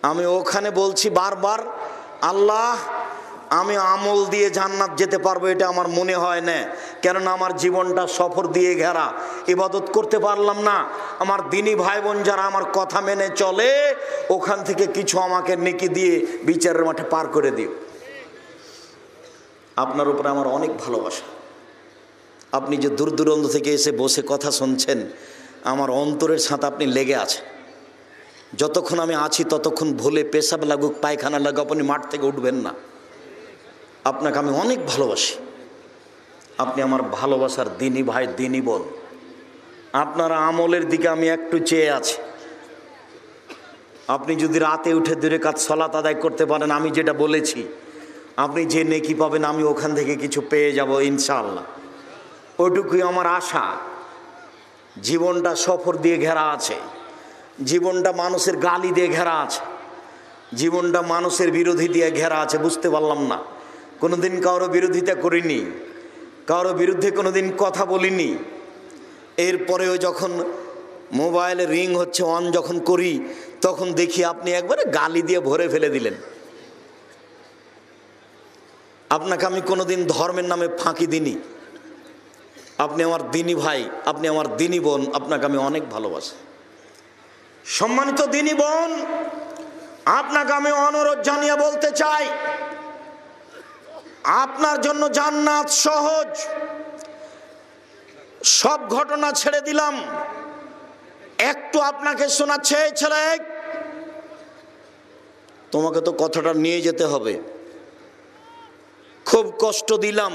আমি ওখানে বলছি বারবার, আল্লাহ আমি আমল দিয়ে জান্নাত যেতে পারবো এটা আমার মনে হয় না, কেননা আমার জীবনটা সফর দিয়ে ঘেরা, ইবাদত করতে পারলাম না। আমার দিনী ভাই বোন যারা আমার কথা মেনে চলে, ওখান থেকে কিছু আমাকে নেকি দিয়ে বিচারের মাঠে পার করে দিও। আপনার উপরে আমার অনেক ভালোবাসা। আপনি যে দূর দূরান্ত থেকে এসে বসে কথা শুনছেন, আমার অন্তরের সাথে আপনি লেগে আছেন। যতক্ষণ আমি আছি ততক্ষণ ভুলে পেশাব লাগুক পায়খানা লাগুক আপনি মাঠ থেকে উঠবেন না। আপনাকে আমি অনেক ভালোবাসি, আপনি আমার ভালোবাসার দিনী ভাই, দিনী বোন। আপনার আমলের দিকে আমি একটু চেয়ে আছি। আপনি যদি রাতে উঠে 2 রাকাত সালাত আদায় করতে পারেন, আমি যেটা বলেছি, আপনি যে নেকি পাবেন আমি ওখান থেকে কিছু পেয়ে যাব ইনশাআল্লাহ। ওইটুকুই আমার আশা। জীবনটা সফর দিয়ে ঘেরা আছে, জীবনটা মানুষের গালি দিয়ে ঘেরা আছে, জীবনটা মানুষের বিরোধী দিয়ে ঘেরা আছে। বুঝতে পারলাম না, কোনোদিন কারো বিরোধিতা করিনি, কারো বিরুদ্ধে কোনোদিন কথা বলিনি। এরপরেও যখন মোবাইলে রিং হচ্ছে, অন যখন করি, তখন দেখি আপনি একবারে গালি দিয়ে ভরে ফেলে দিলেন। আপনাকে আমি কোনোদিন ধর্মের নামে ফাঁকি দিইনি। আপনি আমার দিনী ভাই, আপনি আমার দিনী বোন, আপনাকে আমি অনেক ভালোবাসি। সম্মানিত দিনী বোন, আপনাকে আমি অনুরোধ জানিয়ে বলতে চাই, আপনার জন্য জান্নাত সহজ। সব ঘটনা ছেড়ে দিলাম, একটু আপনাকে শোনাচ্ছে। ছেলে, তোমাকে তো কথাটা নিয়ে যেতে হবে। খুব কষ্ট দিলাম,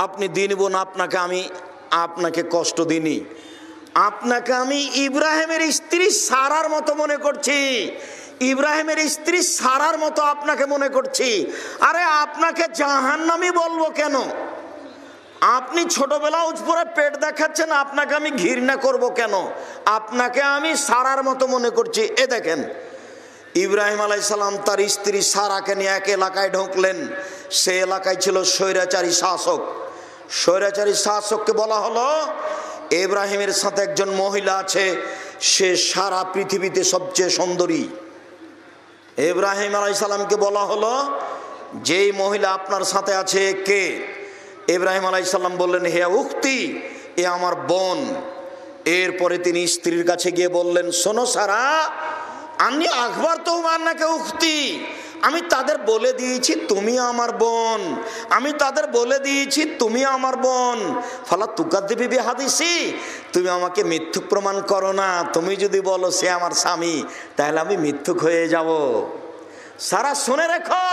আপনি দিন বোন, আপনাকে কষ্ট দিইনি। আপনাকে আমি ইব্রাহিমের স্ত্রী সারার মতো মনে করছি, ইব্রাহিমের স্ত্রী সারার মতো আপনাকে মনে করছি। আরে আপনাকে জাহান্নামী বলবো কেন? আপনি ছোটবেলা উজপুরে পেট দেখাচ্ছেন, আপনাকে আমি ঘৃণা করব কেন? আপনাকে আমি সারার মতো মনে করছি। এ দেখেন, ইব্রাহিম আলাইহিস সালাম তার স্ত্রী সারাকে নিয়ে এক এলাকায় ঢুকলেন। সে এলাকায় ছিল স্বৈরাচারী শাসক। স্বৈরাচারী শাসককে বলা হলো, ইব্রাহিমের সাথে একজন মহিলা আছে, সে সারা পৃথিবীতে সবচেয়ে সুন্দরী। ইব্রাহিম আলাইহিস সালামকে বলা হলো, যেই মহিলা আপনার সাথে আছে কে? ইব্রাহিম আলাইহিস সালাম বললেন, হে উখতি, এ আমার বোন। এরপরে তিনি স্ত্রীর কাছে গিয়ে বললেন, শোনো সারা, আমি আকবার তো মান্নাকে উখতি, আমি তাদের বলে দিয়েছি তুমি আমার বোন, আমি তাদের বলে দিয়েছি তুমি আমার বোন। ফালা তুকাদ্দিবি বিহাদিসি, তুমি আমাকে মিথ্যুক প্রমাণ করো না। তুমি যদি বলো সে আমার স্বামী, তাহলে আমি মিথ্যুক হয়ে যাব। সারা শুনে রেখো,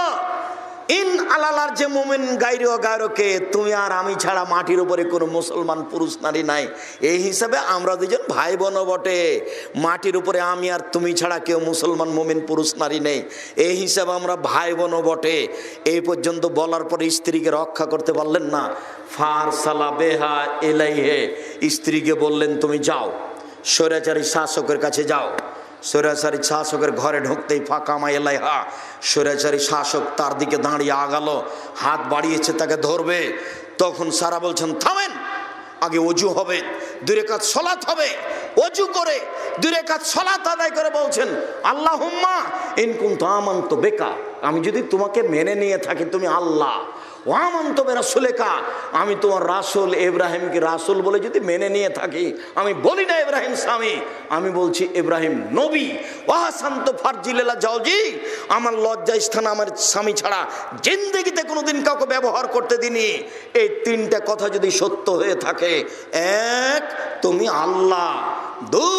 ইন আলালার যে মুমিন গায়রো গায়রোকে, তুমি আর আমি ছাড়া মাটির উপরে কোনো মুসলমান পুরুষ নারী নাই। এই হিসাবে আমরা দুজন ভাই বোন বটে। মাটির উপরে আমি আর তুমি ছাড়া কেউ মুসলমান মুমিন পুরুষ নারী নেই। এই হিসাবে আমরা ভাই বোন বটে। এই পর্যন্ত বলার পরে স্ত্রীকে রক্ষা করতে পারলেন না। ফারসালা বেহা ইলাইহি, স্ত্রীকে বললেন তুমি যাও, স্বৈরাচারী শাসকের কাছে যাও। স্বৈরাচারী শাসকের ঘরে ঢুকতেই ফাঁকামা এলাইহা, স্বৈরাচারী শাসক তার দিকে দাঁড়িয়ে আগালো, হাত বাড়িয়েছে তাকে ধরবে। তখন সারা বলছেন, থামেন, আগে অজু হবে, 2 রাকাত সালাত হবে। অজু করে 2 রাকাত সালাত আদায় করে বলছেন, আল্লাহুম্মা ইন কুনতু আমানতু বিকা, আমি যদি তোমাকে মেনে নিয়ে থাকি তুমি আল্লাহ, ও আমানতু বিরাসূলিকা, আমি তোমার রাসূল ইব্রাহিমকে রাসূল বলে যদি মেনে নিয়ে থাকি, আমি বলি না ইব্রাহিম স্বামী, আমি বলছি ইব্রাহিম নবী। ওয়াহাসানতু ফারজিলা জাওজি, আমার লজ্জা স্থান আমার স্বামী ছাড়া জিন্দেগিতে কোনোদিন কাউকে ব্যবহার করতে দিনি। এই 3টা কথা যদি সত্য হয়ে থাকে, 1 তুমি আল্লাহ, 2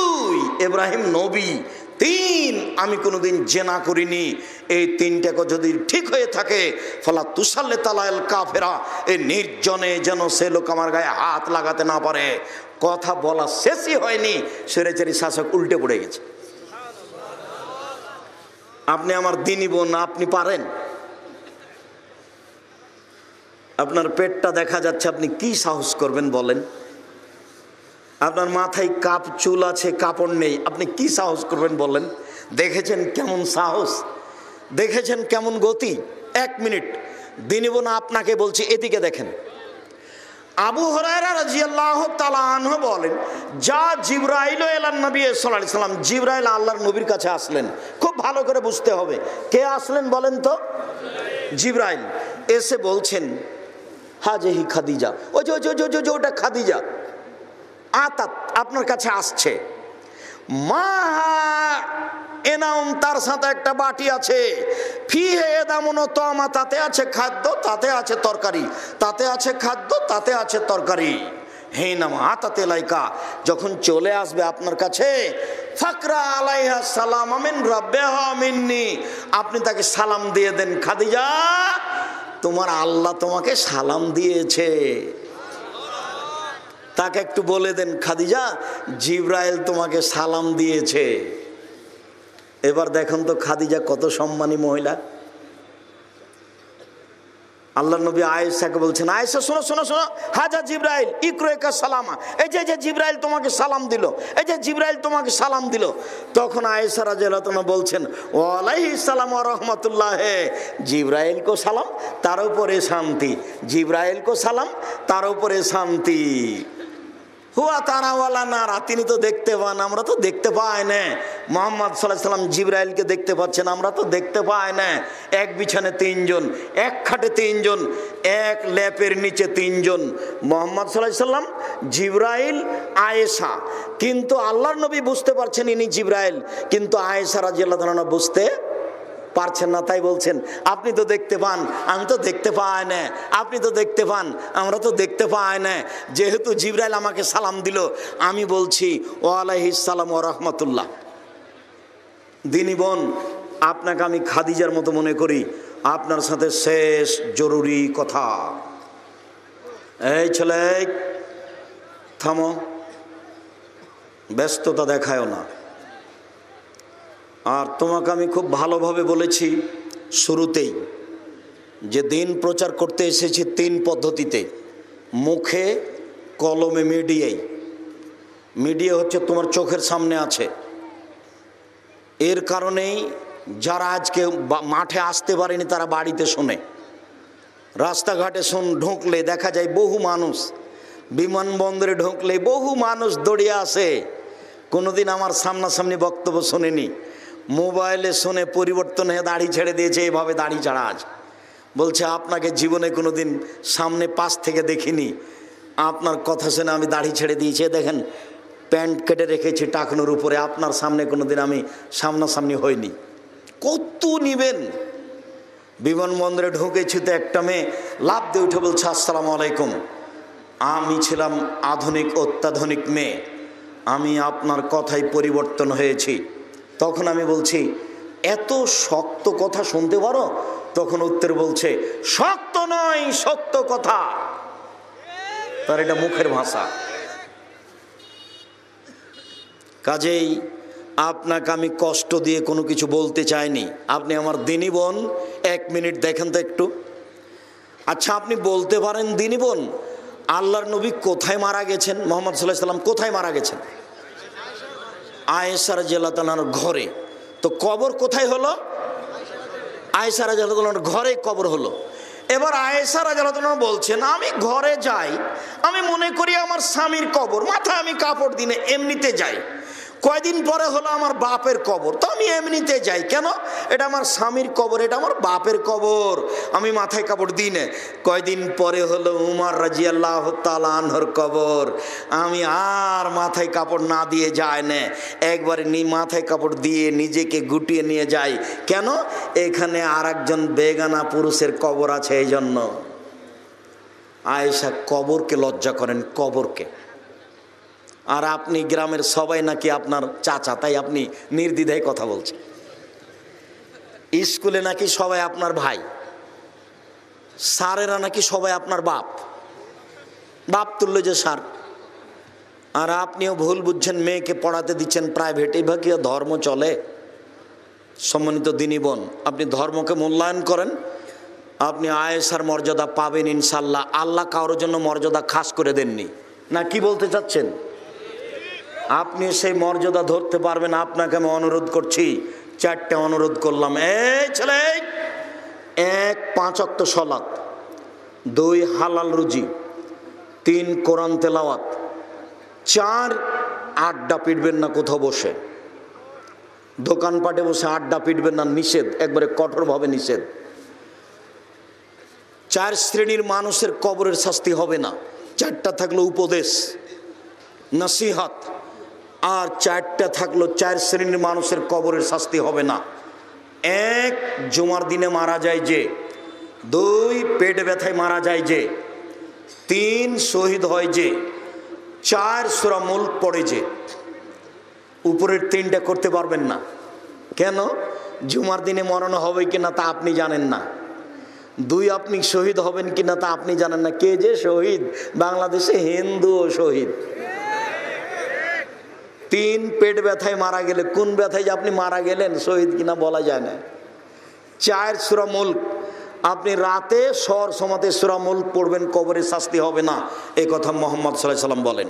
ইব্রাহিম নবী, 3 আমি কোনোদিন জেনা করিনি, এই 3টা যদি ঠিক হয়ে থাকে, ফলা তুসাল্লে তালাল কাফেরা, এই নির্জনে যেন সে লোক আমার গায়ে হাত লাগাতে না পারে। কথা বলা শেষই হয়নি, স্বৈরাচারী শাসক উল্টে পড়ে গেছে। আপনি আমার দিনী বোন, আপনি পারেন? আপনার পেটটা দেখা যাচ্ছে, আপনি কি সাহস করবেন বলেন? আপনার মাথায় কাপ চুল আছে, কাপড় নেই, আপনি কি সাহস করবেন বলেন? দেখেছেন কেমন সাহস, দেখেছেন কেমন গতি? 1 মিনিট দিনী বোন, আপনাকে বলছি, এদিকে দেখেন। আবু হুরায়রা রাদিয়াল্লাহু তাআলা আনহু বলেন, যা জিবরাইল এলান নবী সাল্লাল্লাহু আলাইহি সাল্লাম, জিবরাইল আল্লাহর নবীর কাছে আসলেন। খুব ভালো করে বুঝতে হবে, কে আসলেন বলেন তো? জিবরাইল এসে বলছেন, হাজেহি খাদিজা, ওই যে ওটা খাদিজা আতাত আপনার কাছে আসছে। মা এনাম, তার সাথে একটা বাটি আছে, ফিহে এদামুন তামা, তাতে আছে খাদ্য, তাতে আছে তরকারি, তাতে আছে খাদ্য, তাতে আছে তরকারি। হে নামা আতাতে লাইকা, যখন চলে আসবে আপনার কাছে, ফাকরা আলাইহা সালাম মিন রাব্বিহা মিন্নি, আপনি তাকে সালাম দিয়ে দেন, খাদিজা তোমার আল্লাহ তোমাকে সালাম দিয়েছে। তাকে একটু বলে দেন, খাদিজা জিবরাইল তোমাকে সালাম দিয়েছে। এবার দেখুন তো খাদিজা কত সম্মানী মহিলা। আল্লাহ নবী আয়েশাকে বলছেন, আয়েশা শোনো শোনো শোনো, হাজা জিবরাইল ইকরাকা সালামা, এই যে জিবরাইল তোমাকে সালাম দিল, এই যে জিবরাইল তোমাকে সালাম দিল। তখন আয়েশা রাদিয়াল্লাহু আনহা বলছেন, ওয়া আলাইহিস সালাম ওয়া রাহমাতুল্লাহ, জিবরাইল কো সালাম তার উপরে শান্তি, জিবরাইল কো সালাম তার উপরে শান্তি। হুয়া তারাওয়ালা নারা, তিনি তো দেখতে পান, আমরা তো দেখতে পাই না। মুহাম্মদ সাল্লাল্লাহু আলাইহি সাল্লাম জিবরাইলকে দেখতে পাচ্ছেন, আমরা তো দেখতে পাই না। এক বিছানে তিনজন, এক খাটে তিনজন, এক ল্যাপের নিচে তিনজন, মুহাম্মদ সাল্লাল্লাহু আলাইহি সাল্লাম, জিবরাইল, আয়েশা। কিন্তু আল্লাহর নবী বুঝতে পারছেন ইনি জিবরাইল, কিন্তু আয়েশা রাদিয়াল্লাহু আনহা বুঝতে পারছেন না। তাই বলছেন, আপনি তো দেখতে পান, আমি তো দেখতে পাই না, আপনি তো দেখতে পান, আমরা তো দেখতে পাই না। যেহেতু জিবরাইল আমাকে সালাম দিল, আমি বলছি ওয়া আলাইহিস সালাম ওয়া রাহমাতুল্লাহ। দিনী বোন, আপনাকে আমি খাদিজার মতো মনে করি। আপনার সাথে শেষ জরুরি কথা। এই ছেলে থামো, ব্যস্ততা দেখায়ও না। আর তোমাকে আমি খুব ভালোভাবে বলেছি শুরুতেই যে দিন প্রচার করতে এসেছি তিন পদ্ধতিতে, মুখে, কলমে, মিডিয়ায়। মিডিয়া হচ্ছে তোমার চোখের সামনে আছে। এর কারণেই যারা আজকে মাঠে আসতে পারেনি তারা বাড়িতে শোনে। রাস্তাঘাটে ঢুকলে দেখা যায় বহু মানুষ, বিমানবন্দরে ঢুকলে বহু মানুষ দৌড়িয়ে আসে। কোনোদিন আমার সামনাসামনি বক্তব্য শোনেনি, মোবাইলে শুনে পরিবর্তন হয়ে দাড়ি ছেড়ে দিয়েছে। এভাবে দাড়ি ছাড়া আজ বলছে, আপনাকে জীবনে কোনোদিন সামনে পাশ থেকে দেখিনি, আপনার কথা শুনে আমি দাড়ি ছেড়ে দিয়েছি। দেখেন প্যান্ট কেটে রেখেছি টাকনোর উপরে, আপনার সামনে কোনোদিন আমি সামনাসামনি হইনি। কত নিবেন? বিমানবন্দরে ঢুকেছি তো একটা মেয়ে লাফ দিয়ে উঠে বলছে, আসসালামু আলাইকুম। আমি ছিলাম আধুনিক অত্যাধুনিক মেয়ে, আমি আপনার কথায় পরিবর্তন হয়েছি। তখন আমি বলছি, এত শক্ত কথা শুনতে পারো? তখন উত্তর বলছে, শক্ত নয়, সত্য কথা। তার এটা মুখের ভাষা। কাজেই আপনাকে আমি কষ্ট দিয়ে কোনো কিছু বলতে চাইনি। আপনি আমার দিনী বোন, 1 মিনিট দেখেন তো একটু। আচ্ছা, আপনি বলতে পারেন দিনী বোন, আল্লাহর নবী কোথায় মারা গেছেন? মুহাম্মদ সাল্লাল্লাহু আলাইহি সাল্লাম কোথায় মারা গেছেন? আয়েশা রাদিয়াল্লাহু তাআলার ঘরে। তো কবর কোথায় হলো? আয়েশা রাদিয়াল্লাহু তাআলার ঘরে কবর হলো। এবার আয়েশা রাদিয়াল্লাহু তাআলা বলছেন, আমি ঘরে যাই, আমি মনে করি আমার স্বামীর কবর, মাথায় আমি কাপড় দিনে এমনিতে যাই। কয়দিন পরে হলো আমার বাপের কবর, তো আমি এমনিতে যাই। কেন? এটা আমার স্বামীর কবর, এটা আমার বাপের কবর, আমি মাথায় কাপড় দিই না। কয়দিন পরে হলো উমর রাদিয়াল্লাহু তাআলা আনহুর কবর, আমি আর মাথায় কাপড় না দিয়ে যাই না, একবারে মাথায় কাপড় দিয়ে নিজেকে গুটিয়ে নিয়ে যাই। কেন? এখানে আর একজন বেগানা পুরুষের কবর আছে, এই জন্য। আয়েশা কবরকে লজ্জা করেন, কবরকে। আর আপনি গ্রামের সবাই নাকি আপনার চাচা, তাই আপনি নির্দ্বিধায় কথা বলছেন। স্কুলে নাকি সবাই আপনার ভাই, স্যারেরা নাকি সবাই আপনার বাপ, বাপ তুল্য যে স্যার। আর আপনিও ভুল বুঝছেন, মেয়েকে পড়াতে দিচ্ছেন প্রাইভেট, এইভাবে কি ধর্ম চলে? সম্মানিত দিনী বোন, আপনি ধর্মকে মূল্যায়ন করেন, আপনি আয়েশার মর্যাদা পাবেন ইনশাল্লাহ। আল্লাহ কারোর জন্য মর্যাদা খাস করে দেননি, না কি বলতে চাচ্ছেন? আপনি সেই মর্যাদা ধরতে পারবেন। আপনাকে আমি অনুরোধ করছি, 4টে অনুরোধ করলাম। এই ছেলে, 1 5 ওয়াক্ত সালাত, 2 হালাল রুজি, 3 কোরআন তেলাওয়াত, 4 আড্ডা পিটবেন না কোথাও বসে, দোকানপাটে বসে আড্ডা পিটবেন না, নিষেধ, একবারে কঠোরভাবে নিষেধ। 4 শ্রেণীর মানুষের কবরের শাস্তি হবে না। 4টা থাকলো উপদেশ, নসিহত, আর 4টা থাকলো 4 শ্রেণীর মানুষের কবরের শাস্তি হবে না। 1 জুমার দিনে মারা যায় যে, 2 পেট ব্যথায় মারা যায় যে, 3 শহীদ হয় যে, 4 সূরা মুলক পড়ে যে। উপরের 3টা করতে পারবেন না কেন? জুমার দিনে মরণ হবে কিনা তা আপনি জানেন না। 2, আপনি শহীদ হবেন কিনা তা আপনি জানেন না। কে যে শহীদ? বাংলাদেশে হিন্দুও শহীদ। 3, পেট ব্যথায় মারা গেলে, কোন ব্যথায় যে আপনি মারা গেলেন, শহীদ কিনা বলা যায় না। 4, সূরা মুলক, আপনি রাতে সর সমাতে সূরা মুলক পড়বেন, কবরে শাস্তি হবে না, এই কথা মুহাম্মদ সাল্লাল্লাহু আলাইহি ওয়াসাল্লাম বলেন।